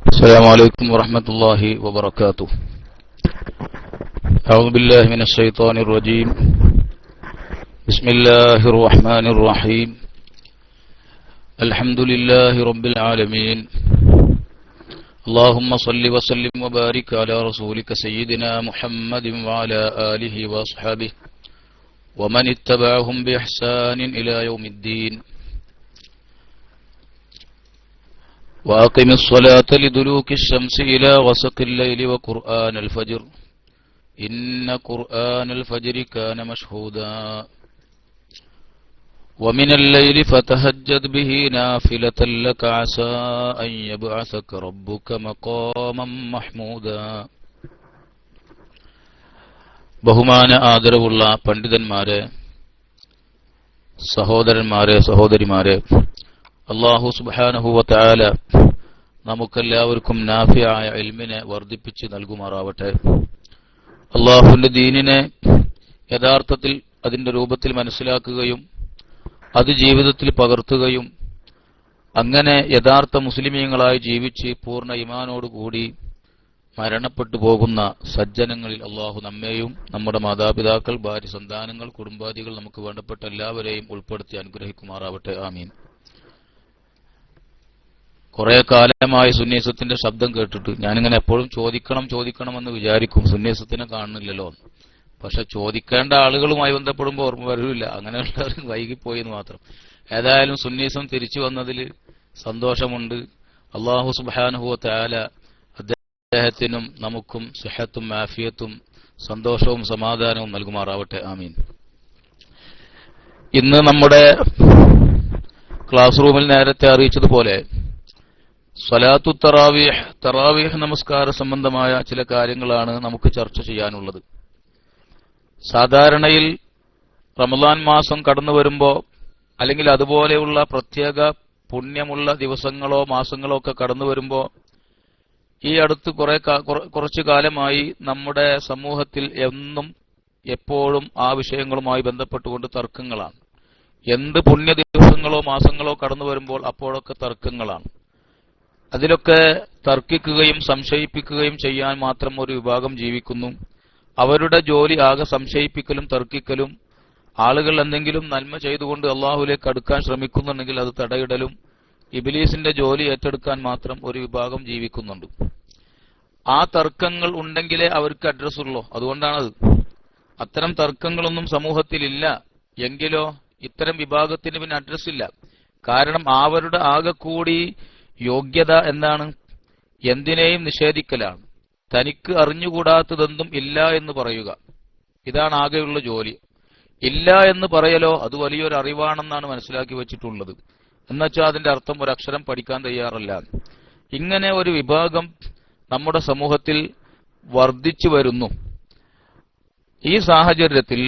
السلام عليكم ورحمة الله وبركاته. أعوذ بالله من الشيطان الرجيم. بسم الله الرحمن الرحيم. الحمد لله رب العالمين. اللهم صل وسلم وبارك على رسولك سيدنا محمد وعلى آله وأصحابه ومن اتبعهم بإحسان إلى يوم الدين. وأقم الصلاة لدلوك الشمس إلى غسق الليل وقرآن الفجر إن قرآن الفجر كان مشهودا ومن الليل فتهجد به نافلة لك عسى أن يبعثك ربك مقاما محمودا. ബഹുമാന ആദരവുള്ള പണ്ഡിതന്മാരെ, സഹോദരന്മാരെ, സഹോദരിമാരെ, അല്ലാഹു സുബ്ഹാനഹു വ തആല നമുക്കെല്ലാവർക്കും നാഫിയായ ഇൽമിനെ വർദ്ധിപ്പിച്ച് നൽകുമാറാവട്ടെ. അല്ലാഹുവിന്റെ ദീനിനെ യഥാർത്ഥത്തിൽ അതിന്റെ രൂപത്തിൽ മനസ്സിലാക്കുകയും അത് ജീവിതത്തിൽ പകർത്തുകയും അങ്ങനെ യഥാർത്ഥ മുസ്ലിമീങ്ങളായി ജീവിച്ച് പൂർണ്ണ ഈമാനോടുകൂടി മരണപ്പെട്ടു പോകുന്ന സജ്ജനങ്ങളിൽ അല്ലാഹു നമ്മെയും നമ്മുടെ മാതാപിതാക്കൾ, ഭാര്യ, സന്താനങ്ങൾ, കുടുംബാദികൾ, നമുക്ക് വേണ്ടപ്പെട്ട എല്ലാവരെയും ഉൾപ്പെടുത്തി അനുഗ്രഹിക്കുമാറാവട്ടെ. ആമീൻ. കുറെ കാലമായി സുന്നീസത്തിന്റെ ശബ്ദം കേട്ടിട്ട് ഞാനിങ്ങനെ എപ്പോഴും ചോദിക്കണമെന്ന് വിചാരിക്കും. സുന്നീസത്തിനെ കാണുന്നില്ലല്ലോ. പക്ഷെ ചോദിക്കേണ്ട ആളുകളുമായി ബന്ധപ്പെടുമ്പോൾ ഓർമ്മ വരില്ല. അങ്ങനെയുള്ളവർ വൈകിപ്പോയി എന്ന് മാത്രം. ഏതായാലും സുന്നീസം തിരിച്ചു വന്നതിൽ സന്തോഷമുണ്ട്. അല്ലാഹു സുബ്ഹാനഹു വ തആല അദ്ദേഹത്തിനും നമുക്കും സിഹത്തും ആഫിയത്തും സന്തോഷവും സമാധാനവും നൽകുമാറാവട്ടെ. ആമീൻ. ഇന്ന് നമ്മുടെ ക്ലാസ് റൂമിൽ നേരത്തെ അറിയിച്ചതുപോലെ സ്വലാത്തു തറാവീഹ് നമസ്കാര സംബന്ധമായ ചില കാര്യങ്ങളാണ് നമുക്ക് ചർച്ച ചെയ്യാനുള്ളത്. സാധാരണയിൽ റമളാൻ മാസം കടന്നു വരുമ്പോ, അല്ലെങ്കിൽ അതുപോലെയുള്ള പ്രത്യേക പുണ്യമുള്ള ദിവസങ്ങളോ മാസങ്ങളോ ഒക്കെ കടന്നു വരുമ്പോ, ഈ അടുത്ത് കുറച്ചു കാലമായി നമ്മുടെ സമൂഹത്തിൽ എന്നും എപ്പോഴും ആ വിഷയങ്ങളുമായി ബന്ധപ്പെട്ടുകൊണ്ട് തർക്കങ്ങളാണ്. എന്ത് പുണ്യ ദിവസങ്ങളോ മാസങ്ങളോ കടന്നു വരുമ്പോൾ അപ്പോഴൊക്കെ തർക്കങ്ങളാണ്. അതിലൊക്കെ തർക്കിക്കുകയും സംശയിപ്പിക്കുകയും ചെയ്യാൻ മാത്രം ഒരു വിഭാഗം ജീവിക്കുന്നു. അവരുടെ ജോലി ആകെ സംശയിപ്പിക്കലും തർക്കിക്കലും. ആളുകൾ എന്തെങ്കിലും നന്മ ചെയ്തുകൊണ്ട് അള്ളാഹുലേക്ക് അടുക്കാൻ ശ്രമിക്കുന്നുണ്ടെങ്കിൽ അത് തടയിടലും. ഇബ്ലീസിന്റെ ജോലി ഏറ്റെടുക്കാൻ മാത്രം ഒരു വിഭാഗം ജീവിക്കുന്നുണ്ട്. ആ തർക്കങ്ങൾ ഉണ്ടെങ്കിലേ അവർക്ക് അഡ്രസ് ഉള്ളൂ. അതുകൊണ്ടാണത്. അത്തരം തർക്കങ്ങളൊന്നും സമൂഹത്തിൽ ഇല്ല എങ്കിലോ ഇത്തരം വിഭാഗത്തിന് പിന്നെ അഡ്രസ് ഇല്ല. കാരണം അവരുടെ ആകെ കൂടി യോഗ്യത എന്താണ്? എന്തിനേയും നിഷേധിക്കലാണ്. തനിക്ക് അറിഞ്ഞുകൂടാത്തതെന്തും ഇല്ല എന്ന് പറയുക. ഇതാണ് ആകെയുള്ള ജോലി. ഇല്ല എന്ന് പറയലോ അത് വലിയൊരു അറിവാണെന്നാണ് മനസ്സിലാക്കി വെച്ചിട്ടുള്ളത്. എന്നുവെച്ചാൽ അതിന്റെ അർത്ഥം ഒരക്ഷരം പഠിക്കാൻ തയ്യാറല്ല. ഇങ്ങനെ ഒരു വിഭാഗം നമ്മുടെ സമൂഹത്തിൽ വർദ്ധിച്ചു വരുന്നു. ഈ സാഹചര്യത്തിൽ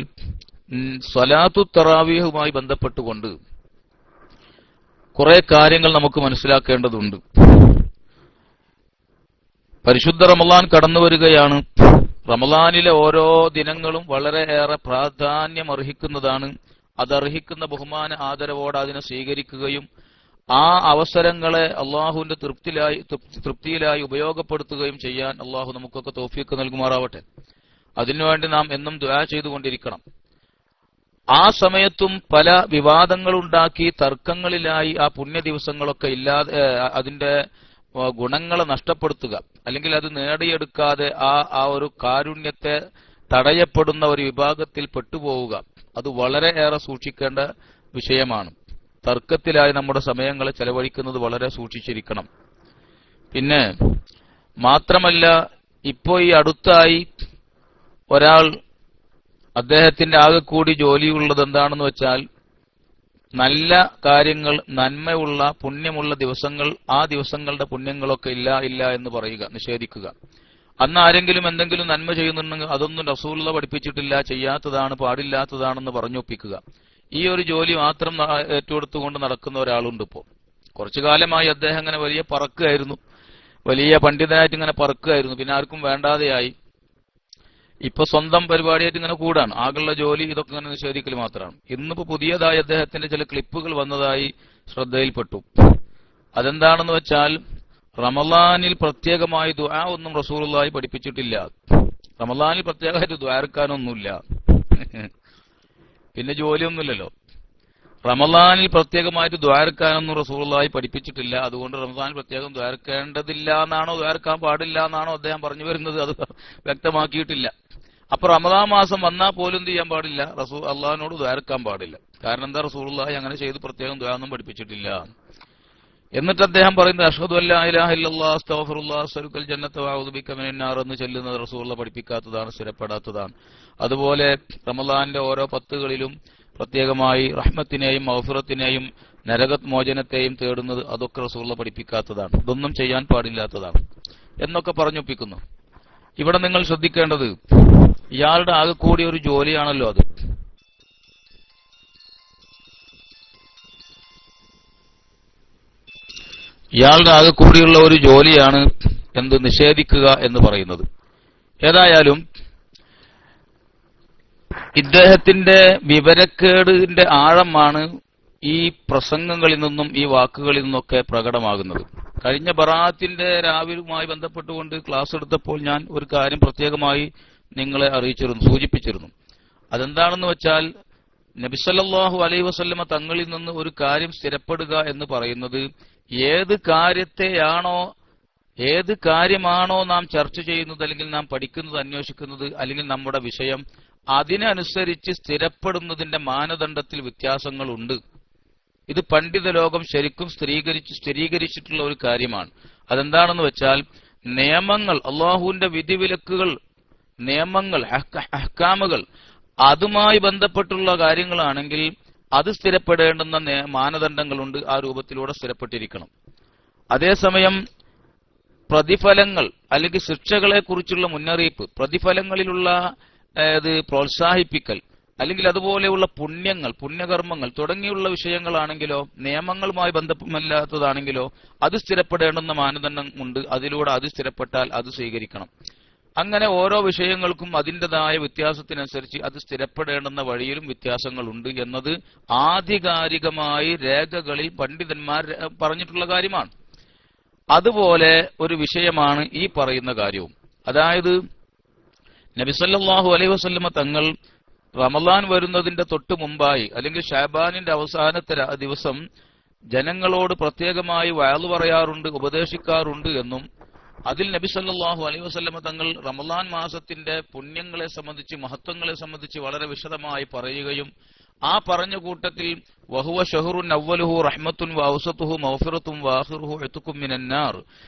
സ്വലാത്തു തറാവീഹുമായി ബന്ധപ്പെട്ടുകൊണ്ട് കുറെ കാര്യങ്ങൾ നമുക്ക് മനസ്സിലാക്കേണ്ടതുണ്ട്. പരിശുദ്ധ റമളാൻ കടന്നു വരികയാണ്. റമളാനിലെ ഓരോ ദിനങ്ങളും വളരെയേറെ പ്രാധാന്യം അർഹിക്കുന്നതാണ്. അതർഹിക്കുന്ന ബഹുമാന ആദരവോടെ അതിനെ സ്വീകരിക്കുകയും ആ അവസരങ്ങളെ അള്ളാഹുവിന്റെ തൃപ്തിയിലായി ഉപയോഗപ്പെടുത്തുകയും ചെയ്യാൻ അള്ളാഹു നമുക്കൊക്കെ തൗഫീഖ് നൽകുമാറാവട്ടെ. അതിനുവേണ്ടി നാം എന്നും ദുആ ചെയ്തുകൊണ്ടിരിക്കണം. ആ സമയത്തും പല വിവാദങ്ങളുണ്ടാക്കി തർക്കങ്ങളിലായി ആ പുണ്യ ദിവസങ്ങളൊക്കെ ഇല്ലാതെ അതിന്റെ ഗുണങ്ങളെ നഷ്ടപ്പെടുത്തുക, അല്ലെങ്കിൽ അത് നേടിയെടുക്കാതെ ആ ഒരു കാരുണ്യത്തെ തടയപ്പെടുന്ന ഒരു വിഭാഗത്തിൽ പെട്ടുപോവുക, അത് വളരെയേറെ സൂക്ഷിക്കേണ്ട വിഷയമാണ്. തർക്കത്തിലായി നമ്മുടെ സമയങ്ങളെ ചെലവഴിക്കുന്നത് വളരെ സൂക്ഷിച്ചിരിക്കണം. പിന്നെ മാത്രമല്ല, ഇപ്പോ ഈ അടുത്തായി ഒരാൾ, അദ്ദേഹത്തിന്റെ ആകെ കൂടി ജോലിയുള്ളത് എന്താണെന്ന് വെച്ചാൽ നല്ല കാര്യങ്ങൾ, നന്മയുള്ള പുണ്യമുള്ള ദിവസങ്ങൾ, ആ ദിവസങ്ങളുടെ പുണ്യങ്ങളൊക്കെ ഇല്ല എന്ന് പറയുക, നിഷേധിക്കുക. അന്ന് ആരെങ്കിലും എന്തെങ്കിലും നന്മ ചെയ്യുന്നുണ്ടെങ്കിൽ അതൊന്നും റസൂലുള്ളാഹി പഠിപ്പിച്ചിട്ടില്ല, ചെയ്യാത്തതാണ്, പാടില്ലാത്തതാണെന്ന് പറഞ്ഞൊപ്പിക്കുക. ഈ ഒരു ജോലി മാത്രം ഏറ്റെടുത്തുകൊണ്ട് നടക്കുന്ന ഒരാളുണ്ട്. ഇപ്പോ കുറച്ചു കാലമായി അദ്ദേഹം ഇങ്ങനെ വലിയ പറക്കുകയായിരുന്നു, വലിയ പണ്ഡിതനായിട്ട് ഇങ്ങനെ പറക്കുകയായിരുന്നു. പിന്നെ ആർക്കും വേണ്ടാതെയായി. ഇപ്പൊ സ്വന്തം പരിപാടിയായിട്ട് ഇങ്ങനെ കൂടാണ്. ആകെയുള്ള ജോലി ഇതൊക്കെ ഇങ്ങനെ നിഷേധിക്കൽ മാത്രമാണ്. ഇന്നിപ്പോ പുതിയതായി അദ്ദേഹത്തിന്റെ ചില ക്ലിപ്പുകൾ വന്നതായി ശ്രദ്ധയിൽപ്പെട്ടു. അതെന്താണെന്ന് വെച്ചാൽ റമളാനിൽ പ്രത്യേകമായി ദുആ ഒന്നും റസൂലുള്ളാഹി പഠിപ്പിച്ചിട്ടില്ല. റമളാനിൽ പ്രത്യേകമായിട്ട് ദുആർക്കാനൊന്നുമില്ല. പിന്നെ ജോലിയൊന്നുമില്ലല്ലോ. റമളാനിൽ പ്രത്യേകമായിട്ട് ദുആർക്കാനൊന്നും റസൂലുള്ളാഹി പഠിപ്പിച്ചിട്ടില്ല. അതുകൊണ്ട് റമളാനിൽ പ്രത്യേകം ദുആർക്കേണ്ടതില്ല എന്നാണോ ദുആർക്കാൻ പാടില്ല എന്നാണോ അദ്ദേഹം പറഞ്ഞു വരുന്നത്? അത് വ്യക്തമാക്കിയിട്ടില്ല. അപ്പൊ റമളാൻ മാസം വന്നാൽ പോലും എന്ത് ചെയ്യാൻ പാടില്ല? അള്ളാഹിനോട് ദുആർക്കാൻ പാടില്ല. കാരണം എന്താ? റസൂലുള്ളാഹി അങ്ങനെ ചെയ്ത് പ്രത്യേകം ദുആ ഒന്നും പഠിപ്പിച്ചിട്ടില്ല. എന്നിട്ട് അദ്ദേഹം പറയുന്നത് അഷ്ഹദു അല്ലാ ഇലാഹ ഇല്ലല്ലാഹ് അസ്തഗ്ഫിറുല്ലാഹ് അസ്അലുക്കൽ ജന്നത വഅഊദു ബിക മിനൻ നാർ എന്ന് ചൊല്ലുന്നത് റസൂലുള്ളാഹി പഠിപ്പിക്കാത്തതാണ്, സ്ഥിരപ്പെടാത്തതാണ്. അതുപോലെ റമളാനിലെ ഓരോ പത്തുകളിലും പ്രത്യേകമായി റഹ്മത്തിനെയും മഗ്ഫിറത്തിനെയും നരകമോചനത്തെയും തേടുന്നത് അതൊക്കെ റസൂലുള്ളാഹി പഠിപ്പിക്കാത്തതാണ്. ഇതൊന്നും ചെയ്യാൻ പാടില്ലാത്തതാണ് എന്നൊക്കെ പറഞ്ഞൊപ്പിക്കുന്നു. ഇവിടെ നിങ്ങൾ ശ്രദ്ധിക്കേണ്ടത് ഇയാളുടെ ആകെ കൂടി ഒരു ജോലിയാണല്ലോ അത്. ഇയാളുടെ ആകെ കൂടിയുള്ള ഒരു ജോലിയാണ് എന്ത്? നിഷേധിക്കുക എന്ന് പറയുന്നത്. ഏതായാലും ഇദ്ദേഹത്തിന്റെ വിവരക്കേടിന്റെ ആഴമാണ് ഈ പ്രസംഗങ്ങളിൽ നിന്നും ഈ വാക്കുകളിൽ നിന്നൊക്കെ പ്രകടമാകുന്നത്. കഴിഞ്ഞ ബറാഅത്തിന്റെ രാവിലുമായി ബന്ധപ്പെട്ടുകൊണ്ട് ക്ലാസ് എടുത്തപ്പോൾ ഞാൻ ഒരു കാര്യം പ്രത്യേകമായി നിങ്ങളെ സൂചിപ്പിച്ചിരുന്നു. അതെന്താണെന്ന് വെച്ചാൽ നബി സല്ലല്ലാഹു അലൈഹി വസല്ലമ തങ്ങളിൽ നിന്ന് ഒരു കാര്യം സ്ഥിരപ്പെടുക എന്ന് പറയുന്നത് ഏത് കാര്യമാണോ നാം ചർച്ച ചെയ്യുന്നത്, അല്ലെങ്കിൽ നാം പഠിക്കുന്നത്, അന്വേഷിക്കുന്നത്, അല്ലെങ്കിൽ നമ്മുടെ വിഷയം, അതിനനുസരിച്ച് സ്ഥിരപ്പെടുന്നതിന്റെ മാനദണ്ഡത്തിൽ വ്യത്യാസങ്ങളുണ്ട്. ഇത് പണ്ഡിത ലോകം ശരിക്കും സ്ഥിരീകരിച്ചിട്ടുള്ള ഒരു കാര്യമാണ്. അതെന്താണെന്ന് വെച്ചാൽ നിയമങ്ങൾ, അള്ളാഹുവിന്റെ വിധിവിലക്കുകൾ, നിയമങ്ങൾ, അഹ്കാമുകൾ, അതുമായി ബന്ധപ്പെട്ടുള്ള കാര്യങ്ങളാണെങ്കിൽ അത് സ്ഥിരപ്പെടേണ്ടുന്ന മാനദണ്ഡങ്ങളുണ്ട്. ആ രൂപത്തിലൂടെ സ്ഥിരപ്പെട്ടിരിക്കണം. അതേസമയം പ്രതിഫലങ്ങൾ അല്ലെങ്കിൽ ശിക്ഷകളെ കുറിച്ചുള്ള മുന്നറിയിപ്പ്, പ്രതിഫലങ്ങളിലുള്ള പ്രോത്സാഹിപ്പിക്കൽ, അല്ലെങ്കിൽ അതുപോലെയുള്ള പുണ്യങ്ങൾ, പുണ്യകർമ്മങ്ങൾ തുടങ്ങിയുള്ള വിഷയങ്ങളാണെങ്കിലോ, നിയമങ്ങളുമായി ബന്ധമില്ലാത്തതാണെങ്കിലോ അത് സ്ഥിരപ്പെടേണ്ടുന്ന മാനദണ്ഡം ഉണ്ട്. അതിലൂടെ അത് സ്ഥിരപ്പെട്ടാൽ അത് സ്വീകരിക്കണം. അങ്ങനെ ഓരോ വിഷയങ്ങൾക്കും അതിൻ്റെതായ വ്യത്യാസത്തിനനുസരിച്ച് അത് സ്ഥിരപ്പെടേണ്ടുന്ന വഴിയിലും വ്യത്യാസങ്ങളുണ്ട് എന്നത് ആധികാരികമായി രേഖകളിൽ പണ്ഡിതന്മാർ പറഞ്ഞിട്ടുള്ള കാര്യമാണ്. അതുപോലെ ഒരു വിഷയമാണ് ഈ പറയുന്ന കാര്യവും. അതായത് നബി സല്ലല്ലാഹു അലൈഹി വസല്ലമ തങ്ങൾ റമളാൻ വരുന്നതിന്റെ തൊട്ട് മുമ്പായി, അല്ലെങ്കിൽ ശഅബാനിന്റെ അവസാനത്തെ ദിവസം ജനങ്ങളോട് പ്രത്യേകമായി വഅദ് പറയാറുണ്ട്, ഉപദേശിക്കാറുണ്ട് എന്നും അതിൽ നബി സല്ലല്ലാഹു അലൈഹി വസല്ലമ തങ്ങൾ റമളാൻ മാസത്തിന്റെ പുണ്യങ്ങളെ സംബന്ധിച്ച്, മഹത്വങ്ങളെ സംബന്ധിച്ച് വളരെ വിശദമായി പറയുകയും ആ പറഞ്ഞ കൂട്ടത്തിൽ വഹുവ ഷഹ്റുൻ അവ്വലുഹു റഹ്മത്തുൻ വഔസതുഹു മഗ്ഫിറത്തുൻ വആഖിറുഹു ഇത്ഖും മിനൻ നാർ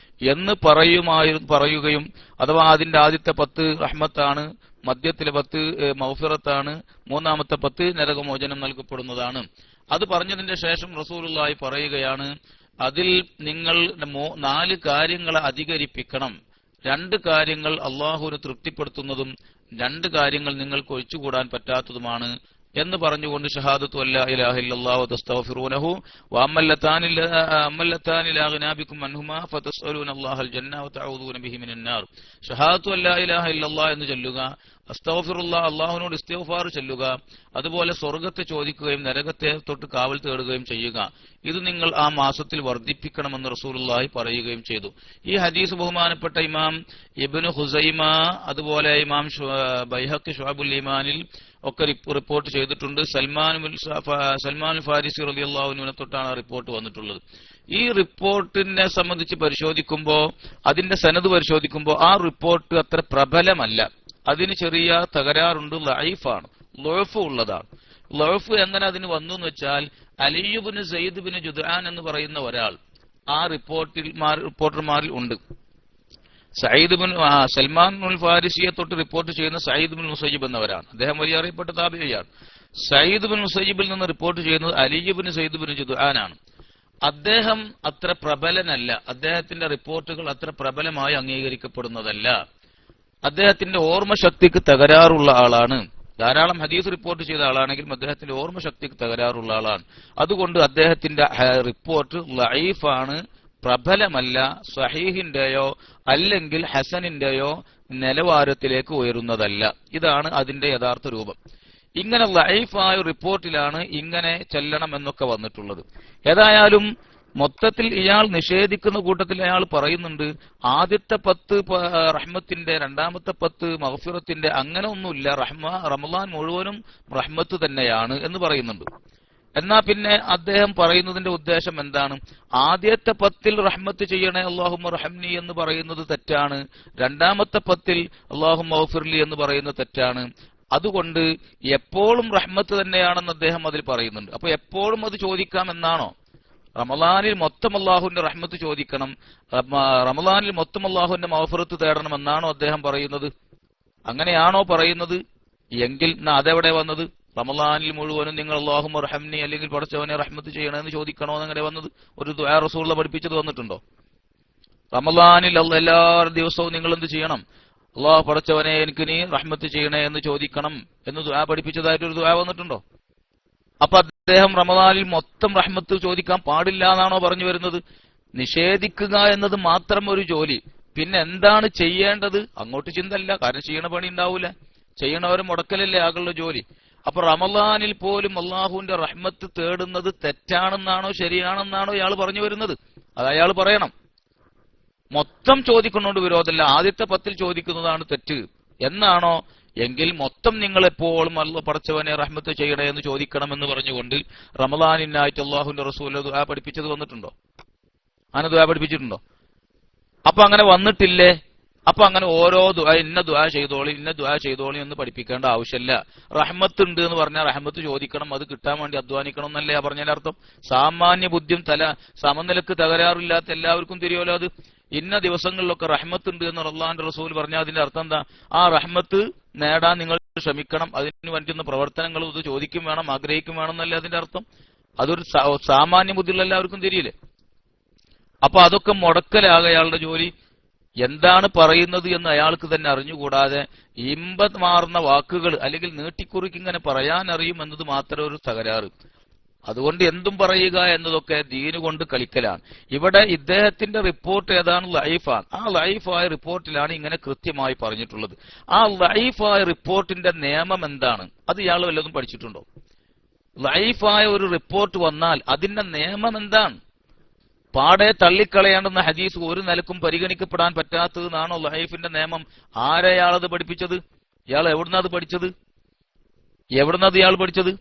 എന്ന് പറയുകയും, അഥവാ അതിന്റെ ആദ്യത്തെ 10 റഹ്മത്താണ്, മധ്യത്തിലെ 10 മഗ്ഫിറത്താണ്, മൂന്നാമത്തെ 10 നരകമോചനം നൽകപ്പെടുന്നതാണ്. അത് പറഞ്ഞതിന്റെ ശേഷം റസൂലുള്ളാഹി പറയുകയാണ്, അതിൽ നിങ്ങൾ 4 കാര്യങ്ങളെ അധികരിപ്പിക്കണം. 2 കാര്യങ്ങൾ അള്ളാഹുവിനെ തൃപ്തിപ്പെടുത്തുന്നതും 2 കാര്യങ്ങൾ നിങ്ങൾക്ക് ഒഴിച്ചുകൂടാൻ പറ്റാത്തതുമാണ് എന്ന് പറഞ്ഞുകൊണ്ട് ഷഹാദത്തു അല്ലാ ഇലാഹ ഇല്ലല്ലാഹു വതസ്തഗ്ഫിറൂനഹു വഅമ്മല്ലതാനി ലാ ഗനാബികും അൻഹുമാ ഫതസ്അലൂനല്ലാഹൽ ജന്ന വതഊദൂന ബിഹി മിനൻ നാർ. ഷഹാദത്തു അല്ലാ ഇലാഹ ഇല്ലല്ലാഹ് എന്ന് ചൊല്ലുക, അസ്തഗ്ഫിറുല്ലാഹ്, അല്ലാഹുവിനോട് ഇസ്തിഗ്ഫാർ ചൊല്ലുക, അതുപോലെ സ്വർഗ്ഗത്തെ ചോദിക്കുകയും നരകത്തെ തൊട്ട് കാവൽ തേടുകയും ചെയ്യുക. ഇത് നിങ്ങൾ ആ മാസത്തിൽ വർദ്ധിപ്പിക്കണമെന്ന് റസൂലുള്ളാഹി പറയുകയും ചെയ്തു. ഈ ഹദീസ് ബഹുമാനപ്പെട്ട ഇമാം ഇബ്നു ഖുസൈമ, അതുപോലെ ഇമാം ബൈഹഖി ശുഅബുൽ ഈമാനിൽ ഒക്കെ റിപ്പോർട്ട് ചെയ്തിട്ടുണ്ട്. സൽമാൻ ഫാരിസി റളിയല്ലാഹു അൻഹുവിനെ തൊട്ടാണ് ആ റിപ്പോർട്ട് വന്നിട്ടുള്ളത്. ഈ റിപ്പോർട്ടിനെ സംബന്ധിച്ച് പരിശോധിക്കുമ്പോൾ, അതിന്റെ സനദ് പരിശോധിക്കുമ്പോൾ ആ റിപ്പോർട്ട് അത്ര പ്രബലമല്ല. അതിന് ചെറിയ തകരാറുണ്ട്, ലഈഫാണ്, ലഅഫ് ഉള്ളതാണ്. ലഅഫ് എങ്ങനെ അതിന് വന്നു എന്ന് വെച്ചാൽ അലി ഇബ്നു സയ്യിദ് ഇബ്നു ജുദ്ആൻ എന്ന് പറയുന്ന ഒരാൾ ആ റിപ്പോർട്ടർമാരിൽ ഉണ്ട്. സൽമാൻ ഫാരിസിയെ തൊട്ട് റിപ്പോർട്ട് ചെയ്യുന്ന സയ്യിദ് ബിൻ മുസയ്യിബ് എന്നവരാണ്. അദ്ദേഹം വലിയ അറിയപ്പെട്ട താബിഈയാണ്. സയ്യിദ് ബിൻ മുസയ്യിബിൽ നിന്ന് റിപ്പോർട്ട് ചെയ്യുന്നത് അലി ഇബ്നു സയ്യിദ് ഇബ്നു ജുദ്ആനാണ്. അദ്ദേഹം അത്ര പ്രബലനല്ല, അദ്ദേഹത്തിന്റെ റിപ്പോർട്ടുകൾ അത്ര പ്രബലമായി അംഗീകരിക്കപ്പെടുന്നതല്ല. അദ്ദേഹത്തിന്റെ ഓർമ്മശക്തിക്ക് തകരാറുള്ള ആളാണ്. ധാരാളം ഹദീസ് റിപ്പോർട്ട് ചെയ്ത ആളാണെങ്കിലും അദ്ദേഹത്തിന്റെ ഓർമ്മശക്തിക്ക് തകരാറുള്ള ആളാണ്. അതുകൊണ്ട് അദ്ദേഹത്തിന്റെ റിപ്പോർട്ട് ലഈഫാണ്, പ്രബലമല്ല, സ്വഹീഹിന്റെയോ അല്ലെങ്കിൽ ഹസനിന്റെയോ നിലവാരത്തിലേക്ക് ഉയരുന്നതല്ല. ഇതാണ് അതിന്റെ യഥാർത്ഥ രൂപം. ഇങ്ങനെ ലഈഫായ റിപ്പോർട്ടിലാണ് ഇങ്ങനെ ചെല്ലണം എന്നൊക്കെ വന്നിട്ടുള്ളത്. ഏതായാലും മൊത്തത്തിൽ ഇയാൾ നിഷേധിക്കുന്ന കൂട്ടത്തിൽ അയാൾ പറയുന്നുണ്ട് ആദ്യത്തെ 10 റഹ്മത്തിന്റെ, രണ്ടാമത്തെ 10 മഗ്ഫിറത്തിന്റെ, അങ്ങനെ ഒന്നുമില്ല, റമളാൻ മുഴുവനും റഹ്മത്ത് തന്നെയാണ് എന്ന് പറയുന്നുണ്ട്. എന്നാ പിന്നെ അദ്ദേഹം പറയുന്നതിന്റെ ഉദ്ദേശം എന്താണ്? ആദ്യത്തെ 10 റഹ്മത്ത് ചെയ്യണേ അല്ലാഹുമ്മ റഹംനി എന്ന് പറയുന്നത് തെറ്റാണ്, രണ്ടാമത്തെ 10 അല്ലാഹുമ്മ ഗഫിർലി എന്ന് പറയുന്നത് തെറ്റാണ്. അതുകൊണ്ട് എപ്പോഴും റഹ്മത്ത് തന്നെയാണെന്ന് അദ്ദേഹം അതിൽ പറയുന്നുണ്ട്. അപ്പൊ എപ്പോഴും അത് ചോദിക്കാമെന്നാണോ? റമളാനിൽ മൊത്തം അല്ലാഹുവിന്റെ റഹ്മത്ത് ചോദിക്കണം, റമളാനിൽ മൊത്തം അല്ലാഹുവിന്റെ മഗ്ഫിറത്ത് തേടണം എന്നാണോ അദ്ദേഹം പറയുന്നത്? അങ്ങനെയാണോ പറയുന്നത്? എങ്കിൽ അതെവിടെ വന്നത്? റമളാനിൽ മുഴുവനും നിങ്ങൾ അല്ലാഹുമ്മ റഹംനി അല്ലെങ്കിൽ പടച്ചവനെ റഹ്മത്ത് ചെയ്യണമെന്ന് ചോദിക്കണോ എന്നങ്ങനെ വന്നത്? ഒരു ദുആ റസൂലുള്ള പഠിപ്പിച്ചത് വന്നിട്ടുണ്ടോ? റമളാനിൽ എല്ലാ ദിവസവും നിങ്ങൾ എന്ത് ചെയ്യണം? അല്ലാഹു പടച്ചവനെ എനിക്ക് നീ റഹ്മത്ത് ചെയ്യണേ എന്ന് ചോദിക്കണം എന്ന് ദുആ പഠിപ്പിച്ചതായിട്ടൊരു ദുആ വന്നിട്ടുണ്ടോ? അപ്പൊ അദ്ദേഹം റമളാനിൽ മൊത്തം റഹ്മത്ത് ചോദിക്കാൻ പാടില്ല എന്നാണോ പറഞ്ഞു വരുന്നത്? നിഷേധിക്കുക എന്നത് മാത്രം ഒരു ജോലി, പിന്നെ എന്താണ് ചെയ്യേണ്ടത് അങ്ങോട്ട് ചിന്തല്ല. കാരണം ചെയ്യണ പണി ഉണ്ടാവൂല, ചെയ്യണവരെ മുടക്കലല്ലേ ആകുള്ള ജോലി. അപ്പൊ റമളാനിൽ പോലും അള്ളാഹുവിന്റെ റഹ്മത്ത് തേടുന്നത് തെറ്റാണെന്നാണോ ശരിയാണെന്നാണോ ഇയാൾ പറഞ്ഞു വരുന്നത്? അത് അയാൾ പറയണം. മൊത്തം ചോദിക്കുന്നതുകൊണ്ട് വിരോധമല്ല, ആദ്യത്തെ 10 ചോദിക്കുന്നതാണ് തെറ്റ് എന്നാണോ? എങ്കിൽ മൊത്തം നിങ്ങൾ എപ്പോഴും അല്ലാഹു പടച്ചവനെ റഹ്മത്ത് ചെയ്യണേ എന്ന് ചോദിക്കണമെന്ന് പറഞ്ഞുകൊണ്ട് റമളാനിനായിട്ട് അല്ലാഹുവിന്റെ റസൂൽ ദുആ പഠിപ്പിച്ചത് വന്നിട്ടുണ്ടോ? അങ്ങനെ ദുആ പഠിപ്പിച്ചിട്ടുണ്ടോ? അപ്പൊ അങ്ങനെ വന്നിട്ടില്ലേ? അപ്പൊ അങ്ങനെ ഓരോ ദുആ ഇന്ന ദുആ ചെയ്തോളി ഇന്ന ദുആ ചെയ്തോളി എന്ന് പഠിപ്പിക്കേണ്ട ആവശ്യമില്ല. റഹ്മത്ത് ഉണ്ട് എന്ന് പറഞ്ഞാൽ റഹ്മത്ത് ചോദിക്കണം, അത് കിട്ടാൻ വേണ്ടി അധ്വാനിക്കണം എന്നല്ലേ പറഞ്ഞതിന്റെ അർത്ഥം? സാമാന്യ ബുദ്ധിയും സമനിലക്ക് തകരാറില്ലാത്ത എല്ലാവർക്കും തിരിയോലോ അത്. ഇന്ന ദിവസങ്ങളിലൊക്കെ റഹ്മത്ത് ഉണ്ട് എന്ന് അല്ലാഹുവിന്റെ റസൂൽ പറഞ്ഞാൽ അതിന്റെ അർത്ഥം എന്താ? ആ റഹ്മത്ത് നേടാൻ നിങ്ങൾ ശ്രമിക്കണം, അതിന് വേണ്ടുന്ന പ്രവർത്തനങ്ങൾ ഇത് ചോദിക്കും വേണം, ആഗ്രഹിക്കും വേണം എന്നല്ലേ അതിന്റെ അർത്ഥം? അതൊരു സാമാന്യ ബുദ്ധിയുള്ള എല്ലാവർക്കും തിരിയില്ലേ? അപ്പൊ അതൊക്കെ മുടക്കലാകെ അയാളുടെ ജോലി. എന്താണ് പറയുന്നത് എന്ന് അയാൾക്ക് തന്നെ അറിഞ്ഞുകൂടാതെ ഇമ്പമാർന്ന വാക്കുകൾ അല്ലെങ്കിൽ നീട്ടിക്കുറിക്ക് ഇങ്ങനെ പറയാൻ അറിയും എന്നത് മാത്രം ഒരു തകരാറ്. അതുകൊണ്ട് എന്തും പറയുക എന്നതൊക്കെ ദീന് കൊണ്ട് കളിക്കലാണ്. ഇവിടെ ഇദ്ദേഹത്തിന്റെ റിപ്പോർട്ട് ഏതാണ്? ലൈഫാണ്. ആ ലൈഫായ റിപ്പോർട്ടിലാണ് ഇങ്ങനെ കൃത്യമായി പറഞ്ഞിട്ടുള്ളത്. ആ ലൈഫായ റിപ്പോർട്ടിന്റെ നിയമം എന്താണ്? അത് ഇയാൾ വല്ലതും പഠിച്ചിട്ടുണ്ടോ? ലൈഫായ ഒരു റിപ്പോർട്ട് വന്നാൽ അതിന്റെ നിയമം എന്താണ്? പാടെ തള്ളിക്കളയേണ്ടുന്ന ഹദീസ് ഒരു നിലക്കും പരിഗണിക്കപ്പെടാൻ പറ്റാത്തതെന്നാണോ ലൈഫിന്റെ നിയമം? ആരെയാളത് പഠിപ്പിച്ചത്? ഇയാൾ എവിടുന്നത് പഠിച്ചത്? എവിടുന്നത് ഇയാൾ പഠിച്ചത്?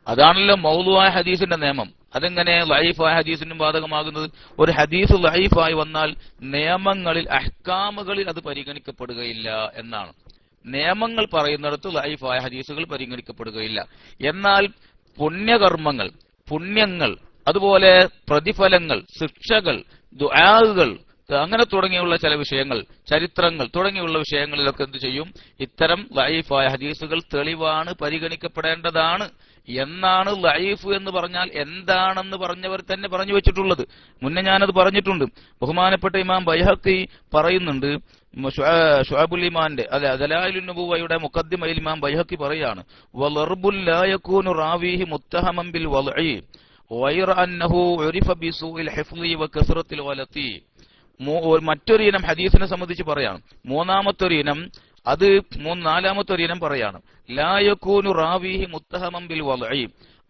അതാണല്ലോ മൗലുവായ ഹദീസിന്റെ നിയമം. അതെങ്ങനെ ലൈഫായ ഹദീസിനും ബാധകമാകുന്നത്? ഒരു ഹദീസ് ലൈഫായി വന്നാൽ നിയമങ്ങളിൽ അഹ്കാമുകളിൽ അത് പരിഗണിക്കപ്പെടുകയില്ല എന്നാണ്. നിയമങ്ങൾ പറയുന്നിടത്ത് ലൈഫായ ഹദീസുകൾ പരിഗണിക്കപ്പെടുകയില്ല. എന്നാൽ പുണ്യകർമ്മങ്ങൾ, പുണ്യങ്ങൾ, അതുപോലെ പ്രതിഫലങ്ങൾ, ശിക്ഷകൾ, ദുആകൾ, അങ്ങനെ തുടങ്ങിയുള്ള ചില വിഷയങ്ങൾ, ചരിത്രങ്ങൾ തുടങ്ങിയുള്ള വിഷയങ്ങളിലൊക്കെ എന്ത് ചെയ്യും? ഇത്തരം ലൈഫായ ഹദീസുകൾ തെളിവാണ്, പരിഗണിക്കപ്പെടേണ്ടതാണ് എന്നാണ്. ലൈഫ് എന്ന് പറഞ്ഞാൽ എന്താണെന്ന് പറഞ്ഞവർ തന്നെ പറഞ്ഞു വെച്ചിട്ടുള്ളത്. മുന്നേ ഞാനത് പറഞ്ഞിട്ടുണ്ട്. ബഹുമാനപ്പെട്ട ഇമാം ബൈഹഖി പറയുന്നുണ്ട്, ശുഅബുൽ ഈമാന്റെ ദലായിലുൻ നുബുവയുടെ മുഖദ്ദിമയിൽ ഇമാം ബൈഹഖി പറയാണ്, വലർബുൽ ലാ യകൂനു റാവീഹി മുത്തഹമൻ ബിൽ വൽഇ വൈറ അന്നഹു ഉരിഫ ബിസൂഇൽ ഹിഫ്ളി വകസറത്തിൽ വലതി. മറ്റൊരു ഇനം ഹദീസിനെ സംബന്ധിച്ച് പറയാണ്. നാലാമത്തെ ഒരു ഇനം പറയാണ്, ലാ യകൂനു റാവീഹി മുത്തഹമൻ ബിൽ വൽഇ.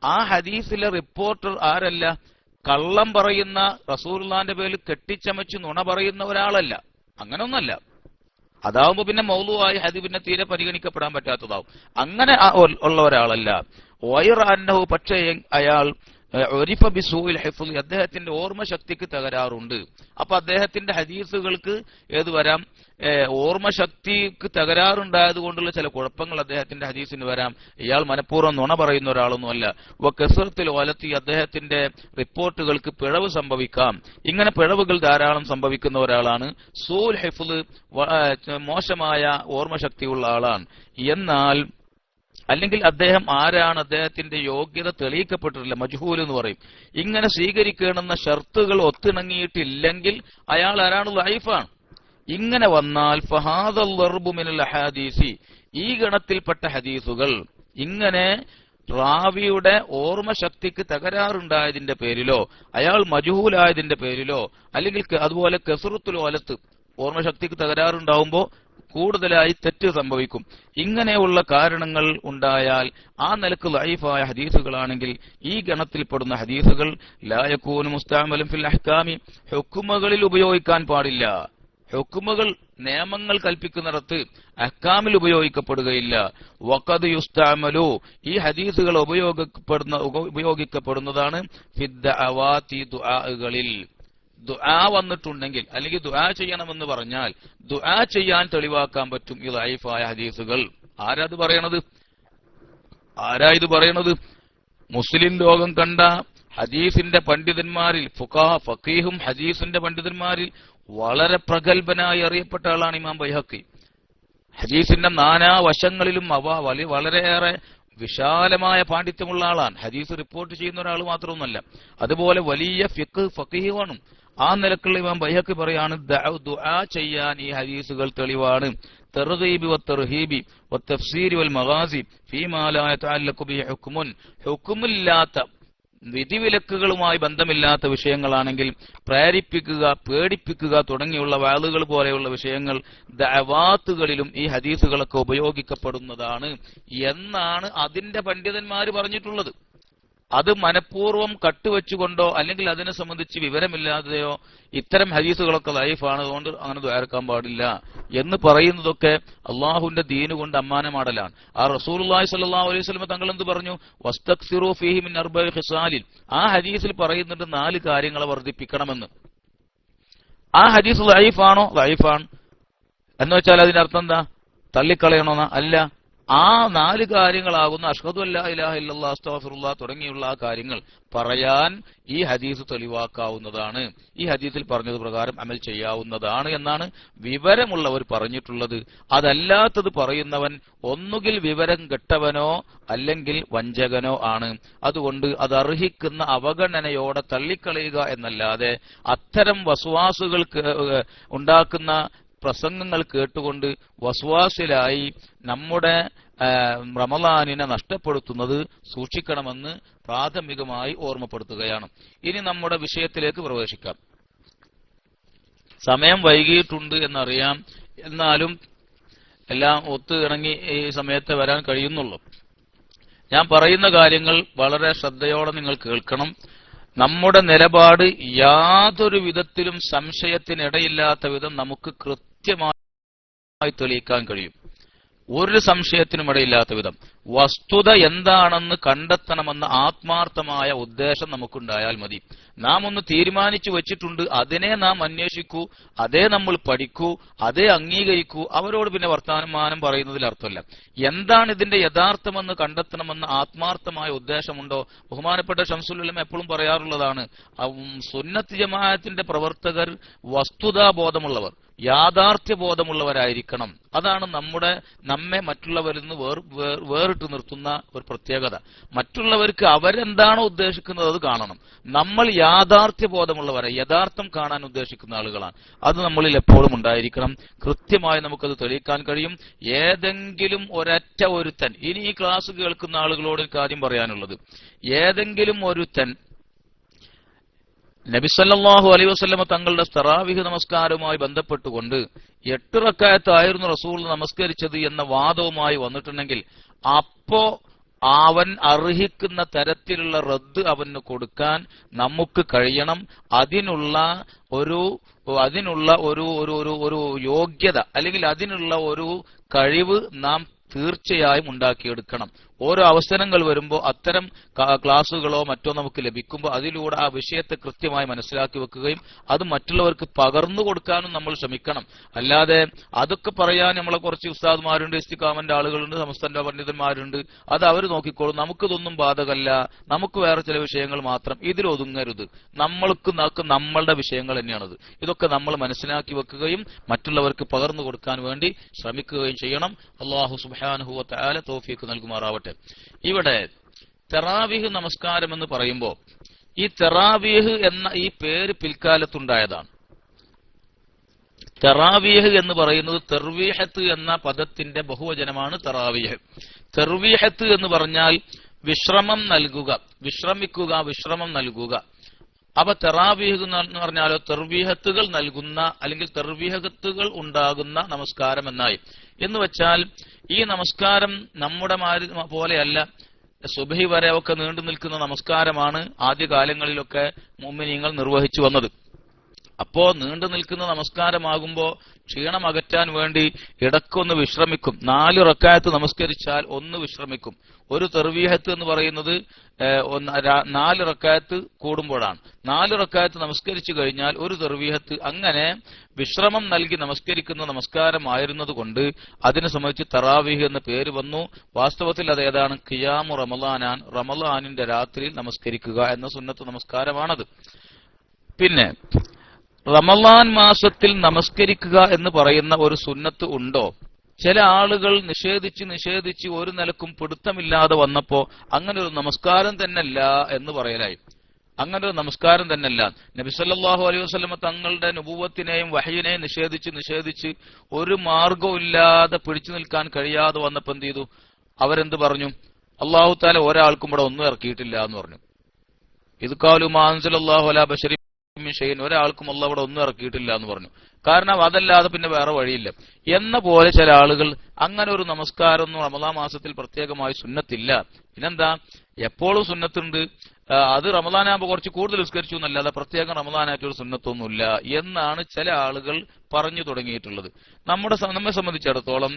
ആ ഹദീസിലെ റിപ്പോർട്ടർ ആരല്ല? കള്ളം പറയുന്ന, റസൂലുള്ളാഹിന്റെ പേരിൽ കെട്ടിച്ചമച്ച് നുണ പറയുന്ന ഒരാളല്ല. അങ്ങനൊന്നല്ല. അതാവുമ്പോ പിന്നെ മൗലൂആയി ഹദീസ് പിന്നെ തീരെ പരിഗണിക്കപ്പെടാൻ പറ്റാത്തതാവും. അങ്ങനെ ഉള്ള ഒരാളല്ല. വൈറ അന്നഹു, പക്ഷേ അയാൾ ഉരിഫ ബിസൂഇൽ ഹിഫ്ളി, അദ്ദേഹത്തിന്റെ ഓർമ്മശക്തിക്ക് തകരാറുണ്ട്. അപ്പൊ അദ്ദേഹത്തിന്റെ ഹദീസുകൾക്ക് ഏത് വരാം? ഓർമ്മശക്തിക്ക് തകരാറുണ്ടായത് കൊണ്ടുള്ള ചില കുഴപ്പങ്ങൾ അദ്ദേഹത്തിന്റെ ഹദീസിന് വരാം. ഇയാൾ മനഃപൂർവ്വം നുണ പറയുന്ന ഒരാളൊന്നുമല്ല. കസറത്തിൽ വലത്തി, അദ്ദേഹത്തിന്റെ റിപ്പോർട്ടുകൾക്ക് പിഴവ് സംഭവിക്കാം. ഇങ്ങനെ പിഴവുകൾ ധാരാളം സംഭവിക്കുന്ന ഒരാളാണ്. സൂൽ ഹിഫ്ള്, മോശമായ ഓർമ്മശക്തിയുള്ള ആളാണ്. എന്നാൽ അല്ലെങ്കിൽ അദ്ദേഹം ആരാണ്? അദ്ദേഹത്തിന്റെ യോഗ്യത തെളിയിക്കപ്പെട്ടിട്ടില്ല, മജ്ഹൂൽ എന്ന് പറയും. ഇങ്ങനെ സ്വീകരിക്കണമെന്ന ഷർത്തുകൾ ഒത്തിണങ്ങിയിട്ടില്ലെങ്കിൽ അയാൾ ആരാണ്? ലൈഫാണ്. ഇങ്ങനെ വന്നാൽ ഫഹാദൽ ദർബു മിനൽ അഹാദീസി, ഈ ഗണത്തിൽപ്പെട്ട ഹദീസുകൾ ഇങ്ങനെ റാവിയുടെ ഓർമ്മശക്തിക്ക് തകരാറുണ്ടായതിന്റെ പേരിലോ അയാൾ മജ്ഹൂലായതിന്റെ പേരിലോ അല്ലെങ്കിൽ അതുപോലെ കസറത്തുൽ വലത്ത്, ഓർമ്മശക്തിക്ക് തകരാറുണ്ടാവുമ്പോ കൂടുതലായി തെറ്റ് സംഭവിക്കും. ഇങ്ങനെയുള്ള കാരണങ്ങൾ ഉണ്ടായാൽ ആ നിലക്ക് ലൈഫായ ഹദീസുകളാണെങ്കിൽ ഈ ഗണത്തിൽപ്പെടുന്ന ഹദീസുകൾ ലാ യകൂനു മുസ്തഅമലൻ ഫിൽ അഹ്കാമി, ഹുക്മുകളിൽ ഉപയോഗിക്കാൻ പാടില്ല. ഹുക്മുകൾ നിയമങ്ങൾ കൽപ്പിക്കുന്നിടത്ത് അഹ്കാമിൽ ഉപയോഗിക്കപ്പെടുകയില്ല. വഖദ് യുസ്തഅമലു, ഈ ഹദീസുകൾ ഉപയോഗിക്കപ്പെടുന്നതാണ് ഫിദ്ദഅവാതി, ദുആകളിൽ. ദുആ വന്നിട്ടുണ്ടെങ്കിൽ അല്ലെങ്കിൽ ദുആ ചെയ്യണമെന്ന് പറഞ്ഞാൽ ദുആ ചെയ്യാൻ തെളിവാക്കാൻ പറ്റും ഈ ലൈഫായ ഹദീസുകൾ. ആരാ ഇത് പറയണത്? മുസ്ലിം ലോകം കണ്ട ഹദീസിന്റെ പണ്ഡിതന്മാരിൽ ഫഖീഹും ഹദീസിന്റെ പണ്ഡിതന്മാരിൽ വളരെ പ്രഗത്ഭനായി അറിയപ്പെട്ട ആളാണ് ഇമാം ബൈഹഖി. ഹദീസിന്റെ നാനാവശങ്ങളിലും വളരെയേറെ വിശാലമായ പാണ്ഡിത്യമുള്ള ആളാണ്. ഹദീസ് റിപ്പോർട്ട് ചെയ്യുന്ന ഒരാൾ മാത്രമൊന്നുമല്ല, അതുപോലെ വലിയ ഫഖീഹുമാണ്. ആ നിലക്കുള്ള ഇമാം ബൈഹഖി പറയാണ്, ദുആ ചെയ്യാൻ ഈ ഹദീസുകൾ തെളിവാണ്. തർഗീബ് വത്തർഹീബ് വത്തഫ്സീർ വൽ മഗാസി ഫീമാ ലാ യതഅല്ലഖു ബിഹി ഹുക്മുൻ, ഹുക്മില്ലാത്ത വിധിവിലക്കുകളുമായി ബന്ധമില്ലാത്ത വിഷയങ്ങളാണെങ്കിൽ പ്രേരിപ്പിക്കുക, പേടിപ്പിക്കുക തുടങ്ങിയുള്ള വാളുകൾ പോലെയുള്ള വിഷയങ്ങൾ ദഅവാത്തുകളിലും ഈ ഹദീസുകളൊക്കെ ഉപയോഗിക്കപ്പെടുന്നതാണ് എന്നാണ് അതിന്റെ പണ്ഡിതന്മാർ പറഞ്ഞിട്ടുള്ളത്. അത് മനഃപൂർവ്വം കട്ടുവെച്ചുകൊണ്ടോ അല്ലെങ്കിൽ അതിനെ സംബന്ധിച്ച് വിവരമില്ലാതെയോ ഇത്തരം ഹദീസുകളൊക്കെ ലൈഫാണ്, അതുകൊണ്ട് അങ്ങനെ ദ്വാരക്കാൻ പാടില്ല എന്ന് പറയുന്നതൊക്കെ അള്ളാഹുവിന്റെ ദീന് കൊണ്ട് അമ്മാനമാടലാണ്. ആ റസൂലുള്ളാഹി സ്വല്ലല്ലാഹു അലൈഹി വസല്ലം തങ്ങൾ എന്ത് പറഞ്ഞു? വസ്തക്സിറു ഫീഹി മിൻ അർബഇ ഖിസാലിൻ, ആ ഹദീസിൽ പറയുന്നുണ്ട് 4 കാര്യങ്ങളെ വർദ്ധിപ്പിക്കണമെന്ന്. ആ ഹദീസ് ലൈഫാണോ? ലൈഫാണ് എന്ന് വെച്ചാൽ അതിന്റെ അർത്ഥം എന്താ? തള്ളിക്കളയണോന്നാ? അല്ല. ആ 4 കാര്യങ്ങളാകുന്ന അഷ്ഹദു അല്ലാ ഇലാഹ ഇല്ലല്ലാഹ് അസ്തഗ്ഫിറുല്ലാഹ് തുടങ്ങിയുള്ള ആ കാര്യങ്ങൾ പറയാൻ ഈ ഹദീസ് തെളിവാക്കാവുന്നതാണ്. ഈ ഹദീസിൽ പറഞ്ഞത് പ്രകാരം അമൽ ചെയ്യാവുന്നതാണ് എന്നാണ് വിവരമുള്ളവർ പറഞ്ഞിട്ടുള്ളത്. അതല്ലാത്തത് പറയുന്നവൻ ഒന്നുകിൽ വിവരം കെട്ടവനോ അല്ലെങ്കിൽ വഞ്ചകനോ ആണ്. അതുകൊണ്ട് അത് അർഹിക്കുന്ന അവഗണനയോടെ തള്ളിക്കളയുക എന്നല്ലാതെ അത്തരം വസ്വാസുകൾ ഉണ്ടാക്കുന്ന പ്രസംഗങ്ങൾ കേട്ടുകൊണ്ട് വസ്വാസിലായി നമ്മുടെ റമളാനിനെ നഷ്ടപ്പെടുത്തുന്നത് സൂക്ഷിക്കണമെന്ന് പ്രാഥമികമായി ഓർമ്മപ്പെടുത്തുകയാണ്. ഇനി നമ്മുടെ വിഷയത്തിലേക്ക് പ്രവേശിക്കാം. സമയം വൈകിയിട്ടുണ്ട് എന്നറിയാം, എന്നാലും എല്ലാം ഒത്തു ഇണങ്ങി ഈ സമയത്ത് വരാൻ കഴിയുന്നുള്ളൂ. ഞാൻ പറയുന്ന കാര്യങ്ങൾ വളരെ ശ്രദ്ധയോടെ നിങ്ങൾ കേൾക്കണം. നമ്മുടെ നിലപാട് യാതൊരു വിധത്തിലും സംശയത്തിനിടയില്ലാത്ത വിധം നമുക്ക് കൃത്യമായി തെളിയിക്കാൻ കഴിയും. ഒരു സംശയത്തിനും ഇടയില്ലാത്ത വിധം വസ്തുത എന്താണെന്ന് കണ്ടെത്തണമെന്ന ആത്മാർത്ഥമായ ഉദ്ദേശം നമുക്കുണ്ടായാൽ മതി. നാം ഒന്ന് തീരുമാനിച്ചു വെച്ചിട്ടുണ്ട്, അതിനെ നാം അന്വേഷിക്കൂ, അതേ നമ്മൾ പഠിക്കൂ, അതേ അംഗീകരിക്കൂ. അവരോട് പിന്നെ വർത്തമാനം പറയുന്നതിൽ അർത്ഥമില്ല. എന്താണ് ഇതിന്റെ യഥാർത്ഥമെന്ന് കണ്ടെത്തണമെന്ന ആത്മാർത്ഥമായ ഉദ്ദേശമുണ്ടോ? ബഹുമാനപ്പെട്ട ശംസുൽ ഉലമ എപ്പോഴും പറയാറുള്ളതാണ്, സുന്നത്ത് ജമാഅത്തിന്റെ പ്രവർത്തകർ വസ്തുതാബോധമുള്ളവർ, യാഥാർത്ഥ്യബോധമുള്ളവരായിരിക്കണം. അതാണ് നമ്മെ മറ്റുള്ളവരിൽ നിന്ന് വേറിട്ട് നിർത്തുന്ന ഒരു പ്രത്യേകത. മറ്റുള്ളവർക്ക് അവരെന്താണോ ഉദ്ദേശിക്കുന്നത് അത് കാണണം. നമ്മൾ യാഥാർത്ഥ്യബോധമുള്ളവരായി യഥാർത്ഥം കാണാൻ ഉദ്ദേശിക്കുന്ന ആളുകളാണ്. അത് നമ്മളിൽ എപ്പോഴും ഉണ്ടായിരിക്കണം. കൃത്യമായി നമുക്കത് തെളിയിക്കാൻ കഴിയും. ഏതെങ്കിലും ഒരൊറ്റ ഒരുത്തൻ, ഇനി ഈ ക്ലാസ് കേൾക്കുന്ന ആളുകളോട് ഒരു കാര്യം പറയാനുള്ളത്, ഏതെങ്കിലും ഒരുത്തൻ നബി സല്ലല്ലാഹു അലൈഹി വസല്ലമ തങ്ങളുടെ തറാവീഹ് നമസ്കാരവുമായി ബന്ധപ്പെട്ടുകൊണ്ട് 8 റക്അത്തായിരുന്നു റസൂൽ നമസ്കരിച്ചത് എന്ന വാദവുമായി വന്നിട്ടുണ്ടെങ്കിൽ അപ്പോ അവൻ അർഹിക്കുന്ന തരത്തിലുള്ള റദ്ദ് അവന് കൊടുക്കാൻ നമുക്ക് കഴിയണം. അതിനുള്ള ഒരു യോഗ്യത അല്ലെങ്കിൽ അതിനുള്ള ഒരു കഴിവ് നാം തീർച്ചയായും ഉണ്ടാക്കിയെടുക്കണം. ഓരോ അവസരങ്ങൾ വരുമ്പോൾ അത്തരം ക്ലാസുകളോ മറ്റോ നമുക്ക് ലഭിക്കുമ്പോൾ അതിലൂടെ ആ വിഷയത്തെ കൃത്യമായി മനസ്സിലാക്കി വെക്കുകയും അത് മറ്റുള്ളവർക്ക് പകർന്നു കൊടുക്കാനും നമ്മൾ ശ്രമിക്കണം. അല്ലാതെ അതൊക്കെ പറയാൻ നമ്മളെ കുറച്ച് ഉസ്താദ്മാരുണ്ട്, ഇസ്തിഖാമന്റെ ആളുകളുണ്ട്, സമസ്തന്റെ പണ്ഡിതന്മാരുണ്ട്, അത് അവർ നോക്കിക്കോളും, നമുക്കിതൊന്നും ബാധകമല്ല, നമുക്ക് വേറെ ചില വിഷയങ്ങൾ മാത്രം, ഇതിലൊതുങ്ങരുത്. നമ്മളുടെ വിഷയങ്ങൾ തന്നെയാണത്. ഇതൊക്കെ നമ്മൾ മനസ്സിലാക്കി വെക്കുകയും മറ്റുള്ളവർക്ക് പകർന്നു കൊടുക്കാൻ വേണ്ടി ശ്രമിക്കുകയും ചെയ്യണം. അല്ലാഹു സുബ്ഹാനഹു വ തആല തൗഫീഖ് നൽകുമാറാവട്ടെ. ഇവിടെ തറാവീഹ് നമസ്കാരം എന്ന് പറയുമ്പോൾ ഈ തറാവീഹ് എന്ന ഈ പേര് പിൽക്കാലത്തുണ്ടായതാണ്. തറാവീഹ് എന്ന് പറയുന്നത് തർവീഹത്ത് എന്ന പദത്തിന്റെ ബഹുവചനമാണ് തറാവീഹ്. തർവീഹത്ത് എന്ന് പറഞ്ഞാൽ വിശ്രമം നൽകുക, വിശ്രമിക്കുക, വിശ്രമം നൽകുക. അപ്പൊ തറാവീഹ് എന്ന് പറഞ്ഞാലോ തർവീഹത്തുകൾ നൽകുന്ന അല്ലെങ്കിൽ തർവീഹത്തുകൾ ഉണ്ടാകുന്ന നമസ്കാരം എന്നായി. എന്ന് വെച്ചാൽ ഈ നമസ്കാരം നമ്മുടെ പോലെയല്ല, സുബഹി വരെ ഒക്കെ നീണ്ടു നിൽക്കുന്ന നമസ്കാരമാണ് ആദ്യകാലങ്ങളിലൊക്കെ മുഅ്മിനീങ്ങൾ നിർവഹിച്ചു വന്നത്. അപ്പോ നീണ്ടു നിൽക്കുന്ന നമസ്കാരമാകുമ്പോ ക്ഷീണം അകറ്റാൻ വേണ്ടി ഇടക്കൊന്ന് വിശ്രമിക്കും. 4 റക്അത്ത് നമസ്കരിച്ചാൽ ഒന്ന് വിശ്രമിക്കും. ഒരു തർവീഹത്ത് എന്ന് പറയുന്നത് 4 റക്അത്ത് കൂടുമ്പോഴാണ്. 4 റക്അത്ത് നമസ്കരിച്ചു കഴിഞ്ഞാൽ ഒരു തർവീഹത്ത്. അങ്ങനെ വിശ്രമം നൽകി നമസ്കരിക്കുന്ന നമസ്കാരമായിരുന്നത് കൊണ്ട് അതിനെ സംബന്ധിച്ച് തറാവീഹ് എന്ന പേര് വന്നു. വാസ്തവത്തിൽ അതേതാണ്? ഖിയാമു റമളാനാൻ, റമളാനിന്റെ രാത്രിയിൽ നമസ്കരിക്കുക എന്ന സുന്നത്ത് നമസ്കാരമാണത്. പിന്നെ റമളാൻ മാസത്തിൽ നമസ്കരിക്കുക എന്ന് പറയുന്ന ഒരു സുന്നത്ത് ഉണ്ടോ? ചില ആളുകൾ നിഷേധിച്ച് ഒരു നിലക്കും പിടുത്തമില്ലാതെ വന്നപ്പോ അങ്ങനെ ഒരു നമസ്കാരം തന്നെയല്ല എന്ന് പറയലായി. അങ്ങനെ ഒരു നമസ്കാരം തന്നെയല്ല. നബി സല്ലല്ലാഹു അലൈഹി വസല്ലം തങ്ങളുടെ നുബുവത്തിനെയും വഹയിനെയും നിഷേധിച്ച് ഒരു മാർഗവും ഇല്ലാതെ പിടിച്ചു നിൽക്കാൻ കഴിയാതെ വന്നപ്പോ എന്ത് ചെയ്തു? അവരെന്ത് പറഞ്ഞു? അല്ലാഹു തആല ഒരാൾക്കും ഇവിടെ ഒന്നും ഇറക്കിയിട്ടില്ല എന്ന് പറഞ്ഞു. ഇത് ഖാലു മാ അൻസലല്ലാഹു അലാ ബശരി ഒരാൾക്കും അല്ലാഹു ഇവിടെ ഒന്നും ഇറക്കിയിട്ടില്ല എന്ന് പറഞ്ഞു. കാരണം അതല്ലാതെ പിന്നെ വേറെ വഴിയില്ല എന്ന പോലെ ചില ആളുകൾ അങ്ങനെ ഒരു നമസ്കാരം ഒന്നും റമളാൻ മാസത്തിൽ പ്രത്യേകമായി സുന്നത്തില്ല. പിന്നെന്താ? എപ്പോഴും സുന്നത്തുണ്ട്. അത് റമളാനാകുമ്പോൾ കുറച്ച് കൂടുതൽ നിസ്കരിച്ചു എന്നല്ലാതെ പ്രത്യേകം റമളാനായിട്ടൊരു സുന്നത്തൊന്നുമില്ല എന്നാണ് ചില ആളുകൾ പറഞ്ഞു തുടങ്ങിയിട്ടുള്ളത്. നമ്മെ സംബന്ധിച്ചിടത്തോളം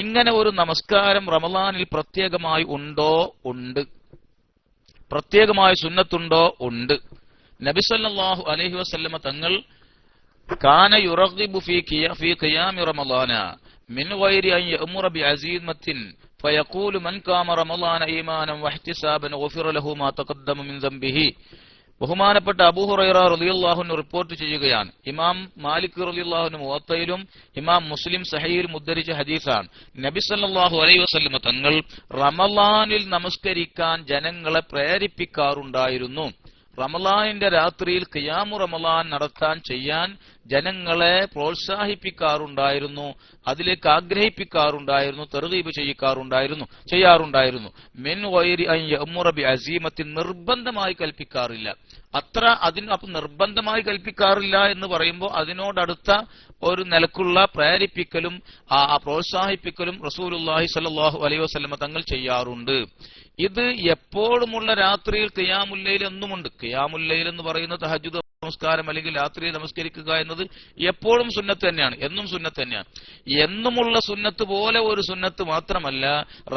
ഇങ്ങനെ ഒരു നമസ്കാരം റമളാനിൽ പ്രത്യേകമായി ഉണ്ടോ? ഉണ്ട്. പ്രത്യേകമായ സുന്നത്തുണ്ടോ? ഉണ്ട്. നബി സല്ലല്ലാഹു അലൈഹി വസല്ലമ തങ്ങൾ കാന യുറഗ്ബു ഫീ ഖിയാമി റമളാന മിൻ ഗൈരി അൻ യഅ്മുറ ബിഅസീമത്തിൻ ഫയഖൂലു മൻ ഖാമ റമളാന ഈമാനൻ വഹ്തിസാബൻ ഗുഫിറ ലഹു മാ തഖദ്ദമ മിൻ ദംബിഹി. ബഹുമാനപ്പെട്ട അബൂ ഹുറൈറ റളിയല്ലാഹു അൻഹു റിപ്പോർട്ട് ചെയ്യുകയാണ്. ഇമാം മാലിക് റളിയല്ലാഹു അൻഹു മുവത്തയിലും ഇമാം മുസ്ലിം സഹീഹിലും ഉദ്ധരിച്ച ഹദീസാണ്. നബി സല്ലല്ലാഹു അലൈഹി വസല്ലമ തങ്ങൾ റമളാനിൽ നമസ്കരിക്കാൻ ജനങ്ങളെ പ്രേരിപ്പിക്കാറുണ്ടായിരുന്നു. റമളാനിന്റെ രാത്രിയിൽ ഖിയാമു റമളാൻ ചെയ്യാൻ ജനങ്ങളെ പ്രോത്സാഹിപ്പിക്കാറുണ്ടായിരുന്നു, അതിലേക്ക് ആഗ്രഹിപ്പിക്കാറുണ്ടായിരുന്നു, തർഗീബ് ചെയ്യാറുണ്ടായിരുന്നു. മിൻ ഗൈരി അൻ യഅ്മുറ ബിഅസീമത്തിൻ, നിർബന്ധമായി കൽപ്പിക്കാറില്ല. അപ്പൊ നിർബന്ധമായി കൽപ്പിക്കാറില്ല എന്ന് പറയുമ്പോൾ അതിനോടടുത്ത ഒരു നിലക്കുള്ള പ്രേരിപ്പിക്കലും പ്രോത്സാഹിപ്പിക്കലും റസൂലുള്ളാഹി സ്വല്ലല്ലാഹു അലൈഹി വസല്ലമ തങ്ങൾ ചെയ്യാറുണ്ട്. ഇത് എപ്പോഴുമുള്ള രാത്രിയിൽ ഖിയാമുൽ ലൈൽ എന്നുമുണ്ട്. ഖിയാമുൽ ലൈൽ എന്ന് പറയുന്ന തഹജ്ജുദ് നമസ്കാരം അല്ലെങ്കിൽ രാത്രിയിൽ നമസ്കരിക്കുക എന്നത് എപ്പോഴും സുന്നത്ത് തന്നെയാണ്, എന്നും സുന്നത്ത് തന്നെയാണ്. എന്നുമുള്ള സുന്നത്ത് പോലെ ഒരു സുന്നത്ത് മാത്രമല്ല,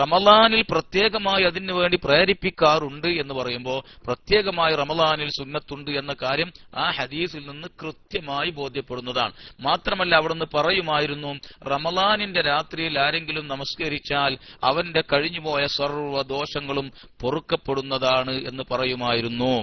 റമളാനിൽ പ്രത്യേകമായി അതിനു വേണ്ടി പ്രേരിപ്പിക്കാറുണ്ട് എന്ന് പറയുമ്പോൾ പ്രത്യേകമായി റമളാനിൽ സുന്നത്തുണ്ട് എന്ന കാര്യം ആ ഹദീസിൽ നിന്ന് കൃത്യമായി ബോധ്യപ്പെടുന്നതാണ്. മാത്രമല്ല അവിടുന്ന് പറയുമായിരുന്നു, റമളാനിന്റെ രാത്രിയിൽ ആരെങ്കിലും നമസ്കരിച്ചാൽ അവന്റെ കഴിഞ്ഞുപോയ സർവ്വ ദോഷങ്ങളും പൊറുക്കപ്പെടുന്നതാണ് എന്ന് പറയുമായിരുന്നു.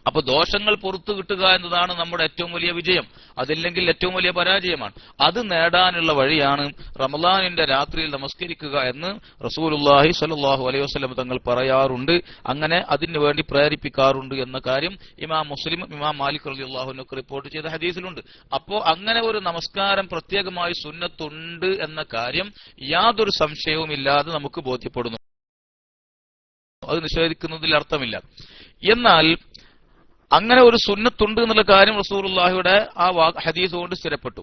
അപ്പൊ ദോഷങ്ങൾ പുറത്തു കിട്ടുക എന്നതാണ് നമ്മുടെ ഏറ്റവും വലിയ വിജയം. അതില്ലെങ്കിൽ ഏറ്റവും വലിയ പരാജയമാണ്. അത് നേടാനുള്ള വഴിയാണ് റമളാനിന്റെ രാത്രിയിൽ നമസ്കരിക്കുക എന്ന് റസൂലുള്ളാഹി സ്വല്ലല്ലാഹു അലൈഹി വസല്ലം തങ്ങൾ പറയാറുണ്ട്. അങ്ങനെ അതിനു വേണ്ടി പ്രേരിപ്പിക്കാറുണ്ട് എന്ന കാര്യം ഇമാം മുസ്ലിം ഇമാം മാലിക് റളിയല്ലാഹു അൻഹു റിപ്പോർട്ട് ചെയ്ത ഹദീസിലുണ്ട്. അപ്പോ അങ്ങനെ ഒരു നമസ്കാരം പ്രത്യേകമായി സുന്നത്തുണ്ട് എന്ന കാര്യം യാതൊരു സംശയവും ഇല്ലാതെ നമുക്ക് ബോധ്യപ്പെടുന്നു. അത് നിഷേധിക്കുന്നതിൽ അർത്ഥമില്ല. എന്നാൽ അങ്ങനെ ഒരു സുന്നത്തുണ്ട് എന്നുള്ള കാര്യം റസൂലുള്ളാഹിയുടെ ആ ഹദീസ് കൊണ്ട് സ്ഥിരപ്പെട്ടു.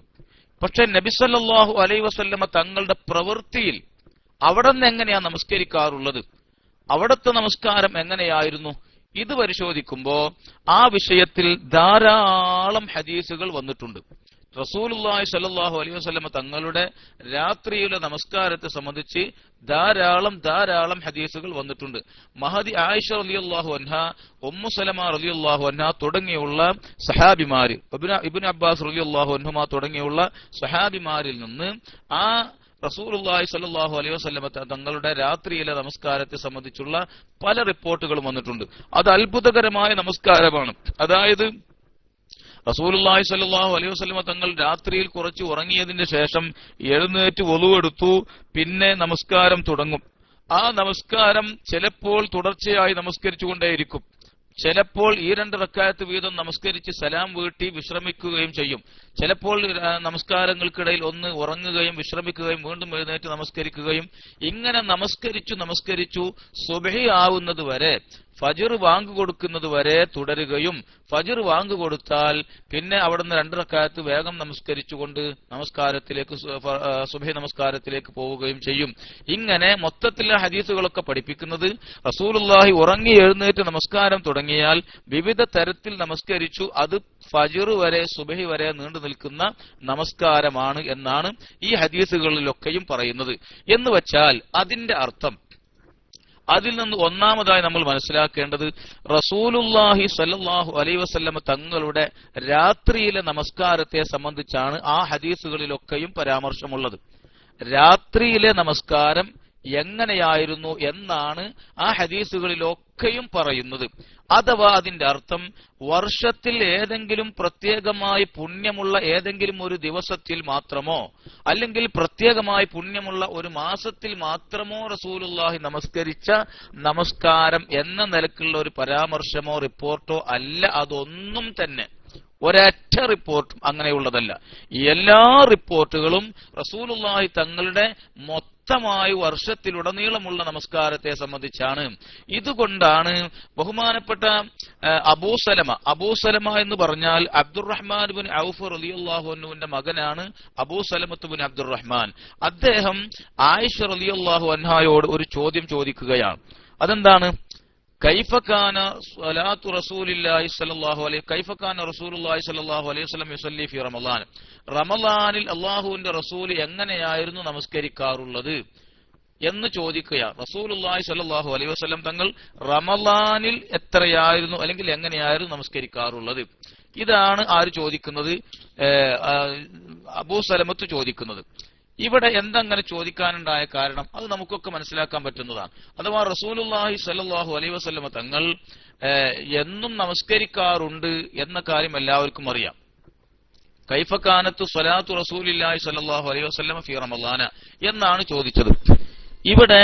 പക്ഷെ നബി സല്ലല്ലാഹു അലൈഹി വസല്ലമ തങ്ങളുടെ പ്രവൃത്തിയിൽ അവിടെ നിന്ന് എങ്ങനെയാ നമസ്കരിക്കാറുള്ളത്, അവിടുത്തെ നമസ്കാരം എങ്ങനെയായിരുന്നു, ഇത് പരിശോധിക്കുമ്പോ ആ വിഷയത്തിൽ ധാരാളം ഹദീസുകൾ വന്നിട്ടുണ്ട്. റസൂലുള്ളാഹി സ്വല്ലല്ലാഹു അലൈഹി വസല്ലമ തങ്ങളുടെ രാത്രിയിലെ നമസ്കാരത്തെ സംബന്ധിച്ച് ധാരാളം ഹദീസുകൾ വന്നിട്ടുണ്ട്. മഹദി ആയിഷ റളിയല്ലാഹു അൻഹ, ഉമ്മു സലമ റളിയല്ലാഹു അൻഹ തുടങ്ങിയുള്ള സഹാബിമാര്, ഇബ്നു അബ്ബാസ് റളിയല്ലാഹു അൻഹുമ തുടങ്ങിയുള്ള സഹാബിമാരിൽ നിന്ന് ആ റസൂലുള്ളാഹി സ്വല്ലല്ലാഹു അലൈഹി വസല്ലമ തങ്ങളുടെ രാത്രിയിലെ നമസ്കാരത്തെ സംബന്ധിച്ചുള്ള പല റിപ്പോർട്ടുകളും വന്നിട്ടുണ്ട്. അത് അത്ഭുതകരമായ നമസ്കാരമാണ്. അതായത് റസൂലുള്ളാഹി സ്വല്ലല്ലാഹു അലൈഹി വസല്ലമ തങ്ങൾ രാത്രിയിൽ കുറച്ച് ഉറങ്ങിയതിന് ശേഷം എഴുന്നേറ്റ് വുളൂഎടുത്തു, പിന്നെ നമസ്കാരം തുടങ്ങും. ആ നമസ്കാരം ചിലപ്പോൾ തുടർച്ചയായി നമസ്കരിച്ചുകൊണ്ടേയിരിക്കും, ചിലപ്പോൾ ഈ 2 റക്അത്ത് വീതം നമസ്കരിച്ച് സലാം വീട്ടി വിശ്രമിക്കുകയും ചെയ്യും. ചിലപ്പോൾ നമസ്കാരങ്ങൾക്കിടയിൽ ഒന്ന് ഉറങ്ങുകയും വിശ്രമിക്കുകയും വീണ്ടും എഴുന്നേറ്റ് നമസ്കരിക്കുകയും, ഇങ്ങനെ നമസ്കരിച്ചു സുബ്ഹി ആവുന്നത് വരെ ഫജ്ർ വാങ്ക് കൊടുക്കുന്നത് വരെ തുടരുകയും ഫജ്ർ വാങ്ക് കൊടുത്താൽ പിന്നെ അവിടുന്ന് 2 റക്അത്ത് വേഗം നമസ്കരിച്ചുകൊണ്ട് സുബ്ഹി നമസ്കാരത്തിലേക്ക് പോവുകയും ചെയ്യും. ഇങ്ങനെ മൊത്തത്തിലുള്ള ഹദീസുകളൊക്കെ പഠിപ്പിക്കുന്നത് റസൂലുള്ളാഹി ഉറങ്ങി എഴുന്നേറ്റ് നമസ്കാരം തുടങ്ങിയാൽ വിവിധ തരത്തിൽ നമസ്കരിച്ചു, അത് ഫജ്ർ വരെ സുബ്ഹി വരെ നീണ്ടു നിൽക്കുന്ന നമസ്കാരമാണ് എന്നാണ് ഈ ഹദീസുകളിലൊക്കെയും പറയുന്നത്. എന്ന് വെച്ചാൽ അതിന്റെ അർത്ഥം, അതിൽ നിന്ന് ഒന്നാമതായി നമ്മൾ മനസ്സിലാക്കേണ്ടത് റസൂലുള്ളാഹി സ്വല്ലല്ലാഹു അലൈഹി വസല്ലം തങ്ങളുടെ രാത്രിയിലെ നമസ്കാരത്തെ സംബന്ധിച്ചാണ് ആ ഹദീസുകളിലൊക്കെയും പരാമർശമുള്ളത്. രാത്രിയിലെ നമസ്കാരം എങ്ങനെയായിരുന്നു എന്നാണ് ആ ഹദീസുകളിലൊക്കെയും പറയുന്നത്. അഥവാ അതിന്റെ അർത്ഥം വർഷത്തിൽ ഏതെങ്കിലും പ്രത്യേകമായി പുണ്യമുള്ള ഏതെങ്കിലും ഒരു ദിവസത്തിൽ മാത്രമോ അല്ലെങ്കിൽ പ്രത്യേകമായി പുണ്യമുള്ള ഒരു മാസത്തിൽ മാത്രമോ റസൂലുള്ളാഹി നമസ്കരിച്ച നമസ്കാരം എന്ന നിലക്കുള്ള ഒരു പരാമർശമോ റിപ്പോർട്ടോ അല്ല. അതൊന്നും തന്നെ ഒരൊറ്റ റിപ്പോർട്ടും അങ്ങനെയുള്ളതല്ല. എല്ലാ റിപ്പോർട്ടുകളും റസൂലുള്ളാഹി തങ്ങളുടെ മൊത്തമായി വർഷത്തിലുടനീളമുള്ള നമസ്കാരത്തെ സംബന്ധിച്ചാണ്. ഇതുകൊണ്ടാണ് ബഹുമാനപ്പെട്ട അബൂസലമ എന്ന് പറഞ്ഞാൽ അബ്ദുറഹ്മാൻ ബിൻ ഔഫ് റളിയല്ലാഹു അൻഹുവിന്റെ മകനാണ് അബൂസലമത്ത് ബിൻ അബ്ദുറഹ്മാൻ. അദ്ദേഹം ആയിഷ റളിയല്ലാഹു അൻഹായോട് ഒരു ചോദ്യം ചോദിക്കുകയാണ്. അതെന്താണ്? കൈഫകാന റസൂലുള്ളാഹി സ്വല്ലല്ലാഹു അലൈഹി വസല്ലം യുസല്ലി ഫി റമളാൻ, റമളാനിൽ അല്ലാഹുവിന്റെ റസൂൽ എങ്ങനെയായിരുന്നു നമസ്കരിക്കാറുള്ളത് എന്ന് ചോദിക്കുകയാണ്. റസൂലുള്ളാഹി സ്വല്ലല്ലാഹു അലൈഹി വസല്ലം തങ്ങൾ റമളാനിൽ എത്രയായിരുന്നു അല്ലെങ്കിൽ എങ്ങനെയായിരുന്നു നമസ്കരിക്കാറുള്ളത്? ഇതാണ് ആര് ചോദിക്കുന്നത്? അബൂ സലമത്ത് ചോദിക്കുന്നത്. ഇവിടെ എന്തങ്ങനെ ചോദിക്കാനുണ്ടായ കാരണം അത് നമുക്കൊക്കെ മനസ്സിലാക്കാൻ പറ്റുന്നതാണ്. അഥവാ റസൂലുള്ളാഹി സ്വല്ലല്ലാഹു അലൈഹി വസല്ലം തങ്ങൾ എന്നും നമസ്കരിക്കാറുണ്ട് എന്ന കാര്യം എല്ലാവർക്കും അറിയാം. കൈഫ കാനത്തു സ്വലാത്തു റസൂലില്ലാഹി സ്വല്ലല്ലാഹു അലൈഹി വസല്ലം ഫി റമളാന എന്നാണ് ചോദിച്ചത്. ഇവിടെ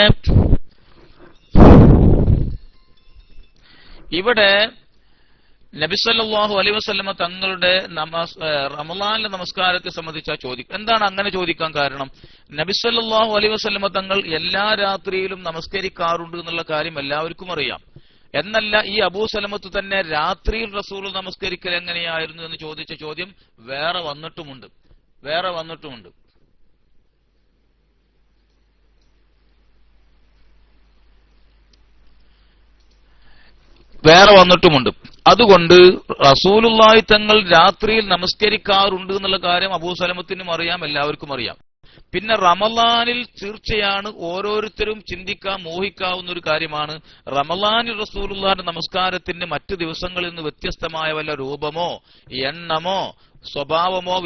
നബി സല്ലല്ലാഹു അലൈഹി വസല്ലം തങ്ങളുടെ റമളാനിലെ നമസ്കാരത്തെ സംബന്ധിച്ച ചോദിക്കും. എന്താണ് അങ്ങനെ ചോദിക്കാൻ കാരണം? നബി സല്ലല്ലാഹു അലൈഹി വസല്ലം തങ്ങൾ എല്ലാ രാത്രിയിലും നമസ്കരിക്കാറുണ്ട് എന്നുള്ള കാര്യം എല്ലാവർക്കും അറിയാം. എന്നല്ല, ഈ അബൂ സലമത്ത് തന്നെ രാത്രിയിൽ റസൂൽ നമസ്കരിക്കൽ എങ്ങനെയായിരുന്നു എന്ന് ചോദിച്ച ചോദ്യം വേറെ വന്നിട്ടുമുണ്ട്. അതുകൊണ്ട് റസൂലുള്ളാഹി തങ്ങൾ രാത്രിയിൽ നമസ്കരിക്കാറുണ്ട് എന്നുള്ള കാര്യം അബൂ സലമത്തിനും അറിയാം, എല്ലാവർക്കും അറിയാം. പിന്നെ റമളാനിൽ തീർച്ചയാണ് ഓരോരുത്തരും ചിന്തിക്കാൻ മോഹിക്കാവുന്ന ഒരു കാര്യമാണ്, റമളാനിൽ റസൂലുള്ളാഹിന്റെ നമസ്കാരത്തിന് മറ്റു ദിവസങ്ങളിൽ നിന്ന് വ്യത്യസ്തമായ വല്ല രൂപമോ എണ്ണമോ സ്വഭാവമോ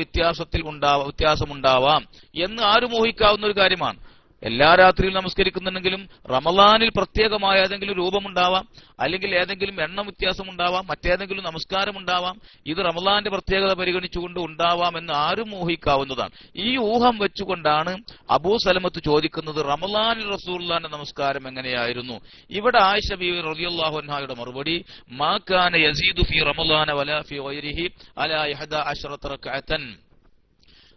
വ്യത്യാസമുണ്ടാവാം എന്ന് ആരും മോഹിക്കാവുന്ന ഒരു കാര്യമാണ്. എല്ലാ രാത്രിയിൽ നമസ്കരിക്കുന്നുണ്ടെങ്കിലും റമളാനിൽ പ്രത്യേകമായ ഏതെങ്കിലും രൂപമുണ്ടാവാം, അല്ലെങ്കിൽ ഏതെങ്കിലും എണ്ണം വ്യത്യാസമുണ്ടാവാം, മറ്റേതെങ്കിലും നമസ്കാരം ഉണ്ടാവാം. ഇത് റമളാന്റെ പ്രത്യേകത പരിഗണിച്ചുകൊണ്ട് ഉണ്ടാവാം എന്ന് ആരും ഊഹിക്കാവുന്നതാണ്. ഈ ഊഹം വെച്ചുകൊണ്ടാണ് അബൂ സലമത്ത് ചോദിക്കുന്നത് റമളാനിൽ റസൂലുള്ളാഹിന്റെ നമസ്കാരം എങ്ങനെയായിരുന്നു. ഇവിടെ ആയിഷ ബീവി റളിയല്ലാഹു അൻഹായുടെ മറുപടി, മാ കാന യസീദു ഫീ റമളാന വലാ ഫീ ഗൈരിഹി അലാ 11 റക്അതൻ.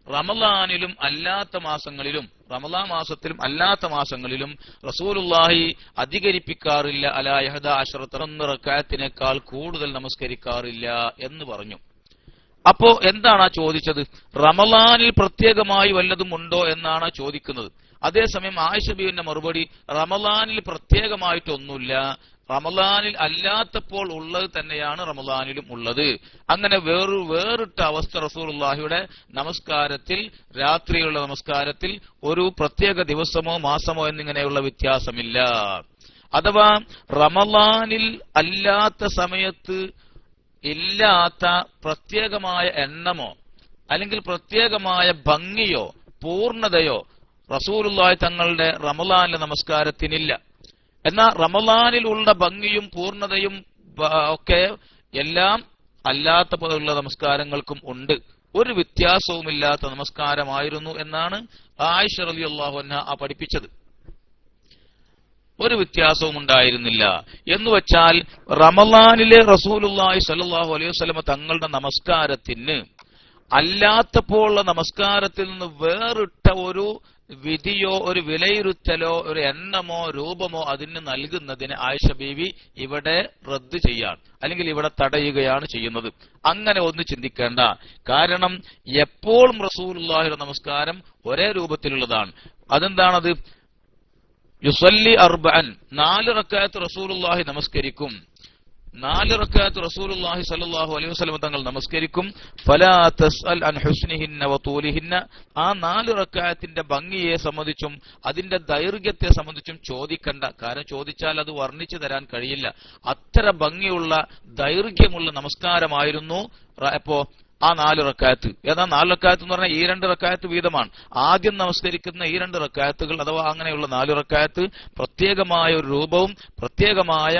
റമളാനിലും അല്ലാത്ത മാസങ്ങളിലും, റമളാൻ മാസത്തിലും അല്ലാത്ത മാസങ്ങളിലും റസൂലുള്ളാഹി അധികരിപ്പിക്കാറില്ല അലാ 11 റക്അത്തിനേക്കാൾ കൂടുതൽ നമസ്കരിക്കാറില്ല എന്ന് പറഞ്ഞു. അപ്പോ എന്താണ് ചോദിച്ചത്? റമളാനിൽ പ്രത്യേകമായി വല്ലതും ഉണ്ടോ എന്നാണ് ചോദിക്കുന്നത്. അതേസമയം ആയിഷ ബീവിന്റെ മറുപടി, റമളാനിൽ പ്രത്യേകമായിട്ടൊന്നുമില്ല, റമളാനിൽ അല്ലാത്തപ്പോൾ ഉള്ളത് തന്നെയാണ് റമളാനിലും ഉള്ളത്. അങ്ങനെ വേറിട്ട അവസ്ഥ റസൂലുള്ളാഹിയുടെ നമസ്കാരത്തിൽ, രാത്രിയുള്ള നമസ്കാരത്തിൽ ഒരു പ്രത്യേക ദിവസമോ മാസമോ എന്നിങ്ങനെയുള്ള വ്യത്യാസമില്ല. അഥവാ റമളാനിൽ അല്ലാത്ത സമയത്ത് ഇല്ലാത്ത പ്രത്യേകമായ എണ്ണമോ അല്ലെങ്കിൽ പ്രത്യേകമായ ഭംഗിയോ പൂർണ്ണതയോ റസൂലുള്ളാഹി തങ്ങളുടെ റമളാനിലെ നമസ്കാരത്തിനില്ല. എന്നാൽ റമളാനിലുള്ള ഭംഗിയും പൂർണ്ണതയും ഒക്കെ എല്ലാം അല്ലാത്തപ്പോഴുള്ള നമസ്കാരങ്ങൾക്കും ഉണ്ട്. ഒരു വ്യത്യാസവുമില്ലാത്ത നമസ്കാരമായിരുന്നു എന്നാണ് ആയിഷ റളിയല്ലാഹു അൻഹ പഠിപ്പിച്ചത്. ഒരു വ്യത്യാസവും ഉണ്ടായിരുന്നില്ല എന്ന് വെച്ചാൽ റമളാനിലെ റസൂലുള്ളാഹി സ്വല്ലല്ലാഹു അലൈഹി വസല്ലം തങ്ങളുടെ നമസ്കാരത്തിന് അല്ലാത്തപ്പോഴുള്ള നമസ്കാരത്തിൽ നിന്ന് വേറിട്ട ഒരു വിധിയോ ഒരു വിലയിരുത്തലോ ഒരു എണ്ണമോ രൂപമോ അതിന് നൽകുന്നതിന് ആയിഷ ബീവി ഇവിടെ റദ്ദ് ചെയ്യാൻ അല്ലെങ്കിൽ ഇവിടെ തടയുകയാണ് ചെയ്യുന്നത്. അങ്ങനെ ഒന്ന് ചിന്തിക്കേണ്ട. കാരണം എപ്പോഴും റസൂലുള്ളാഹിയുടെ നമസ്കാരം ഒരേ രൂപത്തിലുള്ളതാണ്. അതെന്താണത്? യുസല്ലി അർബഅൻ, 4 റക്അത്ത് റസൂലുള്ളാഹി നമസ്കരിക്കും. 4 റക്അത്ത് റസൂലുള്ളാഹി സ്വല്ലല്ലാഹു അലൈഹി വസല്ലം തങ്ങൾ നമസ്കരിക്കും. ഫലാ തസ്അൽ അൻ ഹുസ്നിഹിന്ന വതൂലിഹിന്ന, ആ 4 റക്അത്തിന്റെ ഭംഗിയെ സംബന്ധിച്ചും അതിന്റെ ദൈർഘ്യത്തെ സംബന്ധിച്ചും ചോദിക്കണ്ട. കാരണം ചോദിച്ചാൽ അത് വർണ്ണിച്ചു തരാൻ കഴിയില്ല. അത്ര ഭംഗിയുള്ള ദൈർഘ്യമുള്ള നമസ്കാരമായിരുന്നു അപ്പോ ആ 4 റക്അത്ത്. ഏതാ 4 റക്അത്ത് എന്ന് പറഞ്ഞാൽ ഈ 2 റക്അത്ത് വീതമാണ്. ആദ്യം നമസ്കരിക്കുന്ന ഈ 2 റക്അത്തുകൾ അഥവാ അങ്ങനെയുള്ള 4 റക്അത്ത് പ്രത്യേകമായ ഒരു രൂപവും പ്രത്യേകമായ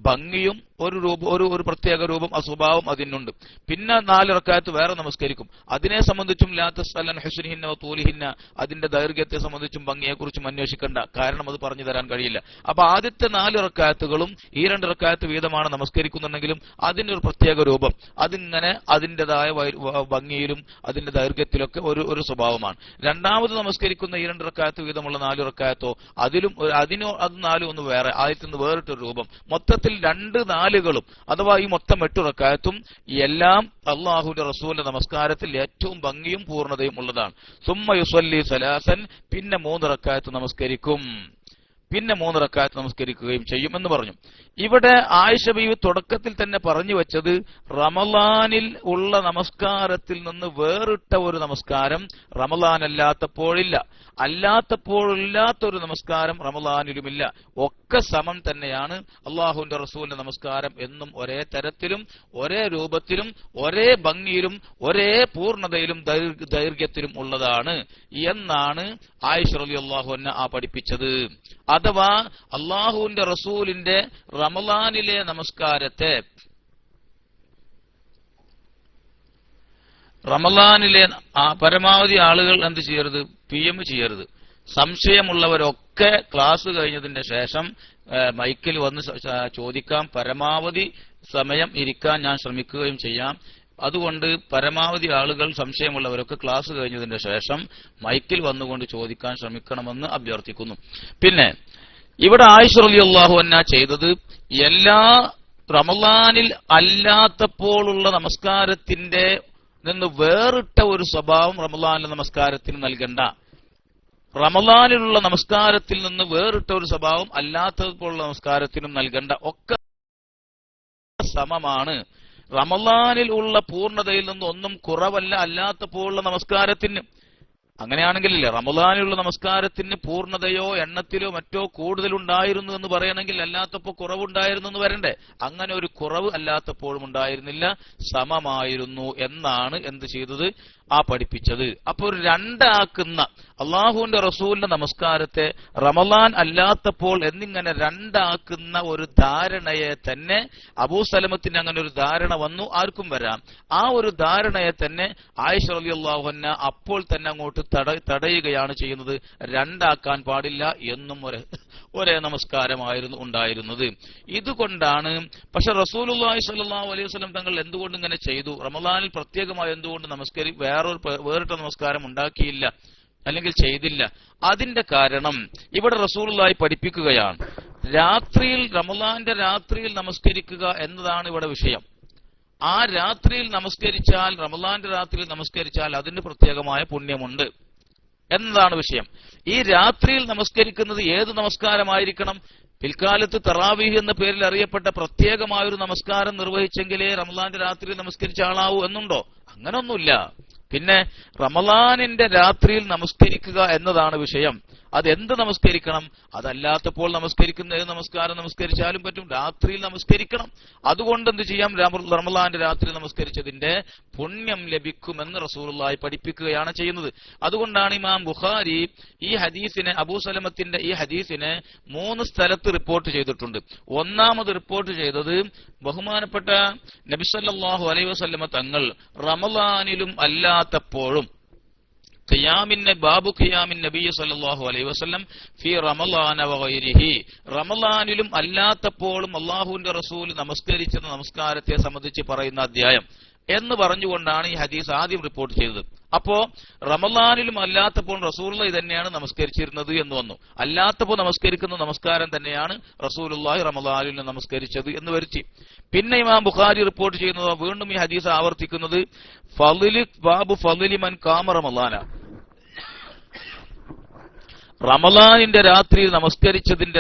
ഭംഗിയും ഒരു പ്രത്യേക രൂപം സ്വഭാവം അതിനുണ്ട്. പിന്നെ 4 റക്അത്ത് വേറെ നമസ്കരിക്കും. അതിനെ സംബന്ധിച്ചും ലാ തസ്അൽ അൻ ഹുസ്നിഹിന്ന വതൂലിഹിന്ന, അതിന്റെ ദൈർഘ്യത്തെ സംബന്ധിച്ചും ഭംഗിയെക്കുറിച്ചും അന്വേഷിക്കേണ്ട. കാരണം അത് പറഞ്ഞു തരാൻ കഴിയില്ല. അപ്പൊ ആദ്യത്തെ 4 റക്അത്തുകളും ഈ 2 റക്അത്ത് വീതമാണ് നമസ്കരിക്കുന്നുണ്ടെങ്കിലും അതിനൊരു പ്രത്യേക രൂപം, അതിങ്ങനെ അതിന്റേതായ ഭംഗിയിലും അതിന്റെ ദൈർഘ്യത്തിലൊക്കെ ഒരു സ്വഭാവമാണ്. രണ്ടാമത് നമസ്കരിക്കുന്ന ഈ 2 റക്അത്ത് വീതമുള്ള 4 റക്അത്തോ അത് 4 ഒന്ന് വേറെ, ആദ്യത്തിൽ നിന്ന് വേറിട്ടൊരു രൂപം. മൊത്തത്തിൽ 2 4കളും അഥവാ ഈ മൊത്തം 8 റക്അത്തും എല്ലാം അല്ലാഹുവിന്റെ റസൂലിന്റെ നമസ്കാരത്തിൽ ഏറ്റവും ഭംഗിയും പൂർണ്ണതയും ഉള്ളതാണ്. സുമ്മ യുസല്ലി സലാസൻ, പിന്നെ 3 റക്അത്ത് നമസ്കരിക്കും. പിന്നെ 3 റക്അത്ത് നമസ്കരിക്കുകയും ചെയ്യും എന്ന് പറഞ്ഞു. ഇവിടെ ആയിഷ ബീവി തുടക്കത്തിൽ തന്നെ പറഞ്ഞു വെച്ചത് റമളാനിൽ ഉള്ള നമസ്കാരത്തിൽ നിന്ന് വേറിട്ട ഒരു നമസ്കാരം റമളാൻ അല്ലാത്തപ്പോഴില്ല, അല്ലാത്തപ്പോഴില്ലാത്തൊരു നമസ്കാരം റമളാനിലുമില്ല. ഒക്കെ സമം തന്നെയാണ് അള്ളാഹുവിന്റെ റസൂലിന്റെ നമസ്കാരം എന്നും ഒരേ തരത്തിലും ഒരേ രൂപത്തിലും ഒരേ ഭംഗിയിലും ഒരേ പൂർണ്ണതയിലും ദൈർഘ്യത്തിലും ഉള്ളതാണ് എന്നാണ് ആയിഷ റളിയല്ലാഹു അൻഹ പഠിപ്പിച്ചത്. അഥവാ അള്ളാഹുവിന്റെ റസൂലിന്റെ റമളാനിലെ നമസ്കാരത്തെ റമളാനിലെ പരമാവധി ആളുകൾ എന്ത് ചെയ്യരുത്? PM ചെയ്യരുത്. സംശയമുള്ളവരൊക്കെ ക്ലാസ് കഴിഞ്ഞതിന്റെ ശേഷം മൈക്കിൽ വന്ന് ചോദിക്കാം. പരമാവധി സമയം ഇരിക്കാൻ ഞാൻ ശ്രമിക്കുകയും ചെയ്യാം. അതുകൊണ്ട് പരമാവധി ആളുകൾ സംശയമുള്ളവരൊക്കെ ക്ലാസ് കഴിഞ്ഞതിന്റെ ശേഷം മൈക്കിൽ വന്നുകൊണ്ട് ചോദിക്കാൻ ശ്രമിക്കണമെന്ന് അഭ്യർത്ഥിക്കുന്നു. പിന്നെ ഇവിടെ ആയിഷ റളിയല്ലാഹു അൻഹ ചെയ്തത് എല്ലാ റമളാനിൽ അല്ലാത്തപ്പോഴുള്ള നമസ്കാരത്തിന്റെ നിന്ന് വേറിട്ട ഒരു സ്വഭാവം റമളാനിലെ നമസ്കാരത്തിന് നൽകണ്ട. റമളാനിലുള്ള നമസ്കാരത്തിൽ നിന്ന് വേറിട്ട ഒരു സ്വഭാവം അല്ലാത്തപ്പോഴുള്ള നമസ്കാരത്തിനും നൽകണ്ട. ഒക്കെ സമമാണ്. റമളാനിൽ ഉള്ള പൂർണ്ണതയിൽ നിന്ന് ഒന്നും കുറവല്ല അല്ലാത്തപ്പോഴുള്ള നമസ്കാരത്തിന്. അങ്ങനെയാണെങ്കിലില്ല, റമളാനിലുള്ള നമസ്കാരത്തിന് പൂർണ്ണതയോ എണ്ണത്തിലോ മറ്റോ കൂടുതലുണ്ടായിരുന്നു എന്ന് പറയണമെങ്കിൽ അല്ലാത്തപ്പോൾ കുറവുണ്ടായിരുന്നു എന്ന് വരണ്ടേ. അങ്ങനെ ഒരു കുറവ് അല്ലാത്തപ്പോഴും ഉണ്ടായിരുന്നില്ല, സമമായിരുന്നു എന്നാണ് എന്ത് ചെയ്തത്? പഠിപ്പിച്ചത്. അപ്പോൾ ഒരു രണ്ടാക്കുന്ന അള്ളാഹുവിന്റെ റസൂലിന്റെ നമസ്കാരത്തെ റമളാൻ അല്ലാത്തപ്പോൾ എന്നിങ്ങനെ രണ്ടാക്കുന്ന ഒരു ധാരണയെ തന്നെ അബൂ സലമത്തിന് അങ്ങനെ ഒരു ധാരണ വന്നു, ആർക്കും വരാം. ആ ഒരു ധാരണയെ തന്നെ ആയിഷ റളിയല്ലാഹു അൻഹ അപ്പോൾ തന്നെ അങ്ങോട്ട് തടയുകയാണ് ചെയ്യുന്നത്. രണ്ടാക്കാൻ പാടില്ല എന്നും ഒരേ നമസ്കാരമായിരുന്നു ഉണ്ടായിരുന്നത്. ഇതുകൊണ്ടാണ് പക്ഷെ റസൂലുള്ളാഹി സ്വല്ലല്ലാഹു അലൈഹി വസല്ലം തങ്ങൾ എന്തുകൊണ്ട് ഇങ്ങനെ ചെയ്തു? റമളാനിൽ പ്രത്യേകമായി എന്തുകൊണ്ട് വേറിട്ട നമസ്കാരം ഉണ്ടാക്കിയില്ല അല്ലെങ്കിൽ ചെയ്തില്ല? അതിന്റെ കാരണം ഇവിടെ റസൂലുള്ളാഹി പഠിപ്പിക്കുകയാണ്. രാത്രിയിൽ റമളാന്റെ രാത്രിയിൽ നമസ്കരിക്കുക എന്നതാണ് ഇവിടെ വിഷയം. ആ രാത്രിയിൽ നമസ്കരിച്ചാൽ, റമളാന്റെ രാത്രിയിൽ നമസ്കരിച്ചാൽ അതിന് പ്രത്യേകമായ പുണ്യമുണ്ട് എന്നതാണ് വിഷയം. ഈ രാത്രിയിൽ നമസ്കരിക്കുന്നത് ഏത് നമസ്കാരമായിരിക്കണം? പിൽക്കാലത്ത് തറാവീഹ് എന്ന പേരിൽ അറിയപ്പെട്ട പ്രത്യേകമായൊരു നമസ്കാരം നിർവഹിച്ചെങ്കിലേ റമളാന്റെ രാത്രിയിൽ നമസ്കരിച്ച ആളാവൂ എന്നുണ്ടോ? അങ്ങനൊന്നുമില്ല. പിന്നെ റമളാനിന്റെ രാത്രിയിൽ നമസ്കരിക്കുക എന്നതാണ് വിഷയം. അതെന്ത് നമസ്കരിക്കണം? അതല്ലാത്തപ്പോൾ നമസ്കരിക്കുന്ന ഏത് നമസ്കാരം നമസ്കരിച്ചാലും പറ്റും, രാത്രിയിൽ നമസ്കരിക്കണം. അതുകൊണ്ട് എന്ത് ചെയ്യാം? റമളാന്റെ രാത്രി നമസ്കരിച്ചതിന്റെ പുണ്യം ലഭിക്കുമെന്ന് റസൂലുള്ളാഹി പഠിപ്പിക്കുകയാണ് ചെയ്യുന്നത്. അതുകൊണ്ടാണ് ഇമാം ബുഖാരി ഈ ഹദീസിനെ, അബൂ സലമത്തിന്റെ ഈ ഹദീസിനെ 3 സ്ഥലത്ത് റിപ്പോർട്ട് ചെയ്തിട്ടുണ്ട്. ഒന്നാമത് റിപ്പോർട്ട് ചെയ്തത് ബഹുമാനപ്പെട്ട നബി സല്ലല്ലാഹു അലൈഹി വസല്ലമ തങ്ങൾ റമളാനിലും അല്ലാത്തപ്പോഴും ബാബു ഖിയാമിൻ നബി സല്ലല്ലാഹു അലൈഹി വസല്ലം ഫീ റമളാന വഗൈരിഹി, റമളാനിലും അല്ലാത്തപ്പോഴും അല്ലാഹുവിന്റെ റസൂൽ നമസ്കരിച്ച നമസ്കാരത്തെ സംബന്ധിച്ച് പറയുന്ന അധ്യായം എന്ന് പറഞ്ഞുകൊണ്ടാണ് ഈ ഹദീസ് ആദ്യം റിപ്പോർട്ട് ചെയ്തത്. അപ്പോ റമളാനിലും അല്ലാത്തപ്പോൾ റസൂലുള്ളാഹി ഇതന്നെയാണ് നമസ്കരിച്ചിരുന്നത് എന്ന് വന്നു. അല്ലാത്തപ്പോൾ നമസ്കരിക്കുന്ന നമസ്കാരം തന്നെയാണ് റസൂലുള്ളാഹി റമളാനിലും നമസ്കരിച്ചത് എന്ന് വരുത്തി. പിന്നെ ഇമാം ബുഖാരി റിപ്പോർട്ട് ചെയ്യുന്നത് വീണ്ടും ഈ ഹദീസ് ആവർത്തിക്കുന്നത് ബാബു ഫളിലി മൻ ഖാമ റമളാന, റമളാനിന്റെ രാത്രിയിൽ